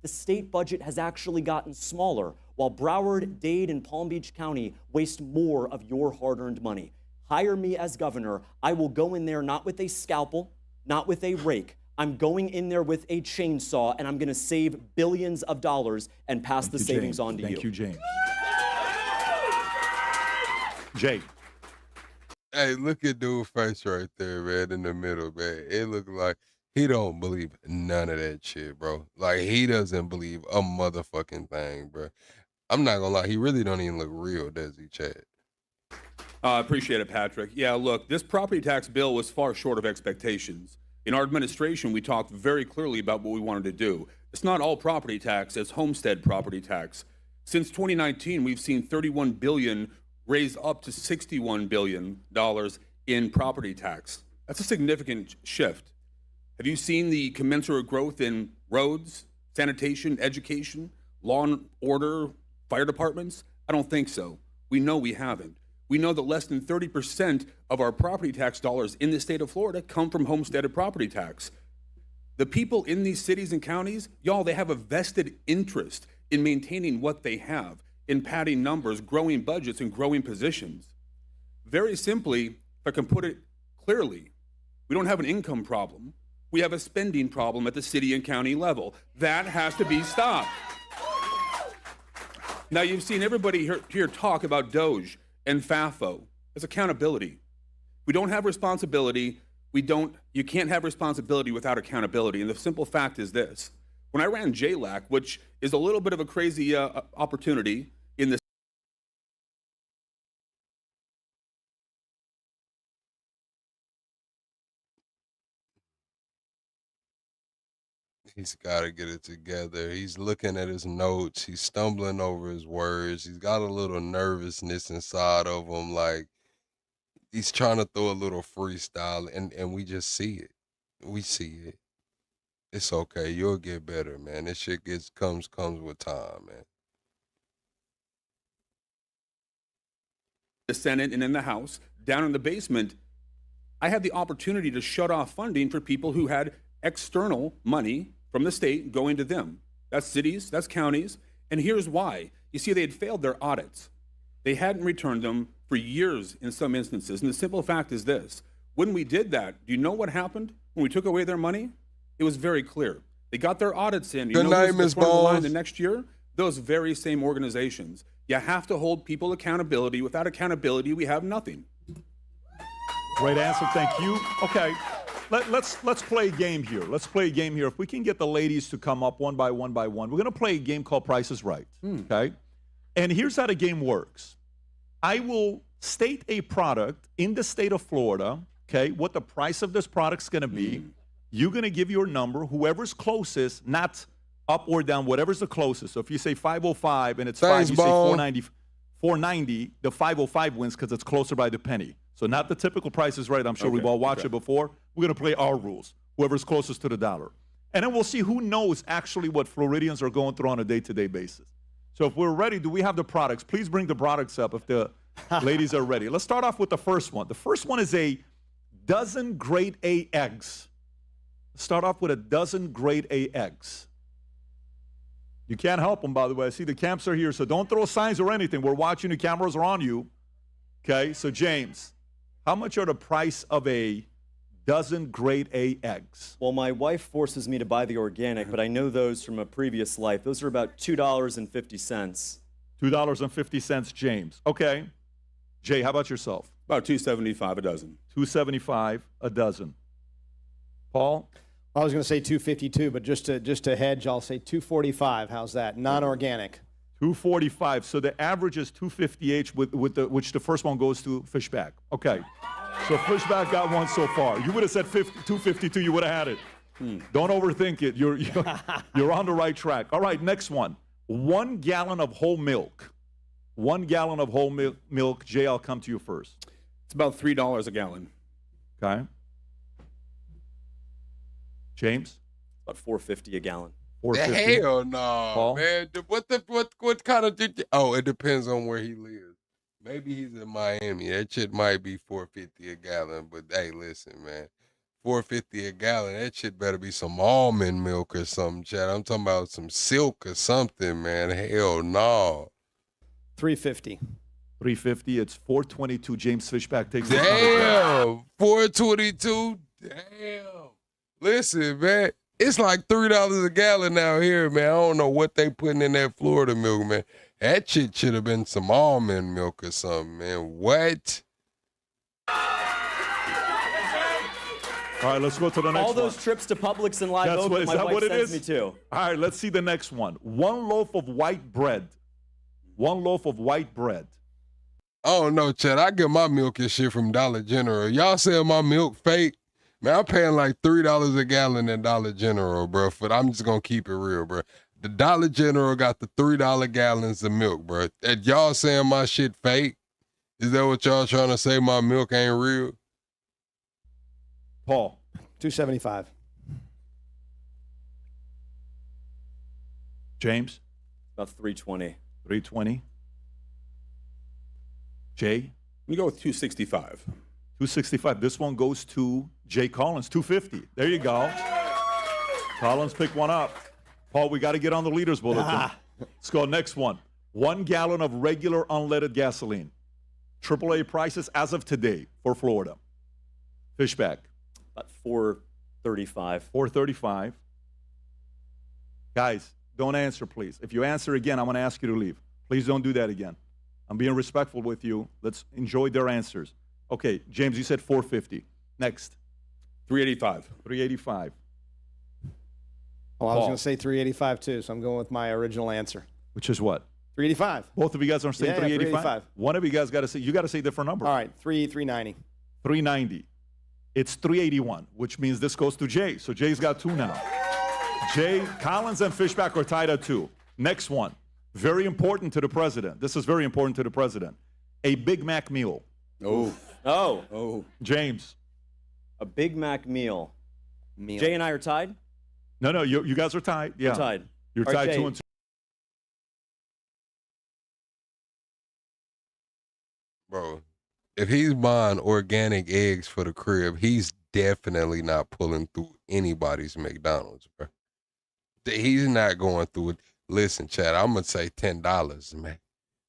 the state budget has actually gotten smaller, while Broward, Dade, and Palm Beach County waste more of your hard-earned money. Hire me as governor. I will go in there not with a scalpel, not with a rake. I'm going in there with a chainsaw, and I'm going to save billions of dollars and pass the savings on to you. Thank you, James. Jay. Hey, look at dude's face right there, man, in the middle, man. It look like he don't believe none of that shit, bro. Like, he doesn't believe a motherfucking thing, bro. I'm not gonna lie, he really don't even look real, does he, Chad? I appreciate it, Patrick. Yeah, look, this property tax bill was far short of expectations. In our administration, we talked very clearly about what we wanted to do. It's not all property tax, it's homestead property tax. Since 2019, we've seen $31 billion raised up to $61 billion in property tax. That's a significant shift. Have you seen the commensurate growth in roads, sanitation, education, law and order, fire departments? I don't think so. We know we haven't. We know that less than 30% of our property tax dollars in the state of Florida come from homesteaded property tax. The people in these cities and counties, y'all, they have a vested interest in maintaining what they have, in padding numbers, growing budgets, and growing positions. Very simply, if I can put it clearly, we don't have an income problem. We have a spending problem at the city and county level. That has to be stopped. Now, you've seen everybody here talk about Doge and FAFO. It's accountability. We don't have responsibility. You can't have responsibility without accountability. And the simple fact is this. When I ran JLAC, which is a little bit of a crazy opportunity in the He's got to get it together. He's looking at his notes. He's stumbling over his words. He's got a little nervousness inside of him. Like, he's trying to throw a little freestyle, and we just see it. We see it. It's okay. You'll get better, man. This shit comes with time, man. The Senate and in the House, down in the basement, I had the opportunity to shut off funding for people who had external money from the state going to them. That's cities, that's counties, and here's why. You see, they had failed their audits. They hadn't returned them for years in some instances, and the simple fact is this. When we did that, do you know what happened when we took away their money? It was very clear. They got their audits in. Good night, Ms. Balls. The next year, those very same organizations. You have to hold people accountability. Without accountability, we have nothing. Great answer, thank you. Okay, let's play a game here. Let's play a game here. If we can get the ladies to come up one by one, we're gonna play a game called Price is Right, okay? And here's how the game works. I will state a product in the state of Florida, okay, what the price of this product's gonna be. You're gonna give your number, whoever's closest, not up or down, whatever's the closest. So if you say 505 and it's Thanks, 5, you Ball. say 490, the 505 wins because it's closer by the penny. So not the typical Price is Right. I'm sure we've all watched it before. We're going to play our rules, whoever's closest to the dollar. And then we'll see who knows actually what Floridians are going through on a day-to-day basis. So if we're ready, do we have the products? Please bring the products up if the ladies are ready. Let's start off with the first one. The first one is a dozen grade A eggs. Start off with a dozen grade A eggs. You can't help them, by the way. I see the camps are here, so don't throw signs or anything. We're watching. The cameras are on you. Okay, so James, how much are the price of a dozen grade A eggs? Well, my wife forces me to buy the organic, but I know those from a previous life. Those are about $2.50. $2.50, James. Okay. Jay, how about yourself? About $2.75 a dozen. $2.75 a dozen. Paul? I was going to say $2.52, but just to hedge, I'll say $2.45. How's that? Non-organic. $2.45. So the average is $2.58, which the first one goes to Fishback. Okay. So Fishback got one so far. You would have said $2.52. You would have had it. Don't overthink it. You're on the right track. All right, next one. 1 gallon of whole milk. 1 gallon of whole milk. Jay, I'll come to you first. It's about $3 a gallon. Okay. James? About $4.50 a gallon. $4.50. Hell no, Paul? man. What kind of? Oh, it depends on where he lives. Maybe he's in Miami. That shit might be $4.50 a gallon. But hey, listen, man, $4.50 a gallon. That shit better be some almond milk or something, Chad. I'm talking about some silk or something, man. Hell no. $3.50. $3.50. It's $4.22. James Fishback takes it. Damn, $4.22. Damn. Listen, man, it's like $3 a gallon out here, man. I don't know what they putting in that Florida milk, man. That shit should have been some almond milk or something, man. What? All right, let's go to the next one. All those trips to Publix and Live Oak, my wife sends me to. All right, let's see the next one. 1 loaf of white bread. 1 loaf of white bread. I don't know, Chad. I get my milk and shit from Dollar General. Y'all sell my milk fake? Man, I'm paying like $3 a gallon at Dollar General, bro. But I'm just gonna keep it real, bro. The Dollar General got the $3 gallons of milk, bro. And y'all saying my shit fake? Is that what y'all trying to say? My milk ain't real? Paul? $2.75. James? About $3.20. $3.20. Jay? You go with $2.65. $2.65. This one goes to Jay Collins, $2.50. There you go. Collins picked one up. Paul, we got to get on the leaders bulletin. Let's go next one. 1 gallon of regular unleaded gasoline. AAA prices as of today for Florida. Fishback. About $4.35. $4.35. Guys, don't answer, please. If you answer again, I'm going to ask you to leave. Please don't do that again. I'm being respectful with you. Let's enjoy their answers. Okay, James, you said $4.50. Next. $3.85. $3.85. Oh, I was going to say $3.85 too, so I'm going with my original answer. Which is what? $3.85. Both of you guys are saying $3.85? One of you guys got to say, you got to say a different number. All right, $3.90. $3.90. It's $3.81, which means this goes to Jay. So Jay's got 2 now. Jay, Collins, and Fishback are tied at 2. Next one. Very important to the president. This is very important to the president. A Big Mac meal. Oh. James. A Big Mac meal. Jay and I are tied? No, you guys are tied. Yeah. We're tied. You're All right, tied Jay. 2 and 2. Bro, if he's buying organic eggs for the crib, he's definitely not pulling through anybody's McDonald's, bro. He's not going through it. Listen, Chad, I'm going to say $10, man.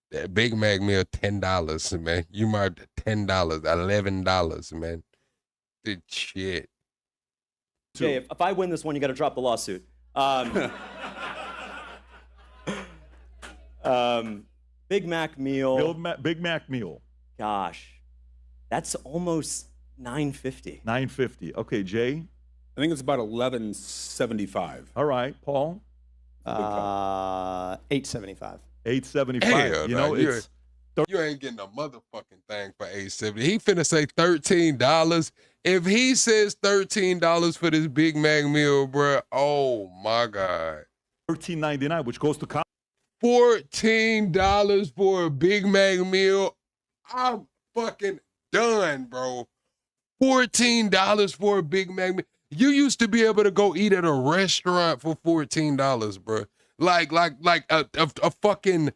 That Big Mac meal, $10, man. You might $10, $11, man. The shit. Jay, if I win this one, you got to drop the lawsuit. Big Mac meal. Big Mac meal. Gosh, that's almost $9.50. $9.50. Okay, Jay. I think it's about $11.75. All right, Paul. $8.75. $8.75. Hell, you know, it's you ain't getting a motherfucking thing for $8.70. He finna say $13. If he says $13 for this Big Mac meal, bro, oh my God. $13.99, which goes to $14 for a Big Mac meal. I'm fucking done, bro. $14 for a Big Mac meal. You used to be able to go eat at a restaurant for $14, bro. like a fucking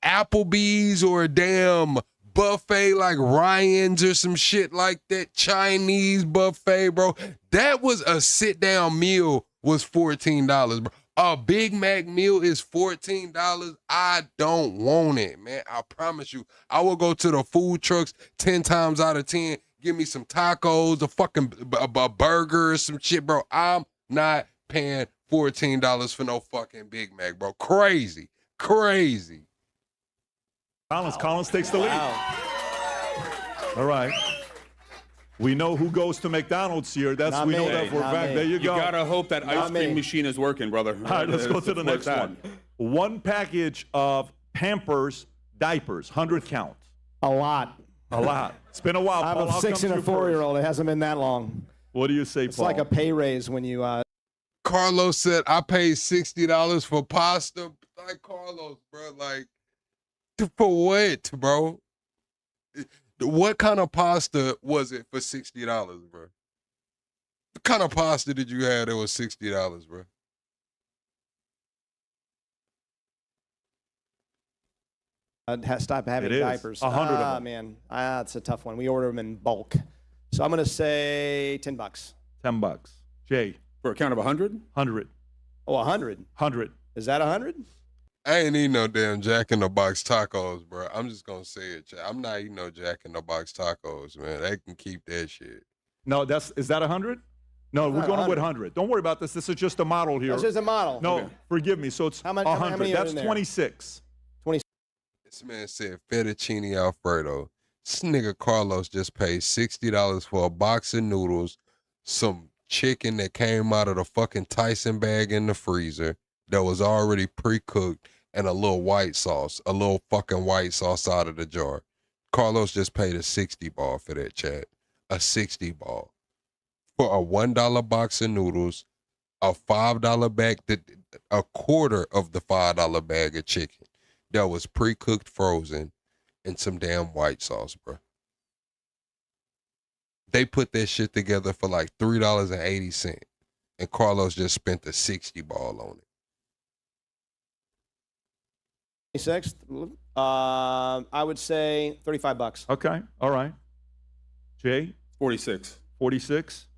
Applebee's or a damn buffet like Ryan's or some shit like that, Chinese buffet, bro. That was a sit-down meal was $14, bro. A Big Mac meal is $14. I don't want it, man. I promise you. I will go to the food trucks 10 times out of 10. Give me some tacos, a fucking a burger or some shit, bro. I'm not paying $14 for no fucking Big Mac, bro. Crazy. Crazy. Collins takes the lead. Wow. All right. We know who goes to McDonald's here. Not We know me. that for a Not fact. me. There you You go. gotta hope that Not ice cream me. machine is working, brother. All right, let's go to the next one. One package of Pampers diapers, 100 count. A lot. A lot. It's been a while. I have Paul. a How 6 comes and a you 4-year-old. It hasn't been that long. What do you say, It's Paul? like a pay raise when you. Carlos said, I paid $60 for pasta. Like, Carlos, bro, like, for what, bro? What kind of pasta was it for $60, bro? What kind of pasta did you have that was $60, bro? Stop having It is. diapers. 100 of them. Man, it's a tough one. We order them in bulk, so I'm gonna say $10. $10. Jay. For a count of 100? 100. Oh, 100. 100. Is that 100? I ain't eating no damn Jack in the Box tacos, bro. I'm just gonna say it, chat. I'm not eating no Jack in the Box tacos, man. They can keep that shit. No, is that 100? No, we're going with 100. Don't worry about this. This is just a model here. This is a model. No, forgive me. So it's How many 100. are That's in there? 26. This man said fettuccine Alfredo. This nigga Carlos just paid $60 for a box of noodles, some chicken that came out of the fucking Tyson bag in the freezer that was already pre-cooked, and a little white sauce, a little fucking white sauce out of the jar. Carlos just paid a 60 ball for that, chat. A 60 ball. For a $1 box of noodles, a $5 bag, a quarter of the $5 bag of chicken that was pre-cooked frozen, and some damn white sauce, bro. They put that shit together for like $3.80, and Carlos just spent a 60 ball on it. 26th. I would say $35. Okay. All right. Jay? 46. 46.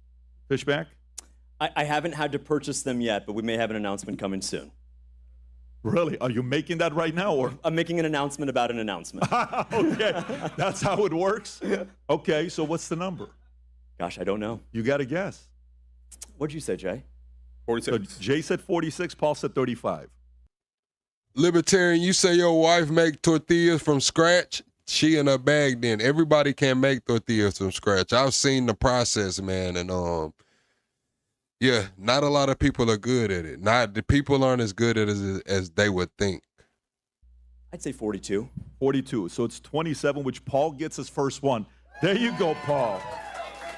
Fishback? I haven't had to purchase them yet, but we may have an announcement coming soon. Really? Are you making that right now? Or I'm making an announcement about an announcement. Okay. That's how it works? Okay. So what's the number? Gosh, I don't know. You got to guess. What'd you say, Jay? 46. So Jay said 46. Paul said 35. Libertarian, you say your wife make tortillas from scratch? She in her bag then. Everybody can make tortillas from scratch. I've seen the process, man, and yeah, not a lot of people are good at it. The people aren't as good at it as they would think. I'd say 42. 42. So it's 27, which Paul gets his first one. There you go, Paul.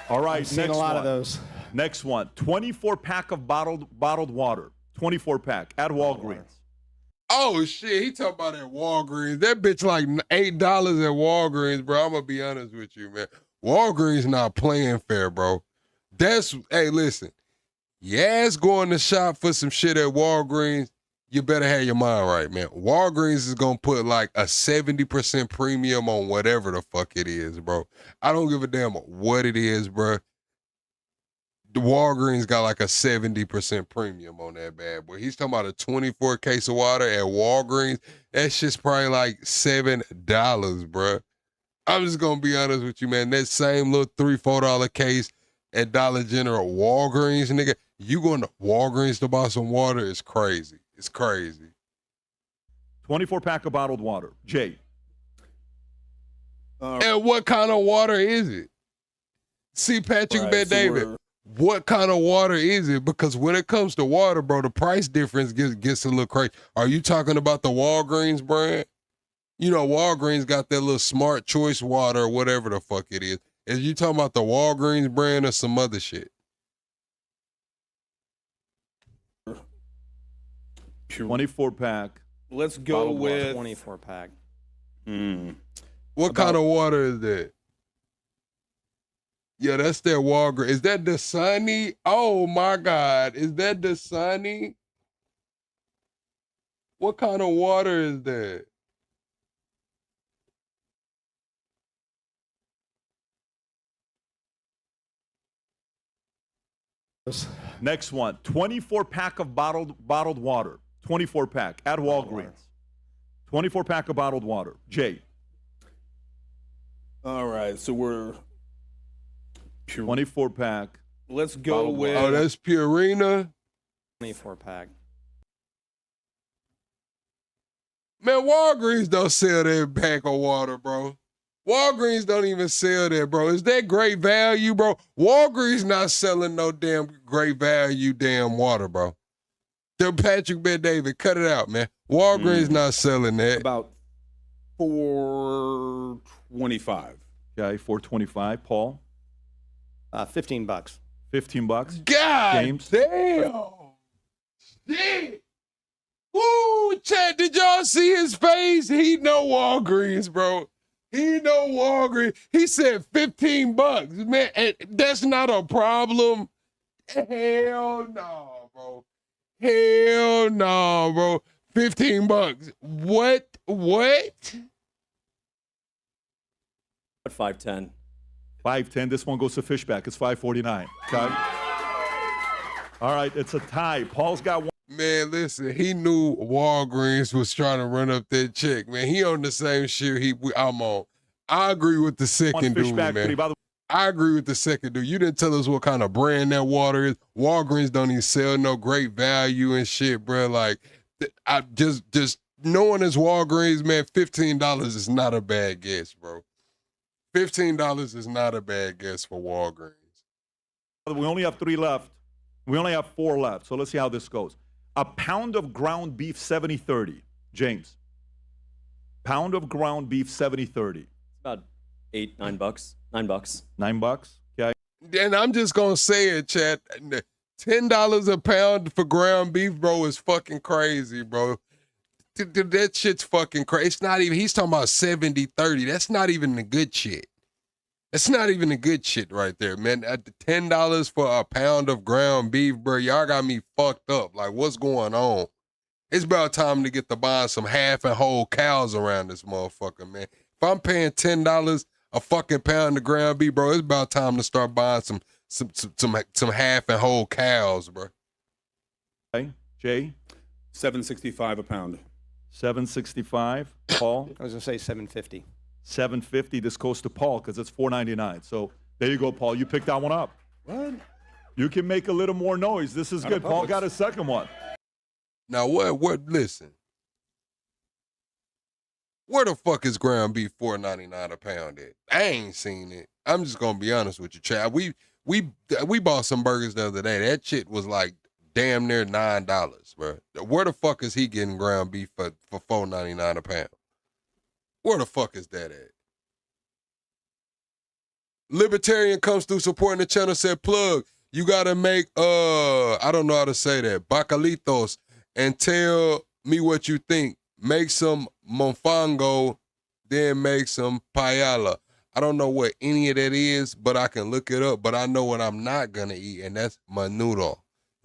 All right, I've seen a lot of those. Next one. 24-pack of bottled water. 24-pack at Walgreens. Oh shit, he talking about at Walgreens. That bitch like $8 at Walgreens, bro. I'm gonna be honest with you, man. Walgreens not playing fair, bro. Hey, listen. Your ass going to shop for some shit at Walgreens, you better have your mind right, man. Walgreens is gonna put like a 70% premium on whatever the fuck it is, bro. I don't give a damn what it is, bro. The Walgreens got like a 70% premium on that bad boy. He's talking about a 24 case of water at Walgreens. That shit's probably like $7, bro. I'm just gonna be honest with you, man. That same little $3-4 case at Dollar General, Walgreens, nigga. You going to Walgreens to buy some water is crazy. It's crazy. 24-pack of bottled water. Jay. And what kind of water is it? See, Patrick Bet David, what kind of water is it? Because when it comes to water, bro, the price difference gets a little crazy. Are you talking about the Walgreens brand? You know, Walgreens got that little Smart Choice water or whatever the fuck it is. Is you talking about the Walgreens brand or some other shit? 24-pack. Let's go with 24-pack. What kind of water is that? Yeah, that's their Walgreens. Is that Dasani? Oh my God. Is that Dasani? What kind of water is that? Next one, 24-pack of bottled water. 24-pack at Walgreens. 24-pack of bottled water. Jay. All right, so we're 24-pack. Let's go with. Oh, that's Purina. 24-pack. Man, Walgreens don't sell that pack of water, bro. Walgreens don't even sell that, bro. Is that great value, bro? Walgreens not selling no damn great value damn water, bro. The Patrick Bet David, cut it out, man. Walgreens not selling that. About $4.25. Okay, $4.25. Paul. $15. $15. God James. damn. Shit. Woo, Chad, did y'all see his face? He know Walgreens, bro. He know Walgreens. He said $15, man. And that's not a problem. Hell no, bro. Hell no, bro. $15. What? At 510. 510. This one goes to Fishback. It's $5.49. Okay. All right, it's a tie. Paul's got one. Man, listen, he knew Walgreens was trying to run up that check, man. He on the same shit I'm on. I agree with the second dude, man. I agree with the second dude. You didn't tell us what kind of brand that water is. Walgreens don't even sell no great value and shit, bro. Like, I just knowing it's Walgreens, man, $15 is not a bad guess, bro. $15 is not a bad guess for Walgreens. We only have 3 left. We only have 4 left. So let's see how this goes. A pound of ground beef, 70-30. James. Pound of ground beef, 70-30. About $9. $9. $9. Okay. And I'm just gonna say it, chat. $10 a pound for ground beef, bro, is fucking crazy, bro. That shit's fucking crazy. It's not even, he's talking about 70-30. That's not even the good shit. That's not even the good shit right there, man. At the $10 for a pound of ground beef, bro, y'all got me fucked up. Like, what's going on? It's about time to get to buying some half and whole cows around this motherfucker, man. If I'm paying $10 a fucking pound of ground beef, bro, it's about time to start buying some half and whole cows, bro. Okay, Jay. $7.65 a pound. $7.65. Paul. I was gonna say $7.50. $7.50. This goes to Paul because it's $4.99. So there you go, Paul. You picked that one up. What? You can make a little more noise. This is good. Paul got a second one. Now listen. Where the fuck is ground beef $4.99 a pound at? I ain't seen it. I'm just gonna be honest with you, Chad. We bought some burgers the other day. That shit was like damn near $9, bro. Where the fuck is he getting ground beef for $4.99 a pound? Where the fuck is that at? Libertarian comes through supporting the channel, said, plug, you gotta make, I don't know how to say that, bacalitos, and tell me what you think. Make some mofongo, then make some paella. I don't know what any of that is, but I can look it up. But I know what I'm not gonna eat, and that's menudo.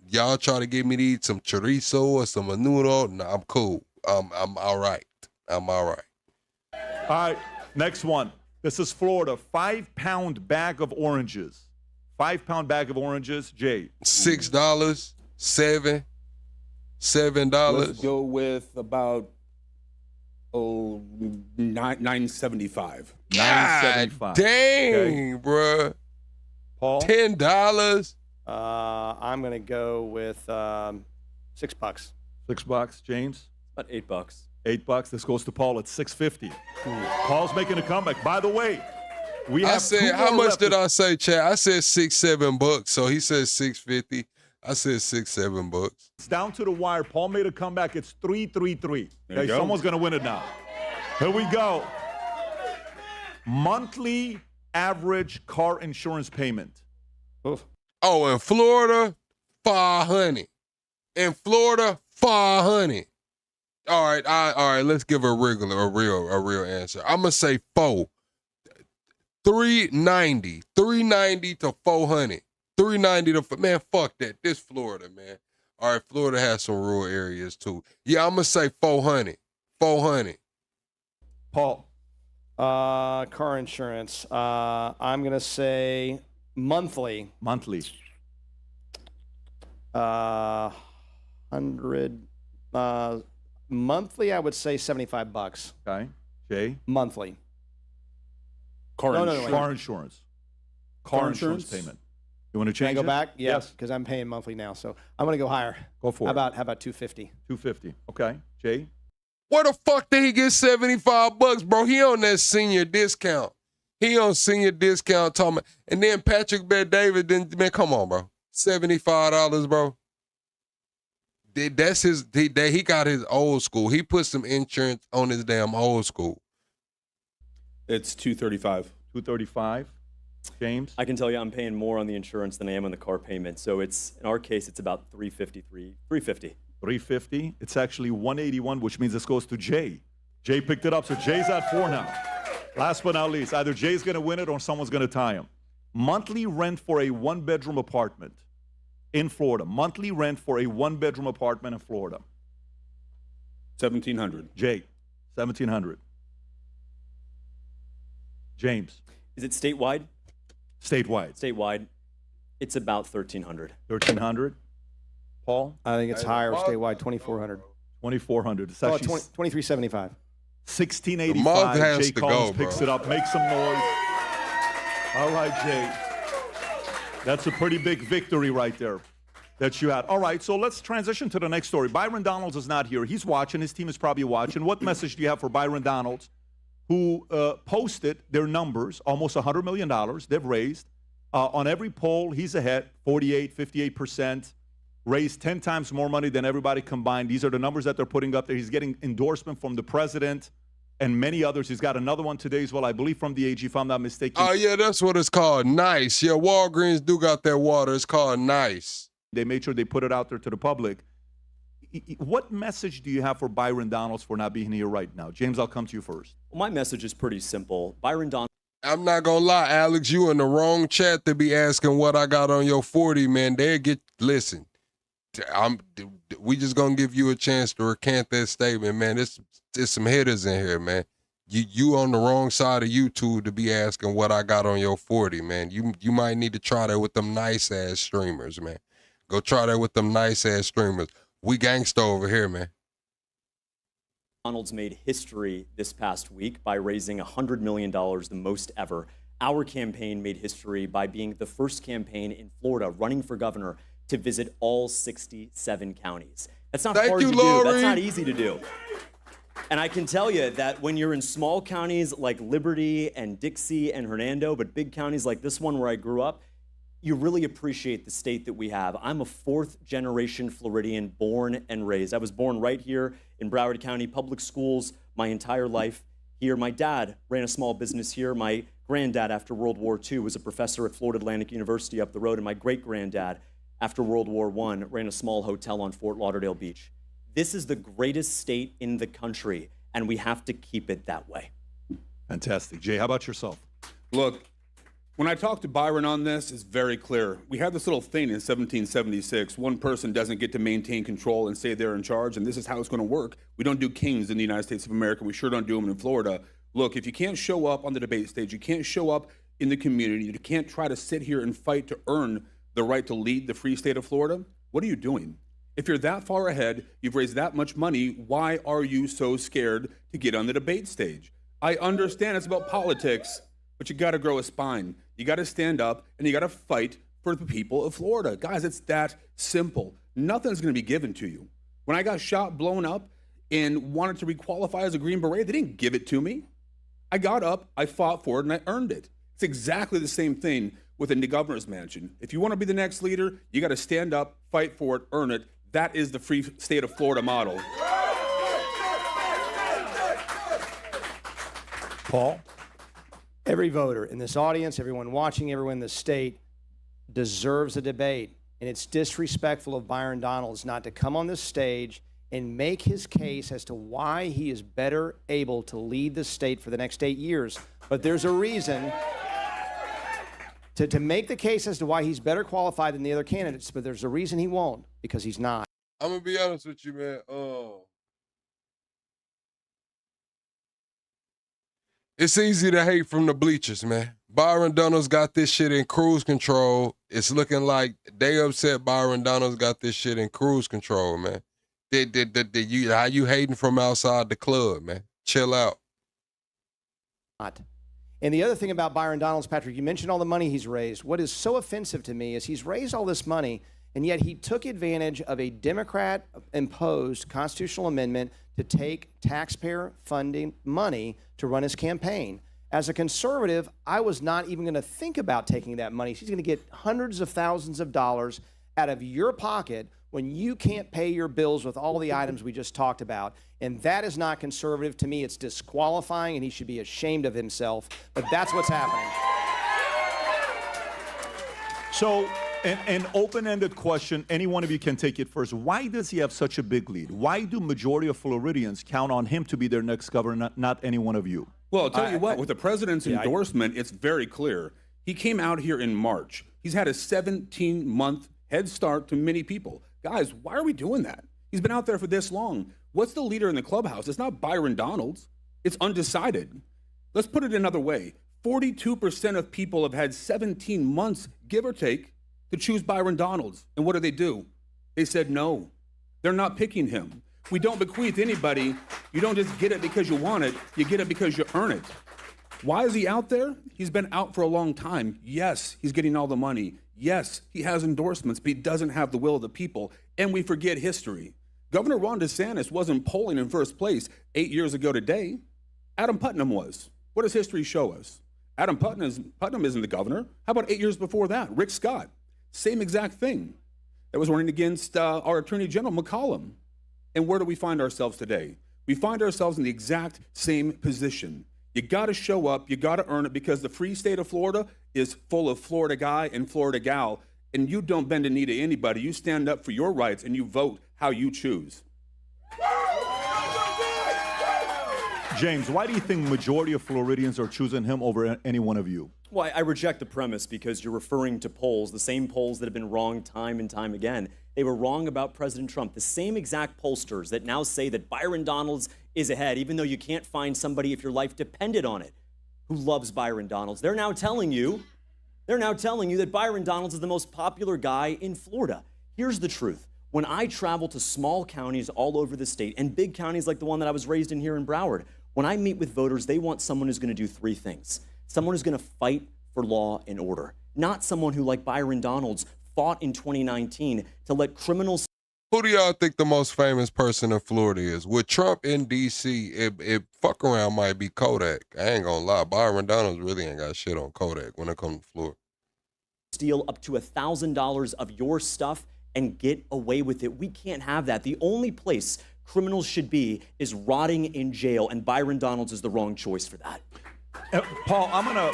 Y'all try to get me to eat some chorizo or some menudo? No, I'm cool. I'm all right. I'm all right. All right, next one. This is Florida. 5-pound bag of oranges. 5-pound bag of oranges. Jay. $6, $7. Let's go with about $9.75. $9.75. Dang, okay. Bruh. Paul. $10. I'm gonna go with $6. $6. James. About $8. $8. This goes to Paul at $6.50. Paul's making a comeback. By the way, we have. I said, how much did I say, Chad? I said $6-7. So he said $6.50. I said $6-7. It's down to the wire. Paul made a comeback. It's 3-3-3. Okay, someone's gonna win it now. Here we go. Monthly average car insurance payment. Oh, in Florida, $500. In Florida, $500. All right. Let's give a real answer. I'm gonna say $4. $390 to $400. $390 to man. Fuck that. This Florida, man. All right, Florida has some rural areas too. Yeah, I'm gonna say 400. 400. Paul. Car insurance. I'm gonna say monthly. Monthly. 100. Monthly, I would say $75. Okay. Jay? Monthly. Car No, insurance. wait. Car insurance. Car insurance payment. You want to Can I change go it? back? Yeah, Yes. because I'm paying monthly now. So I'm going to go higher. Go for How it. about 250? 250. Okay. Jay? Where the fuck did he get $75, bro? He on that senior discount. He on senior discount talking about, and then Patrick Bet-David, man, come on, bro. $75, bro. That's his, he got his old school. He put some insurance on his damn old school. It's 235. 235. James? I can tell you I'm paying more on the insurance than I am on the car payment. So it's, in our case, it's about 350. 350. It's actually 181, which means this goes to Jay. Jay picked it up, so Jay's at 4 now. Last but not least, either Jay's going to win it or someone's going to tie him. Monthly rent for a one-bedroom apartment in Florida. Monthly rent for a one-bedroom apartment in Florida. 1,700. Jay, 1,700. James. Is it statewide? Statewide. Statewide. It's about 1,300. 1,300. Paul? I think it's higher statewide, 2,400. 2,400. It's Oh, actually 2375. 1685. has Jay to Collins go, bro. picks it up. Make some noise. All right, Jay. That's a pretty big victory right there that you had. All right, so let's transition to the next story. Byron Donalds is not here. He's watching. His team is probably watching. What message do you have for Byron Donalds, who posted their numbers, almost $100 million they've raised? On every poll, he's ahead, 48, 58%. Raised 10 times more money than everybody combined. These are the numbers that they're putting up there. He's getting endorsement from the president and many others. He's got another one today as well, I believe, from the AG, if I'm not mistaken. Oh, yeah, that's what it's called. Nice. Yeah, Walgreens do got that water. It's called Nice. They made sure they put it out there to the public. What message do you have for Byron Donalds for not being here right now? James, I'll come to you first. Well, my message is pretty simple. Byron Donalds. I'm not going to lie, Alex, you in the wrong chat to be asking what I got on your 40, man. Listen. We just gonna give you a chance to recant that statement, man. There's some hitters in here, man. You on the wrong side of YouTube to be asking what I got on your 40, man. You might need to try that with them nice ass streamers, man. Go try that with them nice ass streamers. We gangsta over here, man. Donalds made history this past week by raising $100 million, the most ever. Our campaign made history by being the first campaign in Florida running for governor to visit all 67 counties. That's not hard to do. That's not easy to do. And I can tell you that when you're in small counties like Liberty and Dixie and Hernando, but big counties like this one where I grew up, you really appreciate the state that we have. I'm a 4th-generation Floridian, born and raised. I was born right here in Broward County Public Schools my entire life here. My dad ran a small business here. My granddad, after World War II, was a professor at Florida Atlantic University up the road, and my great-granddad, after World War I, ran a small hotel on Fort Lauderdale Beach. This is the greatest state in the country, and we have to keep it that way. Fantastic. Jay, how about yourself? Look, when I talked to Byron on this, it's very clear. We had this little thing in 1776. One person doesn't get to maintain control and say they're in charge, and this is how it's going to work. We don't do kings in the United States of America. We sure don't do them in Florida. Look, if you can't show up on the debate stage, you can't show up in the community, you can't try to sit here and fight to earn the right to lead the free state of Florida, what are you doing? If you're that far ahead, you've raised that much money, why are you so scared to get on the debate stage? I understand it's about politics, but you got to grow a spine. You got to stand up and you got to fight for the people of Florida. Guys, it's that simple. Nothing's going to be given to you. When I got shot, blown up, and wanted to requalify as a Green Beret, they didn't give it to me. I got up, I fought for it, and I earned it. It's exactly the same thing within the governor's mansion. If you want to be the next leader, you got to stand up, fight for it, earn it. That is the free state of Florida model. Paul? Every voter in this audience, everyone watching, everyone in the state deserves a debate. And it's disrespectful of Byron Donalds not to come on this stage and make his case as to why he is better able to lead the state for the next 8 years. But there's a reason to make the case as to why he's better qualified than the other candidates, but there's a reason he won't, because he's not. I'm gonna be honest with you, man. It's easy to hate from the bleachers, man. Byron Donalds got this shit in cruise control. It's looking like they upset Byron Donalds got this shit in cruise control, man. How you hating from outside the club, man? Chill out. And the other thing about Byron Donalds, Patrick, you mentioned all the money he's raised. What is so offensive to me is he's raised all this money, and yet he took advantage of a Democrat-imposed constitutional amendment to take taxpayer funding money to run his campaign. As a conservative, I was not even going to think about taking that money. He's going to get hundreds of thousands of dollars out of your pocket when you can't pay your bills with all the items we just talked about. And that is not conservative. To me, it's disqualifying, and he should be ashamed of himself. But that's what's happening. So, an open-ended question, any one of you can take it first. Why does he have such a big lead? Why do majority of Floridians count on him to be their next governor, not any one of you? Well, I'll tell you what, with the president's endorsement, it's very clear. He came out here in March. He's had a 17-month head start to many people. Guys, why are we doing that? He's been out there for this long. What's the leader in the clubhouse? It's not Byron Donalds. It's undecided. Let's put it another way. 42% of people have had 17 months, give or take, to choose Byron Donalds. And what do? They said no. They're not picking him. We don't bequeath anybody. You don't just get it because you want it. You get it because you earn it. Why is he out there? He's been out for a long time. Yes, he's getting all the money. Yes, he has endorsements, but he doesn't have the will of the people. And we forget history. Governor Ron DeSantis wasn't polling in first place 8 years ago today. Adam Putnam was. What does history show us? Adam Putnam isn't the governor. How about 8 years before that? Rick Scott. Same exact thing. That was running against our Attorney General McCollum. And where do we find ourselves today? We find ourselves in the exact same position. You got to show up. You got to earn it, because the free state of Florida is full of Florida guy and Florida gal. And you don't bend the knee to anybody. You stand up for your rights and you vote how you choose. James, why do you think majority of Floridians are choosing him over any one of you? Well, I reject the premise, because you're referring to polls, the same polls that have been wrong time and time again. They were wrong about President Trump. The same exact pollsters that now say that Byron Donalds is ahead, even though you can't find somebody if your life depended on it, who loves Byron Donalds. They're now telling you that Byron Donalds is the most popular guy in Florida. Here's the truth. When I travel to small counties all over the state, and big counties like the one that I was raised in here in Broward, when I meet with voters, they want someone who's going to do three things. Someone who's going to fight for law and order, not someone who, like Byron Donalds, fought in 2019 to let criminals. Who do y'all think the most famous person in Florida is? With Trump in D.C., it fuck around might be Kodak. I ain't gonna lie. Byron Donalds really ain't got shit on Kodak when it comes to Florida. Steal up to $1,000 of your stuff and get away with it. We can't have that. The only place criminals should be is rotting in jail, and Byron Donalds is the wrong choice for that. Paul, I'm gonna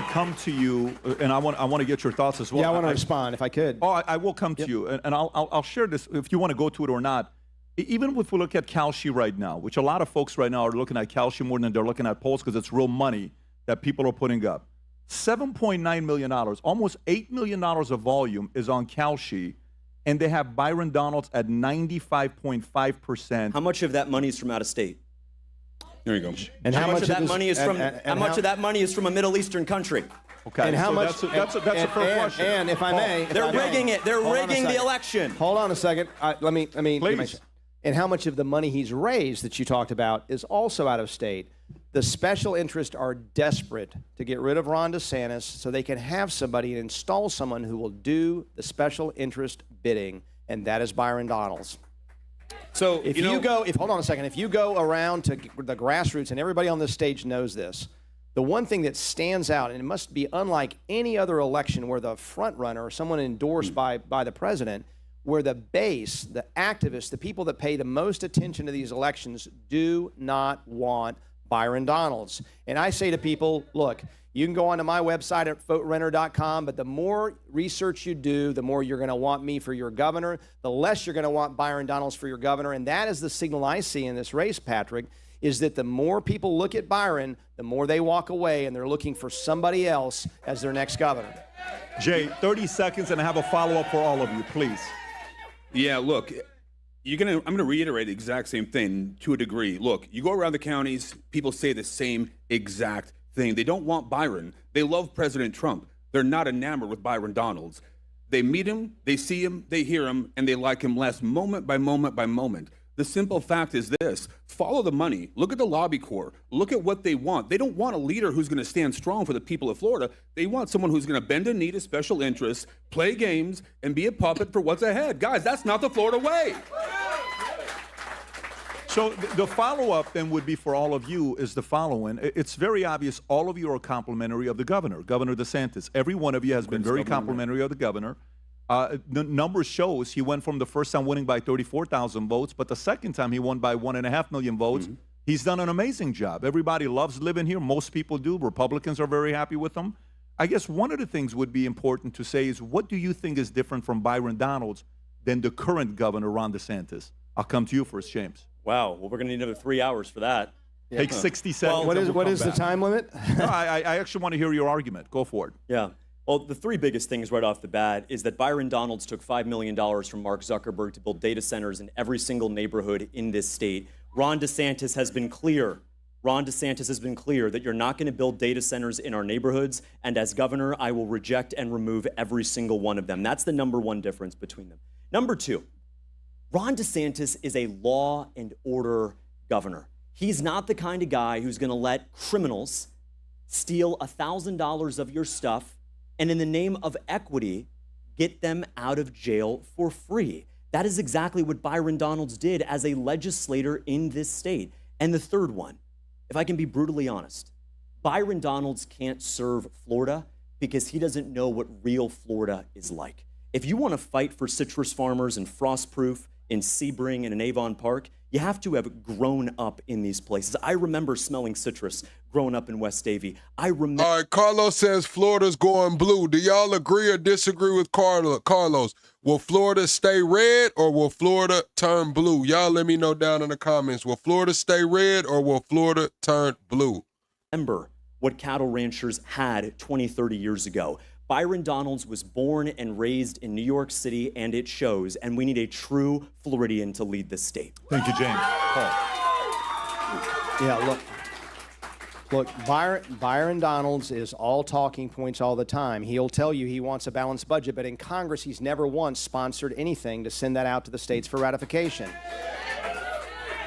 come to you, and I want to get your thoughts as well. Yeah, I want to respond if I could. Oh, I will come to you, and I'll share this if you want to go to it or not. Even if we look at Calshi right now, which a lot of folks right now are looking at Calshi more than they're looking at polls, because it's real money that people are putting up. $7.9 million, almost $8 million of volume is on Calshi, and they have Byron Donalds at 95.5%. How much of that money is from out of state? There you go. And how much of that money is from? How much of that money is from a Middle Eastern country? Okay. And how much? That's a fair question. And if I may, they're rigging it. They're rigging the election. Hold on a second. Let me. Please. And how much of the money he's raised that you talked about is also out of state? The special interests are desperate to get rid of Ron DeSantis so they can have somebody and install someone who will do the special interest bidding, and that is Byron Donalds. So if hold on a second, if you go around to the grassroots, and everybody on this stage knows this, the one thing that stands out, and it must be unlike any other election where the front runner or someone endorsed by the president, where the base, the activists, the people that pay the most attention to these elections do not want Byron Donalds. And I say to people, look, you can go onto my website at voterenter.com, but the more research you do, the more you're going to want me for your governor, the less you're going to want Byron Donalds for your governor. And that is the signal I see in this race, Patrick, is that the more people look at Byron, the more they walk away and they're looking for somebody else as their next governor. Jay, 30 seconds, and I have a follow-up for all of you, please. Yeah, look, I'm gonna reiterate the exact same thing to a degree. Look, you go around the counties, people say the same exact thing. They don't want Byron. They love President Trump. They're not enamored with Byron Donalds. They meet him, they see him, they hear him, and they like him less moment by moment by moment. The simple fact is this: follow the money. Look at the lobby corps. Look at what they want. They don't want a leader who's going to stand strong for the people of Florida. They want someone who's going to bend a knee to special interests, play games, and be a puppet for what's ahead. Guys, that's not the Florida way. So the follow-up then would be for all of you is the following. It's very obvious all of you are complimentary of the governor, Governor DeSantis. Every one of you has been very complimentary of the governor. The numbers shows he went from the first time winning by 34,000 votes, but the second time he won by 1.5 million votes. He's done an amazing job. Everybody loves living here. Most people do. Republicans are very happy with him. I guess one of the things would be important to say is, what do you think is different from Byron Donalds than the current governor, Ron DeSantis? I'll come to you first, James. Wow. Well, we're going to need another 3 hours for that. Take 60 seconds. Well, what is the time limit? No, I actually want to hear your argument. Go for it. Yeah. Well, the three biggest things right off the bat is that Byron Donalds took $5 million from Mark Zuckerberg to build data centers in every single neighborhood in this state. Ron DeSantis has been clear. Ron DeSantis has been clear that you're not going to build data centers in our neighborhoods, and as governor, I will reject and remove every single one of them. That's the number one difference between them. Number two, Ron DeSantis is a law and order governor. He's not the kind of guy who's going to let criminals steal $1,000 of your stuff and in the name of equity, get them out of jail for free. That is exactly what Byron Donalds did as a legislator in this state. And the third one, if I can be brutally honest, Byron Donalds can't serve Florida because he doesn't know what real Florida is like. If you want to fight for citrus farmers in Frostproof, in Sebring, and in Avon Park, you have to have grown up in these places. I remember smelling citrus growing up in West Davie. All right, Carlos says Florida's going blue. Do y'all agree or disagree with Carlos? Will Florida stay red or will Florida turn blue? Y'all let me know down in the comments. Will Florida stay red or will Florida turn blue? Remember what cattle ranchers had 20, 30 years ago. Byron Donalds was born and raised in New York City, and it shows, and we need a true Floridian to lead this state. Thank you, James. Paul. Yeah, look, Byron Donalds is all talking points all the time. He'll tell you he wants a balanced budget, but in Congress, he's never once sponsored anything to send that out to the states for ratification.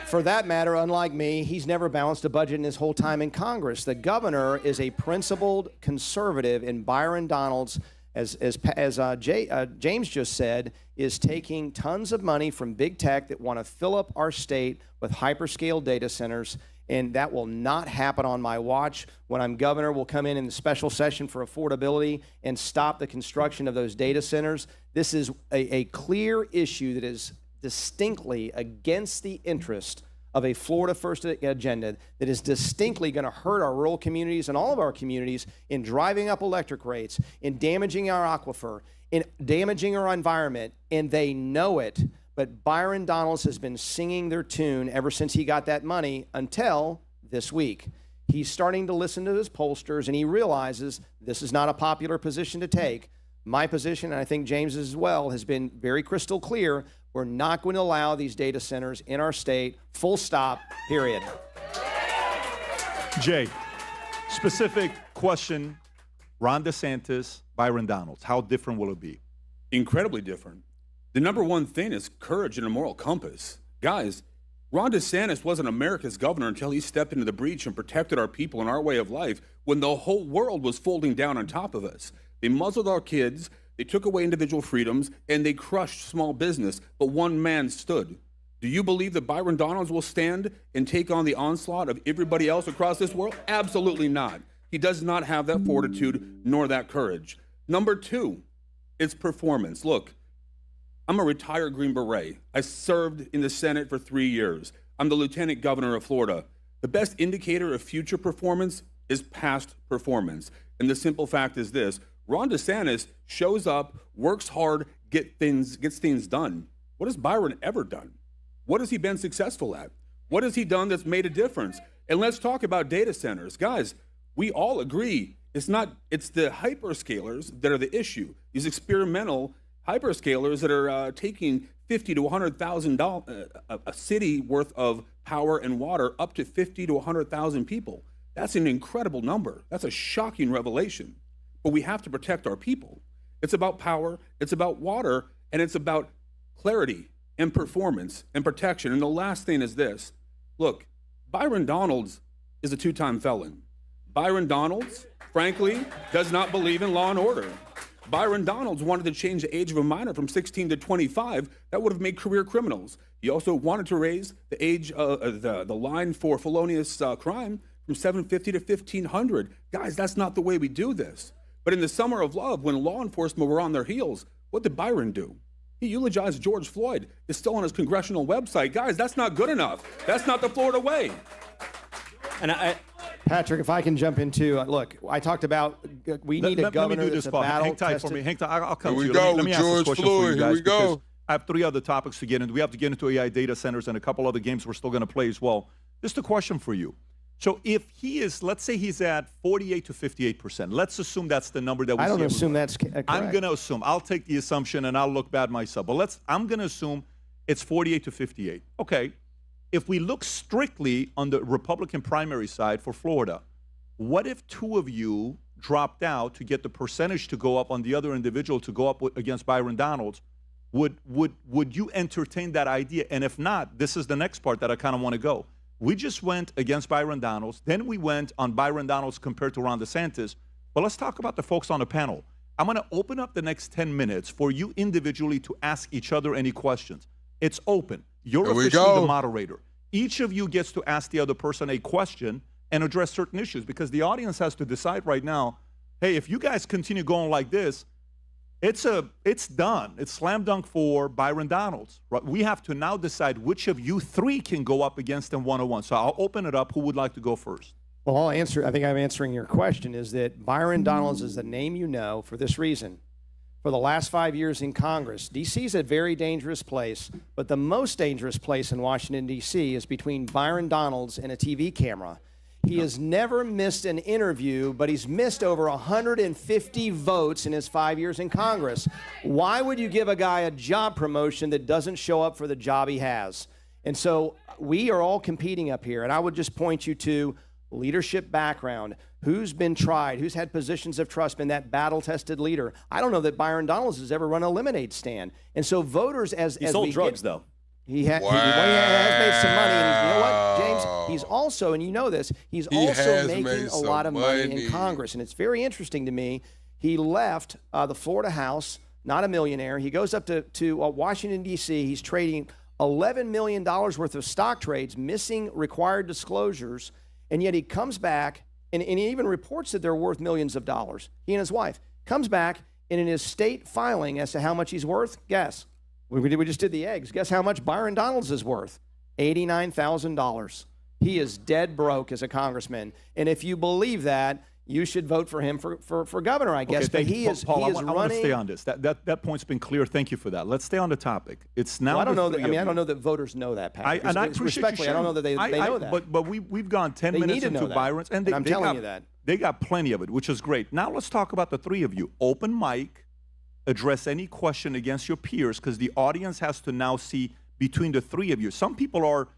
For that matter, unlike me, he's never balanced a budget in his whole time in Congress. The governor is a principled conservative, and Byron Donalds, as James just said, is taking tons of money from big tech that want to fill up our state with hyperscale data centers, and that will not happen on my watch. When I'm governor, we'll come in the special session for affordability and stop the construction of those data centers. This is a clear issue that is distinctly against the interest of a Florida First agenda that is distinctly going to hurt our rural communities and all of our communities in driving up electric rates, in damaging our aquifer, in damaging our environment, and they know it. But Byron Donalds has been singing their tune ever since he got that money until this week. He's starting to listen to his pollsters, and he realizes this is not a popular position to take. My position, and I think James's as well, has been very crystal clear. We're not going to allow these data centers in our state, full stop, period. Jay, specific question, Ron DeSantis, Byron Donalds, how different will it be? Incredibly different. The number one thing is courage and a moral compass. Guys, Ron DeSantis wasn't America's governor until he stepped into the breach and protected our people and our way of life when the whole world was folding down on top of us. They muzzled our kids, they took away individual freedoms, and they crushed small business, but one man stood. Do you believe that Byron Donalds will stand and take on the onslaught of everybody else across this world? Absolutely not. He does not have that fortitude nor that courage. Number two, it's performance. Look, I'm a retired Green Beret. I served in the Senate for 3 years. I'm the lieutenant governor of Florida. The best indicator of future performance is past performance. And the simple fact is this: Ron DeSantis shows up, works hard, gets things done. What has Byron ever done? What has he been successful at? What has he done that's made a difference? And let's talk about data centers. Guys, we all agree it's the hyperscalers that are the issue. These experimental hyperscalers that are taking $50,000 to $100,000 a city worth of power and water up to 50 to 100,000 people. That's an incredible number. That's a shocking revelation. But we have to protect our people. It's about power, it's about water, and it's about clarity and performance and protection. And the last thing is this. Look, Byron Donalds is a 2-time felon. Byron Donalds, frankly, does not believe in law and order. Byron Donalds wanted to change the age of a minor from 16 to 25. That would have made career criminals. He also wanted to raise the age, the line for felonious crime from 750 to 1,500. Guys, that's not the way we do this. But in the summer of love, when law enforcement were on their heels, what did Byron do? He eulogized George Floyd. It's still on his congressional website. Guys, that's not good enough. That's not the Florida way. And Patrick, if I can jump into, look, I talked about we need a governor that's a battle Hang tight tested. for me. Hang tight. I'll come Here to we you. go Let me with ask this George question Floyd. for you Here guys we go. because I have 3 other topics to get into. We have to get into AI data centers and a couple other games we're still going to play as well. Just a question for you. So if he is, let's say he's at 48 to 58%. Let's assume that's the number that we see. I don't everywhere. assume that's correct. I'm going to assume. I'll take the assumption and I'll look bad myself. But I'm going to assume it's 48 to 58. Okay. If we look strictly on the Republican primary side for Florida, what if 2 of you dropped out to get the percentage to go up on the other individual to go up against Byron Donalds? Would you entertain that idea? And if not, this is the next part that I kind of want to go. We just went against Byron Donalds. Then we went on Byron Donalds compared to Ron DeSantis. But let's talk about the folks on the panel. I'm going to open up the next 10 minutes for you individually to ask each other any questions. It's open. You're officially the moderator. Each of you gets to ask the other person a question and address certain issues because the audience has to decide right now, hey, if you guys continue going like this, it's done. It's slam dunk for Byron Donalds. Right? We have to now decide which of you 3 can go up against him one-on-one. So I'll open it up. Who would like to go first? Well, I'll answer. I think I'm answering your question is that Byron Donalds is the name you know for this reason. For the last 5 years in Congress, D.C. is a very dangerous place, but the most dangerous place in Washington, D.C. is between Byron Donalds and a TV camera. He has never missed an interview, but he's missed over 150 votes in his 5 years in Congress. Why would you give a guy a job promotion that doesn't show up for the job he has? And so we are all competing up here, and I would just point you to leadership background, who's been tried, who's had positions of trust, been that battle-tested leader. I don't know that Byron Donalds has ever run a lemonade stand. And so voters, he sold drugs, though. He has made some money, and you know what, James? He's also, and you know this, he's also making a lot of money in Congress. And it's very interesting to me. He left the Florida House, not a millionaire. He goes up to Washington, D.C. He's trading $11 million worth of stock trades, missing required disclosures, and yet he comes back, and he even reports that they're worth millions of dollars. He and his wife comes back, and in his state filing as to how much he's worth, guess. We just did the eggs. Guess how much Byron Donalds is worth? $89,000. He is dead broke as a congressman. And if you believe that, you should vote for him for governor, I guess. Okay, but he is Paul, running. I want to stay on this. That point's been clear. Thank you for that. Let's stay on the topic. It's now. Well, I don't know that. I mean, I don't know that voters know that, Pat. I appreciate respectfully, you I don't know that they know that. But we've gone 10 minutes into Byron's, and I'm telling you that. They got plenty of it, which is great. Now let's talk about the 3 of you. Open mic. Address any question against your peers because the audience has to now see between the 3 of you. Some people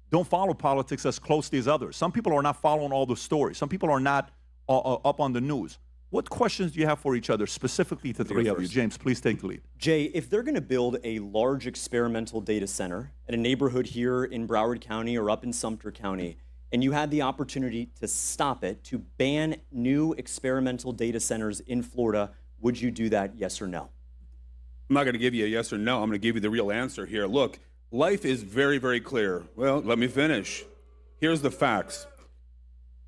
don't follow politics as closely as others. Some people are not following all the stories. Some people are not up on the news. What questions do you have for each other, specifically to 3 of you? James, please take the lead. Jay, if they're going to build a large experimental data center at a neighborhood here in Broward County or up in Sumter County, and you had the opportunity to stop it, to ban new experimental data centers in Florida, would you do that, yes or no? I'm not going to give you a yes or no. I'm going to give you the real answer here. Look, life is very, very clear. Well, let me finish. Here's the facts.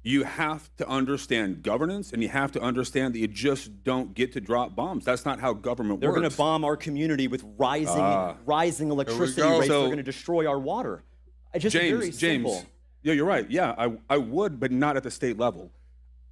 You have to understand governance, and you have to understand that you just don't get to drop bombs. That's not how government They're works. going to bomb our community with rising electricity rates. They're going to destroy our water. Very simple. Yeah, you're right. Yeah, I would, but not at the state level.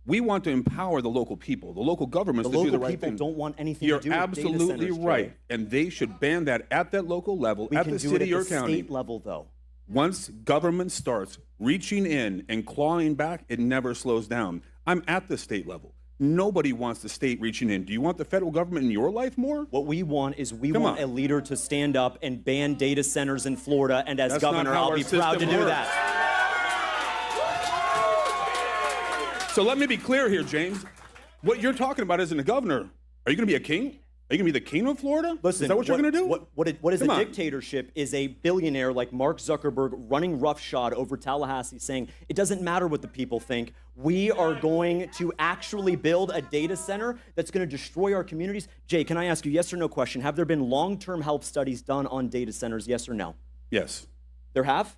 We want to empower the local people, the local governments to do the right thing. The local people don't want anything You're to do with data centers. absolutely right, and they should ban that at that local level, at the city or county. State level, though. Once government starts reaching in and clawing back, it never slows down. I'm at the state level. Nobody wants the state reaching in. Do you want the federal government in your life more? What we want is we want a leader to stand up and ban data centers in Florida, and as That's governor, not how I'll our be proud to system do works. that. So let me be clear here, James. What you're talking about isn't a governor. Are you going to be a king? Are you going to be the king of Florida? Listen, is that what you're going to do? What is Come a on. dictatorship is a billionaire like Mark Zuckerberg running roughshod over Tallahassee saying, it doesn't matter what the people think. We are going to actually build a data center that's going to destroy our communities. Jay, can I ask you yes or no question? Have there been long-term health studies done on data centers, yes or no? Yes. There have?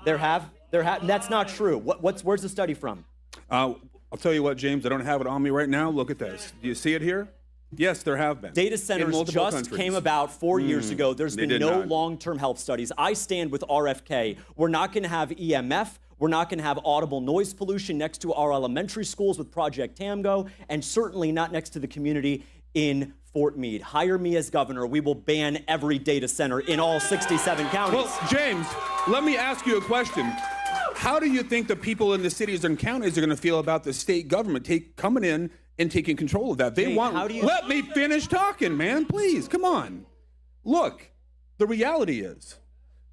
There have? That's not true. Where's the study from? I'll tell you what, James, I don't have it on me right now. Look at this. Do you see it here? Yes, there have been. Data centers just came about 4 years ago. There's been no long-term health studies. I stand with RFK. We're not going to have EMF. We're not going to have audible noise pollution next to our elementary schools with Project Tamgo, and certainly not next to the community in Fort Meade. Hire me as governor. We will ban every data center in all 67 counties. Well, James, let me ask you a question. How do you think the people in the cities and counties are going to feel about the state government coming in and taking control of that? They want. Let me finish talking, man. Please, come on. Look, the reality is,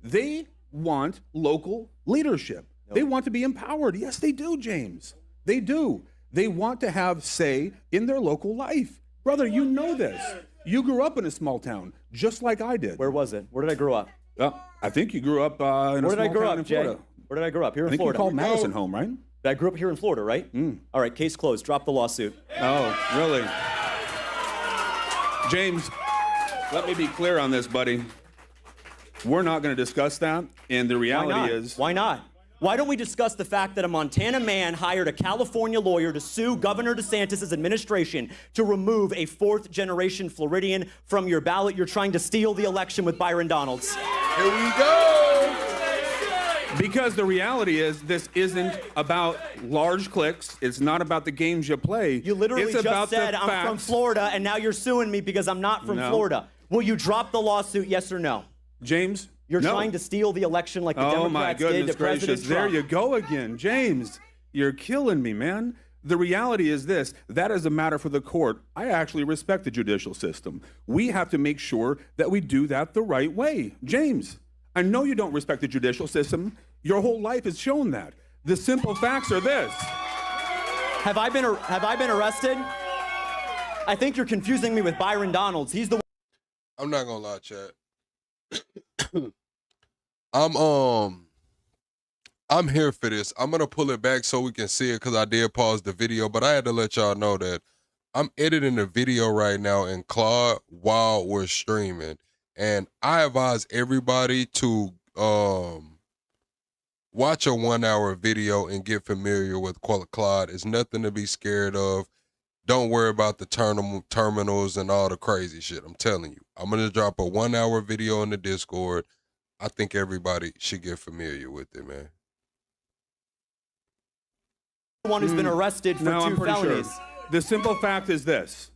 they want local leadership. They want to be empowered. Yes, they do, James. They do. They want to have say in their local life. Brother, you know this. You grew up in a small town, just like I did. Where was it? Where did I grow up? I think you grew up in a small town in Florida. Where did I grow up? Here in I think Florida. you called Madison home, right? I grew up here in Florida, right? All right, case closed. Drop the lawsuit. Oh, really? James, let me be clear on this, buddy. We're not going to discuss that, and the reality is... Why not? Why don't we discuss the fact that a Montana man hired a California lawyer to sue Governor DeSantis' administration to remove a fourth-generation Floridian from your ballot? You're trying to steal the election with Byron Donalds. Here we go! Because the reality is, this isn't about large clicks. It's not about the games you play. You literally it's just about said the I'm from facts. Florida, and now you're suing me because I'm not from No. Florida. Will you drop the lawsuit, yes or no? James, You're no. trying to steal the election like the Oh my Democrats did goodness to President gracious! There Trump. you go again, James. You're killing me, man. The reality is this: that is a matter for the court. I actually respect the judicial system. We have to make sure that we do that the right way, James. I know you don't respect the judicial system. Your whole life has shown that. The simple facts are this. Have I been arrested? I think you're confusing me with Byron Donalds. He's the. I'm not gonna lie, Chad. I'm here for this. I'm gonna pull it back so we can see it because I did pause the video, but I had to let y'all know that I'm editing the video right now in Claude while we're streaming, and I advise everybody to watch a 1 hour video and get familiar with Claude. It's nothing to be scared of. Don't worry about the terminals and all the crazy shit. I'm telling you. I'm going to drop a 1 hour video in the Discord. I think everybody should get familiar with it, man. The one who's been arrested for No, I'm two pretty felonies. sure. The simple fact is this.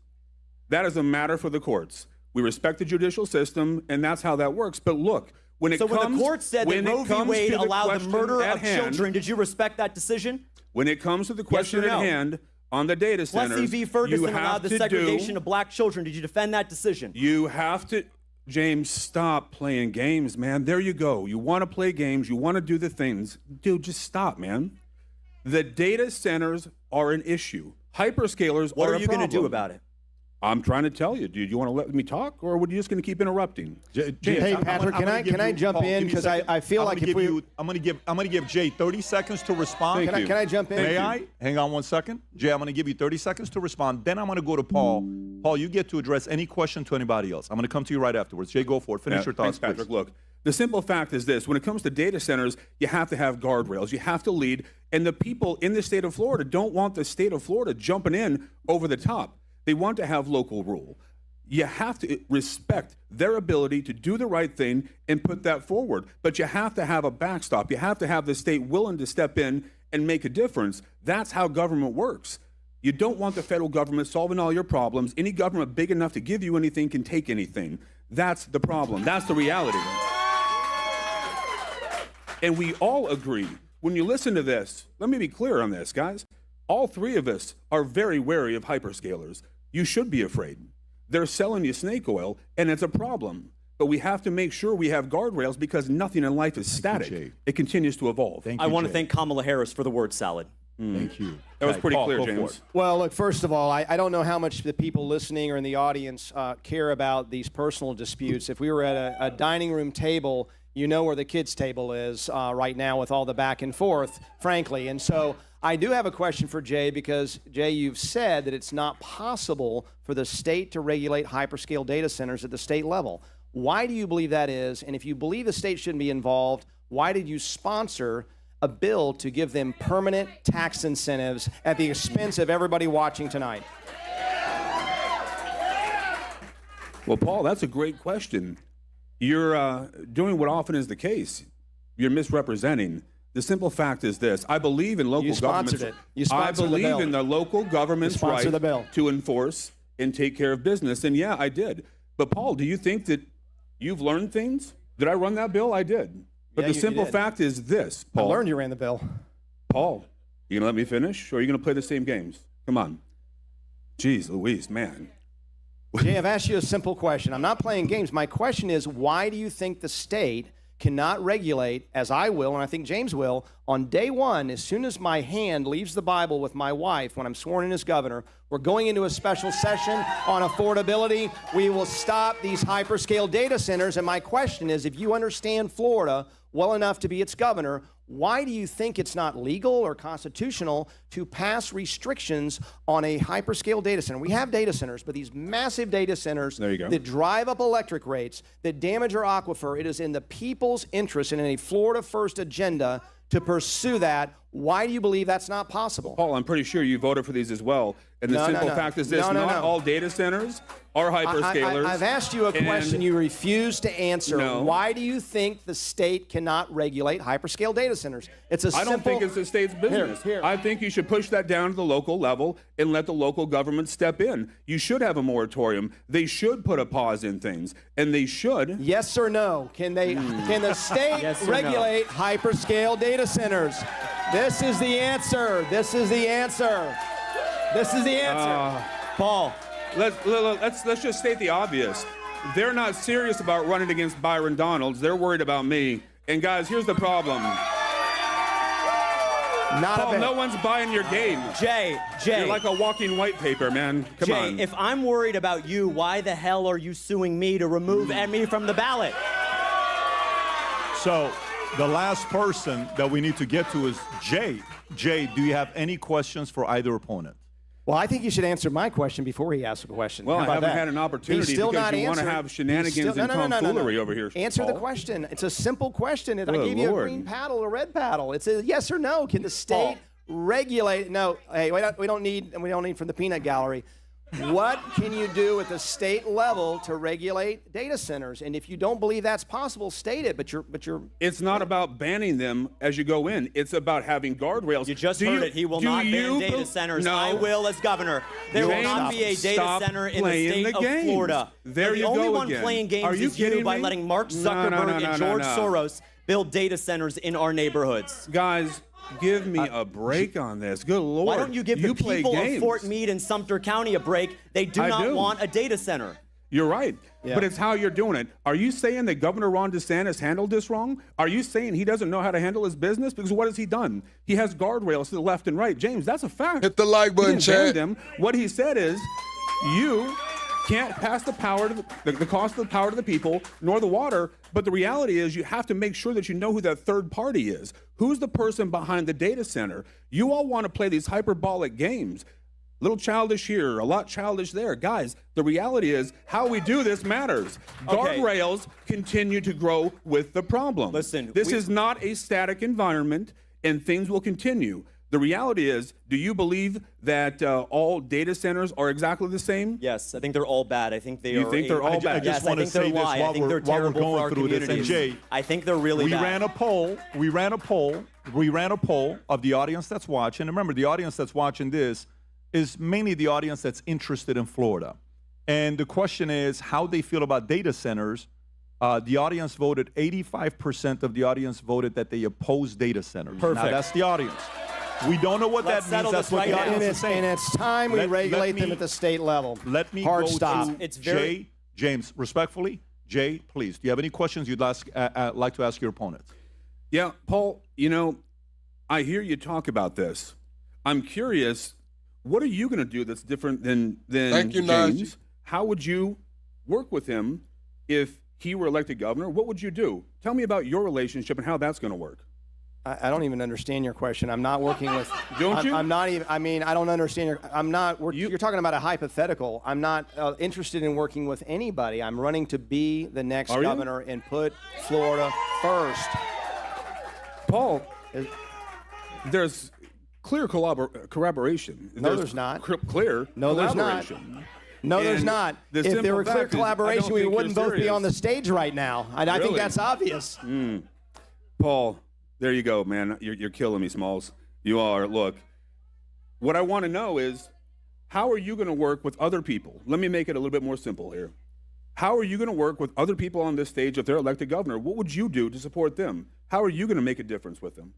That is a matter for the courts. We respect the judicial system, and that's how that works. But look, when it So comes... when the court said that when it Roe v. comes Wade to the allowed the question murder at of hand- children, did you respect that decision? When it comes to the question or at no? hand on the data Plessy centers, v. you Ferguson allowed have the to segregation do... of black children. Did you defend that decision? You have to... James, stop playing games, man. There you go. You want to play games. You want to do the things. Dude, just stop, man. The data centers are an issue. Hyperscalers What are are a you going to do problem. about it? I'm trying to tell you, dude. You want to let me talk, or are you just going to keep interrupting? Hey, Patrick, can I jump in? Because I feel like if we... I'm going to give Jay 30 seconds to respond. Can I jump in? May I? Hang on 1 second. Jay, I'm going to give you 30 seconds to respond. Then I'm going to go to Paul. Paul, you get to address any question to anybody else. I'm going to come to you right afterwards. Jay, go for it. Finish your thoughts, Thanks, Patrick. please. Look, the simple fact is this. When it comes to data centers, you have to have guardrails. You have to lead. And the people in the state of Florida don't want the state of Florida jumping in over the top. They want to have local rule. You have to respect their ability to do the right thing and put that forward. But you have to have a backstop. You have to have the state willing to step in and make a difference. That's how government works. You don't want the federal government solving all your problems. Any government big enough to give you anything can take anything. That's the problem. That's the reality. And we all agree. When you listen to this, let me be clear on this, guys. All three of us are very wary of hyperscalers. You should be afraid. They're selling you snake oil, and it's a problem. But we have to make sure we have guardrails because nothing in life is static. It continues to evolve. I want to thank Kamala Harris for the word salad. Thank you. That was pretty clear, James. Well, look, first of all, I don't know how much the people listening or in the audience care about these personal disputes. If we were at a dining room table, you know where the kids' table is right now with all the back and forth, frankly. And so I do have a question for Jay because, Jay, you've said that it's not possible for the state to regulate hyperscale data centers at the state level. Why do you believe that is? And if you believe the state shouldn't be involved, why did you sponsor a bill to give them permanent tax incentives at the expense of everybody watching tonight? Well, Paul, that's a great question. You're doing what often is the case. You're misrepresenting. The simple fact is this. I believe in local governments. I believe in the local government's right to enforce and take care of business. And yeah, I did. But Paul, do you think that you've learned things? Did I run that bill? I did. But the simple fact is this, Paul. I learned you ran the bill. Paul, you gonna let me finish, or are you gonna play the same games? Come on. Jeez Louise, man. Jay, I've asked you a simple question. I'm not playing games. My question is, why do you think the state cannot regulate, as I will, and I think James will, on day one, as soon as my hand leaves the Bible with my wife when I'm sworn in as governor, we're going into a special session on affordability. We will stop these hyperscale data centers. And my question is, if you understand Florida well enough to be its governor, why do you think it's not legal or constitutional to pass restrictions on a hyperscale data center? We have data centers, but these massive data centers that drive up electric rates, that damage our aquifer, it is in the people's interest and in a Florida first agenda to pursue that. Why do you believe that's not possible? Paul, I'm pretty sure you voted for these as well. And the simple fact is this, not all data centers are hyperscalers. I've asked you a question you refuse to answer. No. Why do you think the state cannot regulate hyperscale data centers? It's a I don't think it's the state's business. I think you should push that down to the local level and let the local government step in. You should have a moratorium. They should put a pause in things. And they should. Yes or no? Can the state regulate hyperscale data centers? This is the answer. This is the answer. This is the answer. Paul, let's just state the obvious. They're not serious about running against Byron Donalds. They're worried about me. And guys, here's the problem. Paul, no one's buying your game. Jay. You're like a walking white paper, man. Come on. Jay, if I'm worried about you, why the hell are you suing me to remove me from the ballot? So the last person that we need to get to is Jay. Jay, do you have any questions for either opponent? Well, I think you should answer my question before he asks a question. Well, How I about haven't that? had an opportunity He's still because not you want to answered. have shenanigans and tomfoolery over here. Answer the Paul. question. It's a simple question. I Good gave you a Lord. green paddle, a red paddle. It's a yes or no. Can the state regulate? No. Hey, we don't need from the peanut gallery. What can you do at the state level to regulate data centers? And if you don't believe that's possible, state it. But you're. It's not about banning them as you go in. It's about having guardrails. You just heard it. He will not ban data centers. No. I will as governor. There will not be a data center in the state of Florida. There the you only go one again. playing games Are you is you kidding by me? letting Mark Zuckerberg and George Soros build data centers in our neighborhoods. Guys, give me a break on this. Good Lord. Why don't you give the people of Fort Meade and Sumter County a break? They do not want a data center. You're right. But it's how you're doing it. Are you saying that Governor Ron DeSantis handled this wrong? Are you saying he doesn't know how to handle his business? Because what has he done? He has guardrails to the left and right. James, that's a fact. Hit the like button, chat. What he said is, you can't pass the power to the cost of the power to the people, nor the water. But the reality is you have to make sure that you know who that third party is. Who's the person behind the data center? You all want to play these hyperbolic games. Little childish here, a lot childish there. Guys, the reality is how we do this matters. Guardrails continue to grow with the problem. Listen, this is not a static environment, and things will continue. The reality is, do you believe that all data centers are exactly the same? Yes, I think they're all bad. I think they are. You think they're all bad? I want to say this I think they're while we're terrible for our going through this. And communities. Jay, I think they're really bad. We ran a poll of the audience that's watching. And remember, the audience that's watching this is mainly the audience that's interested in Florida. And the question is how they feel about data centers. The audience voted, 85% of the audience voted that they oppose data centers. Perfect. Now, that's the audience. We don't know what Let's that settle means. That's this what right the now. audience And is it's, saying. and it's time we regulate them at the state level. Let me Hard go stop. to It's very- James, respectfully. Jay, please, do you have any questions you'd like to ask your opponent? Yeah, Paul, I hear you talk about this. I'm curious, what are you going to do that's different than Thank you, James? Najee. How would you work with him if he were elected governor? What would you do? Tell me about your relationship and how that's going to work. I don't even understand your question. I'm not working with. Don't you? I'm not even. I mean, I don't understand your. I'm not. You're talking about a hypothetical. I'm not interested in working with anybody. I'm running to be the next Are you? governor and put Florida first. Paul, there's clear corroboration. No, there's not. Clear No, there's not. collaboration. No, there's And not. the If there simple were clear fact is, I collaboration, don't we think wouldn't you're both be on the serious. stage right now. I think Really? that's obvious. Paul, there you go, man. You're killing me, Smalls. You are. Look, what I want to know is, how are you going to work with other people? Let me make it a little bit more simple here. How are you going to work with other people on this stage if they're elected governor? What would you do to support them? How are you going to make a difference with them?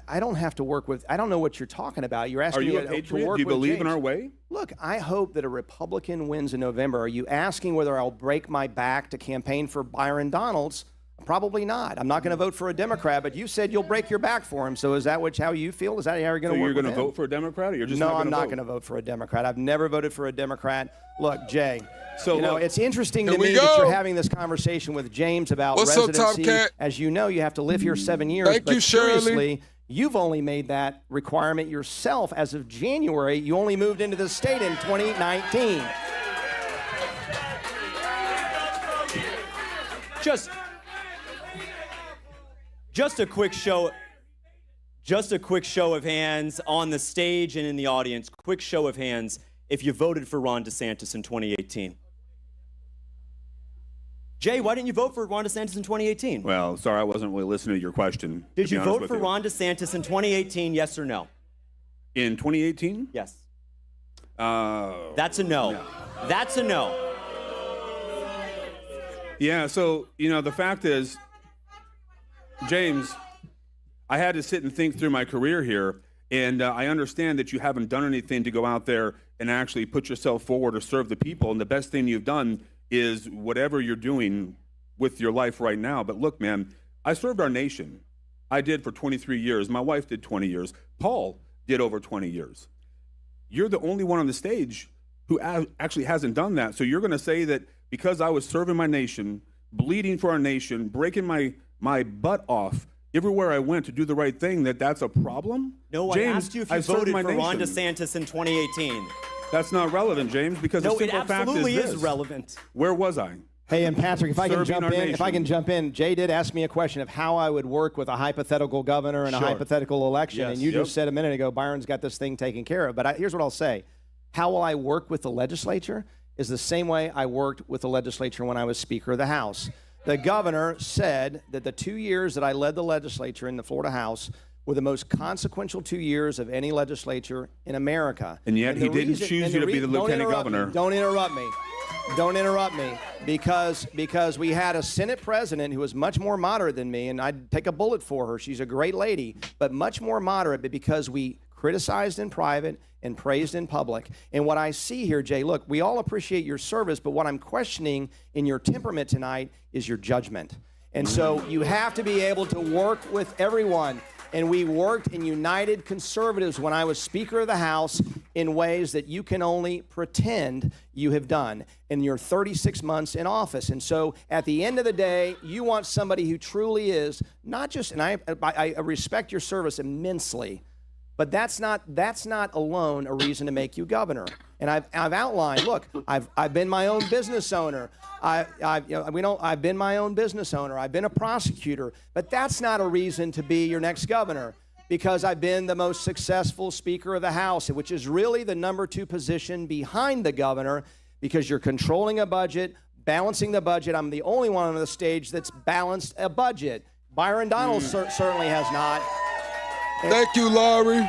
I don't have to work with. I don't know what you're talking about. You're asking Are you me a to patriot? work Do you with believe in James. our way? Look, I hope that a Republican wins in November. Are you asking whether I'll break my back to campaign for Byron Donalds? Probably not. I'm not going to vote for a Democrat, but you said you'll break your back for him. So is that how you feel? Is that how you're going to So work you're going to with him? vote for a Democrat, or you're just no, not going I'm to not vote? going to vote for a Democrat. I've never voted for a Democrat. Look, Jay, So look, it's interesting Here to we me that go. you're having this conversation with James about What's up, residency. Top Cat? As you know, you have to live here 7 years. Thank but you, Shirley. curiously, you've only made that requirement yourself as of January. You only moved into the state in 2019. Just a quick show. Just a quick show of hands on the stage and in the audience. Quick show of hands if you voted for Ron DeSantis in 2018. Jay, why didn't you vote for Ron DeSantis in 2018? Well, sorry, I wasn't really listening to your question. Did to be you honest vote with for you. Ron DeSantis in 2018, yes or no? In 2018? Yes. That's a no. That's a no. Yeah, so, the fact is, James, I had to sit and think through my career here, and I understand that you haven't done anything to go out there and actually put yourself forward or serve the people, and the best thing you've done is whatever you're doing with your life right now. But look, man, I served our nation. I did for 23 years. My wife did 20 years. Paul did over 20 years. You're the only one on the stage who actually hasn't done that. So you're going to say that because I was serving my nation, bleeding for our nation, breaking my butt off everywhere I went to do the right thing, that's a problem? No, James, I asked you if I you served voted my for Ron nation. DeSantis in 2018. That's not relevant, James, because No, the it simple fact absolutely is is relevant. Where was I? Hey, and Patrick, if I can Serving jump our in, Jay did ask me a question of how I would work with a hypothetical governor in a Sure. hypothetical election, Yes. and you Yep. just said a minute ago, Byron's got this thing taken care of. But here's what I'll say: how will I work with the legislature is the same way I worked with the legislature when I was Speaker of the House. The governor said that the 2 years that I led the legislature in the Florida House were the most consequential 2 years of any legislature in America. And yet he didn't choose you to be the lieutenant governor. Don't interrupt me. Don't interrupt me, because we had a Senate president who was much more moderate than me, and I'd take a bullet for her. She's a great lady, but much more moderate, but because we criticized in private and praised in public. And what I see here, Jay, look, we all appreciate your service, but what I'm questioning in your temperament tonight is your judgment. And so you have to be able to work with everyone. And we worked in United Conservatives when I was Speaker of the House in ways that you can only pretend you have done in your 36 months in office. And so at the end of the day, you want somebody who truly is not just, and I respect your service immensely, but that's not alone a reason to make you governor. And I've outlined. Look, I've been my own business owner. I've been my own business owner. I've been a prosecutor, but that's not a reason to be your next governor, because I've been the most successful Speaker of the House, which is really the number 2 position behind the governor, because you're controlling a budget, balancing the budget. I'm the only one on the stage that's balanced a budget. Byron Donalds certainly has not. Thank you, Laurie.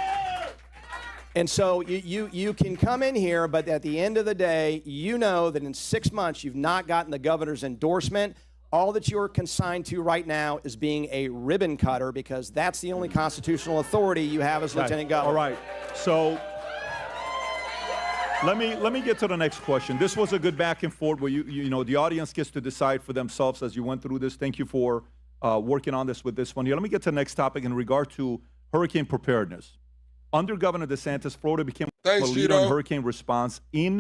And so you can come in here, but at the end of the day, you know that in 6 months you've not gotten the governor's endorsement. All that you're consigned to right now is being a ribbon cutter because that's the only constitutional authority you have as Lieutenant Governor. All right. So let me get to the next question. This was a good back and forth where you know the audience gets to decide for themselves as you went through this. Thank you for working on this with this one here. Let me get to the next topic in regard to hurricane preparedness. Under Governor DeSantis, Florida became a leader in hurricane response. When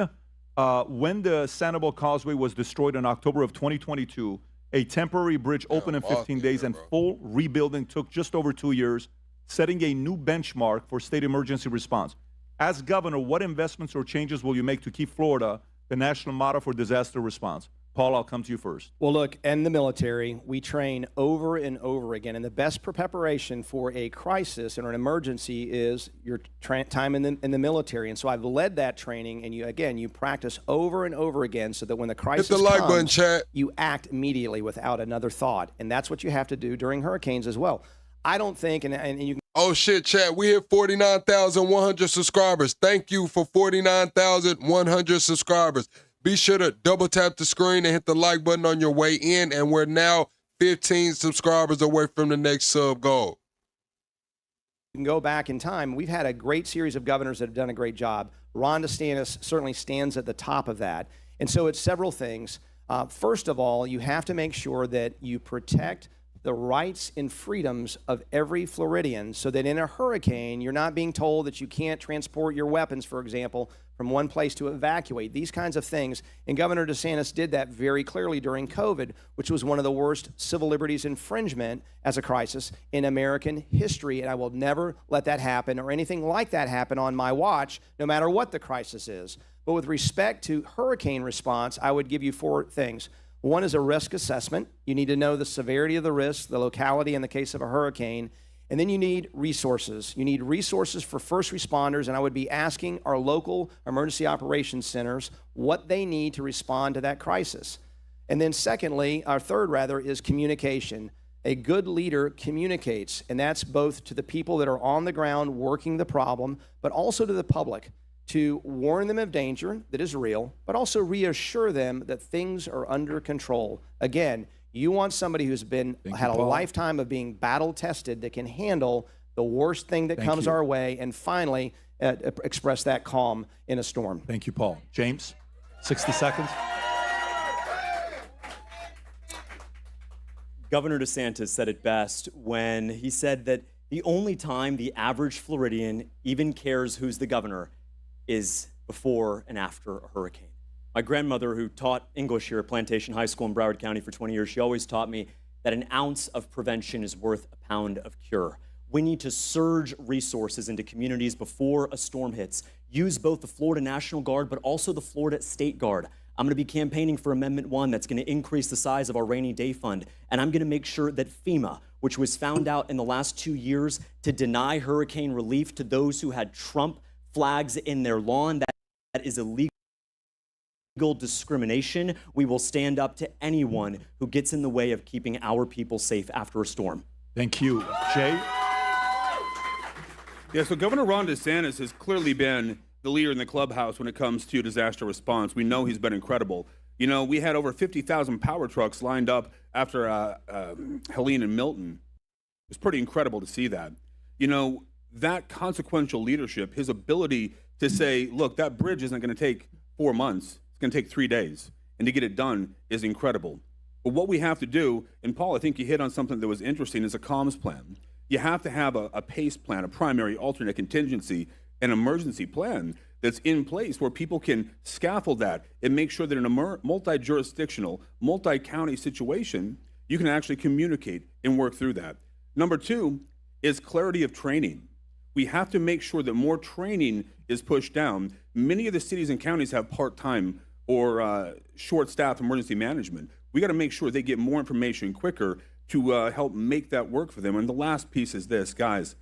the Sanibel Causeway was destroyed in October of 2022, a temporary bridge opened in 15 days and full rebuilding took just over 2 years, setting a new benchmark for state emergency response. As governor, what investments or changes will you make to keep Florida the national model for disaster response? Paul, I'll come to you first. Well, look, in the military, we train over and over again, and the best preparation for a crisis or an emergency is your time in the military. And so I've led that training, and you practice over and over again so that when the crisis Hit the like comes, button, chat. you act immediately without another thought. And that's what you have to do during hurricanes as well. I don't think, and you can. Oh shit, chat. We hit 49,100 subscribers. Thank you for 49,100 subscribers. Be sure to double tap the screen and hit the like button on your way in. And we're now 15 subscribers away from the next sub goal. You can go back in time. We've had a great series of governors that have done a great job. Ron DeSantis certainly stands at the top of that. And so it's several things. First of all, you have to make sure that you protect the rights and freedoms of every Floridian so that in a hurricane, you're not being told that you can't transport your weapons, for example, from one place to evacuate, these kinds of things. And Governor DeSantis did that very clearly during COVID, which was one of the worst civil liberties infringement as a crisis in American history. And I will never let that happen or anything like that happen on my watch, no matter what the crisis is. But with respect to hurricane response, I would give you 4 things. One is a risk assessment. You need to know the severity of the risk, the locality in the case of a hurricane. And then you need resources. You need resources for first responders, and I would be asking our local emergency operations centers what they need to respond to that crisis. And then secondly, our third rather, is communication. A good leader communicates, and that's both to the people that are on the ground working the problem, but also to the public, to warn them of danger that is real, but also reassure them that things are under control. Again, you want somebody who's had a lifetime of being battle tested that can handle the worst thing that comes our way, and finally express that calm in a storm. Thank you, Paul. James, 60 seconds. Governor DeSantis said it best when he said that the only time the average Floridian even cares who's the governor is before and after a hurricane. My grandmother, who taught English here at Plantation High School in Broward County for 20 years, she always taught me that an ounce of prevention is worth a pound of cure. We need to surge resources into communities before a storm hits. Use both the Florida National Guard, but also the Florida State Guard. I'm going to be campaigning for Amendment 1 that's going to increase the size of our rainy day fund. And I'm going to make sure that FEMA, which was found out in the last 2 years to deny hurricane relief to those who had Trump flags in their lawn, that is illegal discrimination. We will stand up to anyone who gets in the way of keeping our people safe after a storm. Thank you. Jay? Yeah, so Governor Ron DeSantis has clearly been the leader in the clubhouse when it comes to disaster response. We know he's been incredible. You know, we had over 50,000 power trucks lined up after Helene and Milton. It was pretty incredible to see that. You know, that consequential leadership, his ability to say, look, that bridge isn't going to take 4 months. It's going to take 3 days. And to get it done is incredible. But what we have to do, and Paul, I think you hit on something that was interesting, is a comms plan. You have to have a PACE plan, a primary, alternate, contingency, an emergency plan that's in place where people can scaffold that and make sure that in a multi-jurisdictional, multi-county situation, you can actually communicate and work through that. Number 2 is clarity of training. We have to make sure that more training is pushed down. Many of the cities and counties have part-time or short-staffed emergency management. We got to make sure they get more information quicker to help make that work for them. And the last piece is this, guys.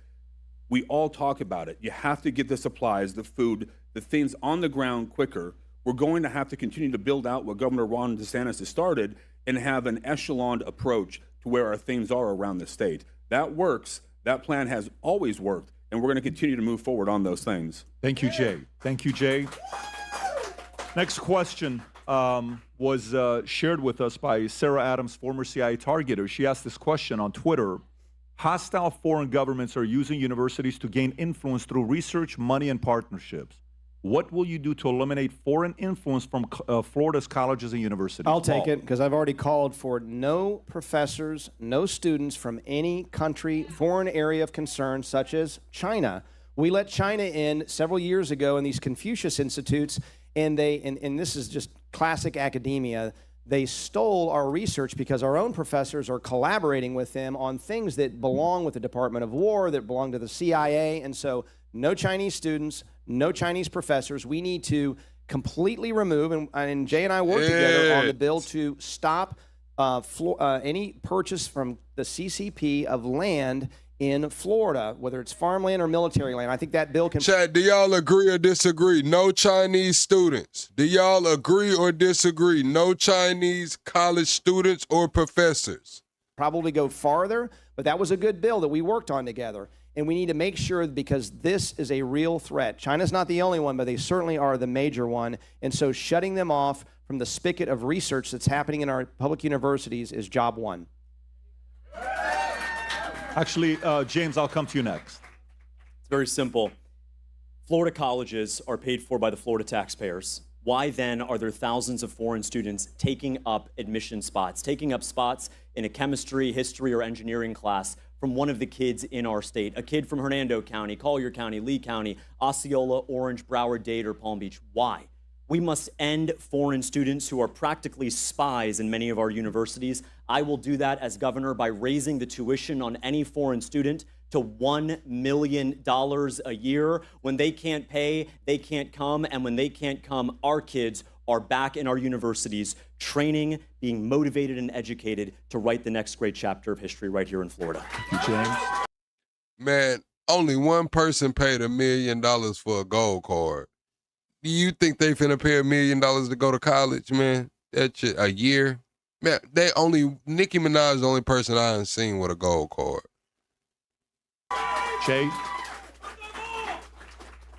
We all talk about it. You have to get the supplies, the food, the things on the ground quicker. We're going to have to continue to build out what Governor Ron DeSantis has started and have an echeloned approach to where our things are around the state. That works. That plan has always worked, and we're going to continue to move forward on those things. Thank you, Jay. Thank you, Jay. Next question. was shared with us by Sarah Adams, former CIA targeter. She asked this question on Twitter. Hostile foreign governments are using universities to gain influence through research, money, and partnerships. What will you do to eliminate foreign influence from Florida's colleges and universities? I'll take it because I've already called for no professors, no students from any country, foreign area of concern, such as China. We let China in several years ago in these Confucius Institutes, and this is just classic academia. They stole our research because our own professors are collaborating with them on things that belong with the Department of War, that belong to the CIA, and so no Chinese students, no Chinese professors. We need to completely remove, and Jay and I work together on the bill to stop any purchase from the CCP of land in Florida, whether it's farmland or military land. I think that bill can... Chad, do y'all agree or disagree? No Chinese students. Do y'all agree or disagree? No Chinese college students or professors. Probably go farther, but that was a good bill that we worked on together. And we need to make sure, because this is a real threat. China's not the only one, but they certainly are the major one. And so shutting them off from the spigot of research that's happening in our public universities is job one. Actually, James, I'll come to you next. It's very simple. Florida colleges are paid for by the Florida taxpayers. Why then are there thousands of foreign students taking up admission spots, taking up spots in a chemistry, history, or engineering class from one of the kids in our state? A kid from Hernando County, Collier County, Lee County, Osceola, Orange, Broward, Dade, or Palm Beach. Why? We must end foreign students who are practically spies in many of our universities. I will do that as governor by raising the tuition on any foreign student to $1 million a year. When they can't pay, they can't come. And when they can't come, our kids are back in our universities, training, being motivated and educated to write the next great chapter of history right here in Florida. James? Man, only one person paid $1 million for a gold card. Do you think they finna pay $1 million to go to college, man? That shit, a year? Man, Nicki Minaj is the only person I haven't seen with a gold card. Jay?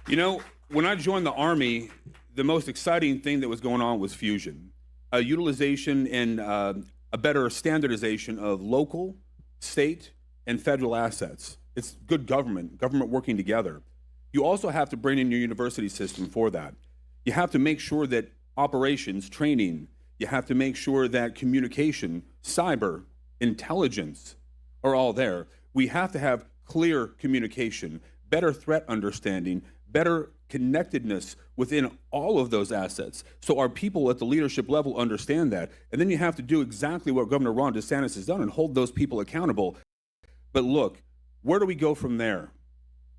You know, when I joined the Army, the most exciting thing that was going on was fusion. Utilization and a better standardization of local, state, and federal assets. It's good government working together. You also have to bring in your university system for that. You have to make sure that operations, training, you have to make sure that communication, cyber, intelligence are all there. We have to have clear communication, better threat understanding, better connectedness within all of those assets. So our people at the leadership level understand that. And then you have to do exactly what Governor Ron DeSantis has done and hold those people accountable. But look, where do we go from there?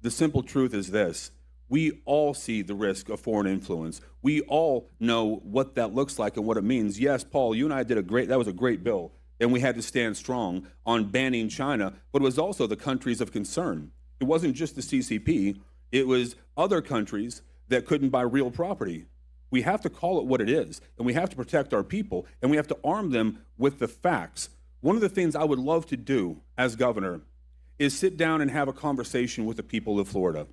The simple truth is this. We all see the risk of foreign influence. We all know what that looks like and what it means. Yes, Paul, you and I that was a great bill, and we had to stand strong on banning China, but it was also the countries of concern. It wasn't just the CCP, it was other countries that couldn't buy real property. We have to call it what it is, and we have to protect our people, and we have to arm them with the facts. One of the things I would love to do as governor is sit down and have a conversation with the people of Florida.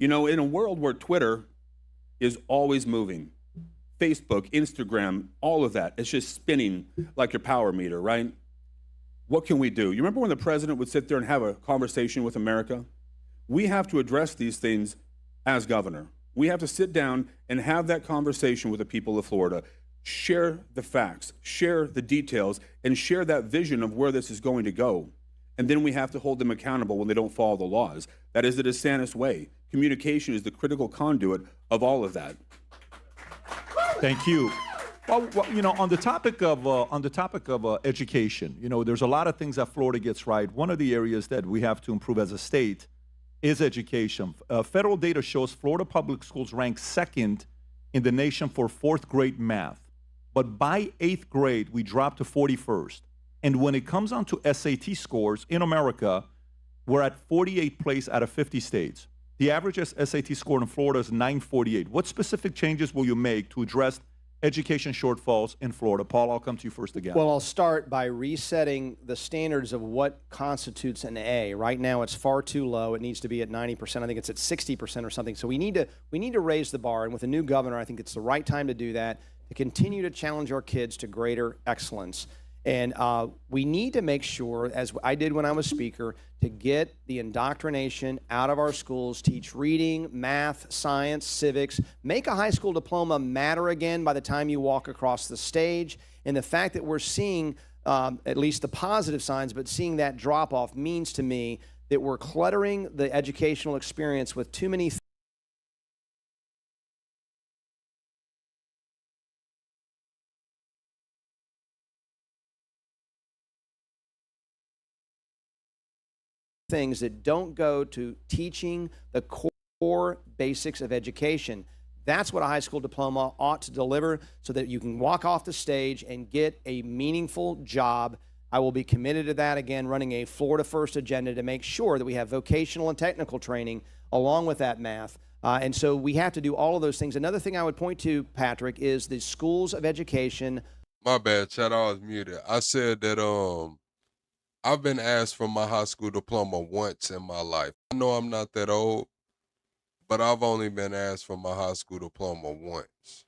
You know, in a world where Twitter is always moving, Facebook, Instagram, all of that, it's just spinning like your power meter, right? What can we do? You remember when the president would sit there and have a conversation with America? We have to address these things as governor. We have to sit down and have that conversation with the people of Florida, share the facts, share the details, and share that vision of where this is going to go. And then we have to hold them accountable when they don't follow the laws. That is the DeSantis way. Communication is the critical conduit of all of that. Thank you. Well, you know, on the topic of education, you know, there's a lot of things that Florida gets right. One of the areas that we have to improve as a state is education. Federal data shows Florida public schools rank second in the nation for 4th grade math. But by 8th grade, we dropped to 41st. And when it comes on to SAT scores in America, we're at 48th place out of 50 states. The average SAT score in Florida is 948. What specific changes will you make to address education shortfalls in Florida? Paul, I'll come to you first again. Well, I'll start by resetting the standards of what constitutes an A. Right now, it's far too low. It needs to be at 90%. I think it's at 60% or something. So we need to raise the bar. And with a new governor, I think it's the right time to do that, to continue to challenge our kids to greater excellence. And we need to make sure, as I did when I was speaker, to get the indoctrination out of our schools, teach reading, math, science, civics, make a high school diploma matter again by the time you walk across the stage. And the fact that we're seeing at least the positive signs, but seeing that drop off means to me that we're cluttering the educational experience with too many things that don't go to teaching the core basics of education. That's what a high school diploma ought to deliver, so that you can walk off the stage and get a meaningful job. I will be committed to that, again, running a Florida First agenda to make sure that we have vocational and technical training along with that math. And so we have to do all of those things. Another thing I would point to, Patrick, is the schools of education. My bad, Chad, I was muted. I said that I've been asked for my high school diploma once in my life. I know I'm not that old, but I've only been asked for my high school diploma once.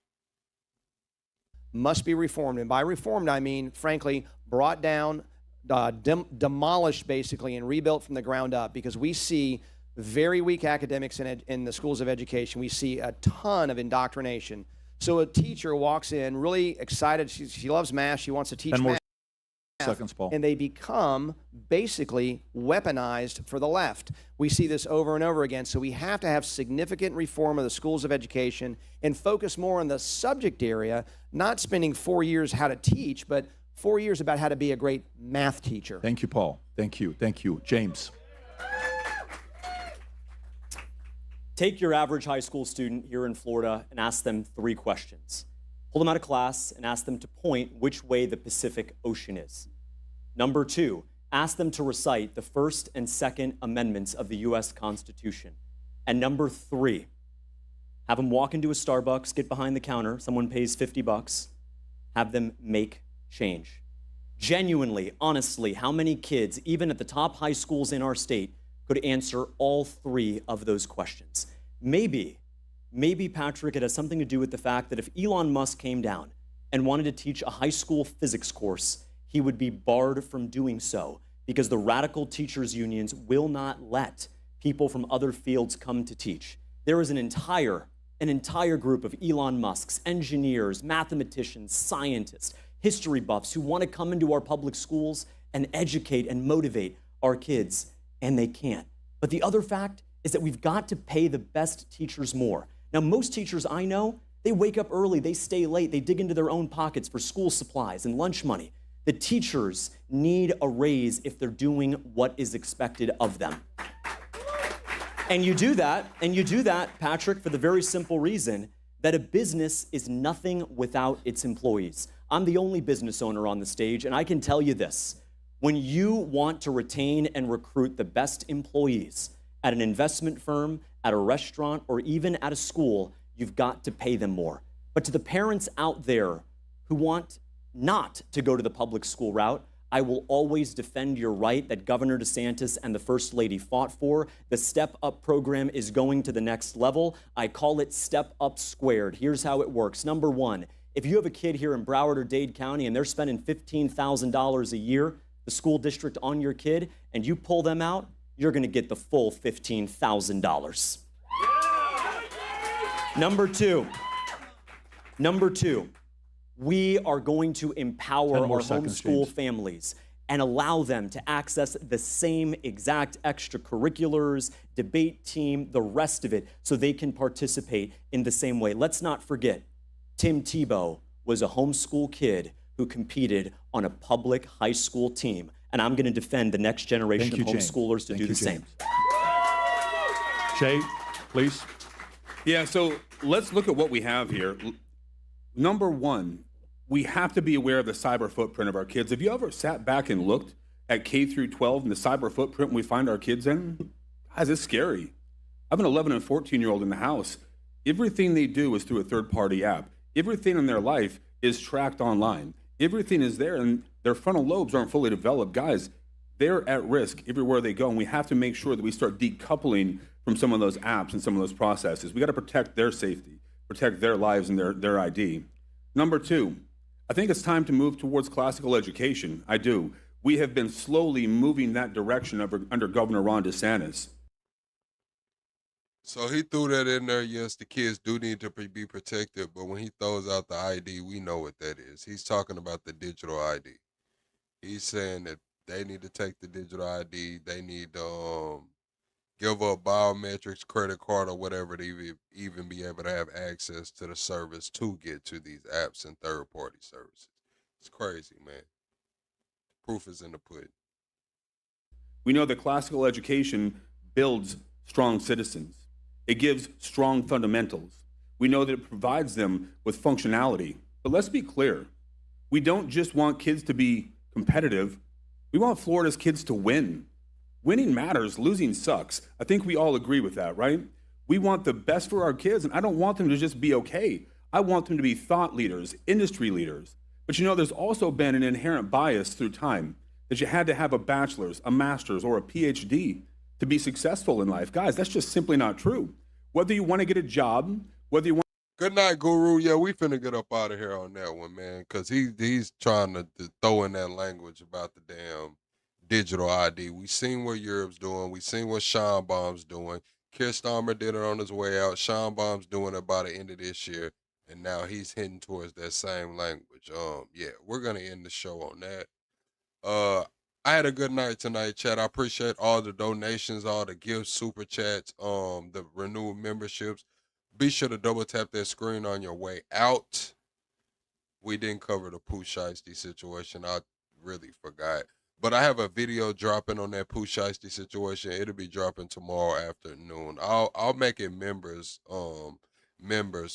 Must be reformed. And by reformed, I mean, frankly, brought down, demolished basically, and rebuilt from the ground up, because we see very weak academics in the schools of education. We see a ton of indoctrination. So a teacher walks in really excited. She loves math. She wants to teach math. Seconds, Paul. And they become basically weaponized for the left. We see this over and over again. So we have to have significant reform of the schools of education and focus more on the subject area, not spending 4 years how to teach, but 4 years about how to be a great math teacher. Thank you, Paul. Thank you. Thank you. James. Take your average high school student here in Florida and ask them 3 questions. Pull them out of class and ask them to point which way the Pacific Ocean is. Number 2, ask them to recite the First and Second Amendments of the U.S. Constitution. And number 3, have them walk into a Starbucks, get behind the counter, someone pays $50, have them make change. Genuinely, honestly, how many kids, even at the top high schools in our state, could answer all 3 of those questions? Maybe, Patrick, it has something to do with the fact that if Elon Musk came down and wanted to teach a high school physics course, he would be barred from doing so, because the radical teachers unions will not let people from other fields come to teach. There is an entire group of Elon Musks, engineers, mathematicians, scientists, history buffs who want to come into our public schools and educate and motivate our kids, and they can't. But the other fact is that we've got to pay the best teachers more. Now, most teachers I know, they wake up early, they stay late, they dig into their own pockets for school supplies and lunch money. The teachers need a raise if they're doing what is expected of them. And you do that, Patrick, for the very simple reason that a business is nothing without its employees. I'm the only business owner on the stage, and I can tell you this. When you want to retain and recruit the best employees at an investment firm, at a restaurant, or even at a school, you've got to pay them more. But to the parents out there who want not to go to the public school route, I will always defend your right that Governor DeSantis and the First Lady fought for. The Step Up program is going to the next level. I call it Step Up Squared. Here's how it works. Number 1, if you have a kid here in Broward or Dade County and they're spending $15,000 a year, the school district on your kid, and you pull them out, you're going to get the full $15,000. Number two, we are going to empower our homeschool families and allow them to access the same exact extracurriculars, debate team, the rest of it, so they can participate in the same way. Let's not forget, Tim Tebow was a homeschool kid who competed on a public high school team. And I'm going to defend the next generation of homeschoolers to do the same. Shay, please. Yeah, so let's look at what we have here. Number 1, we have to be aware of the cyber footprint of our kids. Have you ever sat back and looked at K through 12 and the cyber footprint we find our kids in? Guys, it's scary. I have an 11 and 14-year-old in the house. Everything they do is through a third-party app. Everything in their life is tracked online. Everything is there, and their frontal lobes aren't fully developed. Guys, they're at risk everywhere they go, and we have to make sure that we start decoupling from some of those apps and some of those processes. We got to protect their safety, protect their lives and their ID. Number two, I think it's time to move towards classical education. I do. We have been slowly moving that direction under Governor Ron DeSantis. So he threw that in there. Yes, the kids do need to be protected, but when he throws out the ID, we know what that is. He's talking about the digital ID. He's saying that they need to take the digital ID. They need to give up biometrics, credit card, or whatever to even be able to have access to the service to get to these apps and third-party services. It's crazy, man. Proof is in the pudding. We know that classical education builds strong citizens. It gives strong fundamentals. We know that it provides them with functionality. But let's be clear. We don't just want kids to be competitive. We want Florida's kids to win. Winning matters, losing sucks. I think we all agree with that, right? We want the best for our kids, and I don't want them to just be okay. I want them to be thought leaders, industry leaders. But you know, there's also been an inherent bias through time that you had to have a bachelor's, a master's, or a PhD to be successful in life. Guys, that's just simply not true. Whether you want to get a job, whether you want... Good night, Guru. Yeah, we finna get up out of here on that one, man, because he's trying to throw in that language about the damn digital ID. We seen what Europe's doing. We seen what Sean Baum's doing. Keir Starmer did it on his way out. Sean Baum's doing it by the end of this year, and now he's heading towards that same language. Yeah, we're gonna end the show on that. I had a good night tonight, chat. I appreciate all the donations, all the gifts, super chats, the renewed memberships. Be sure to double tap that screen on your way out. We didn't cover the Pooh Shiesty situation. I really forgot. But I have a video dropping on that Pooh Shiesty situation. It'll be dropping tomorrow afternoon. I'll make it members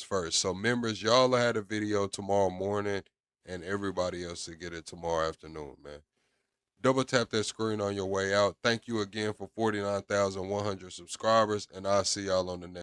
first. So members, y'all had a video tomorrow morning, and everybody else will get it tomorrow afternoon, man. Double tap that screen on your way out. Thank you again for 49,100 subscribers, and I'll see y'all on the next.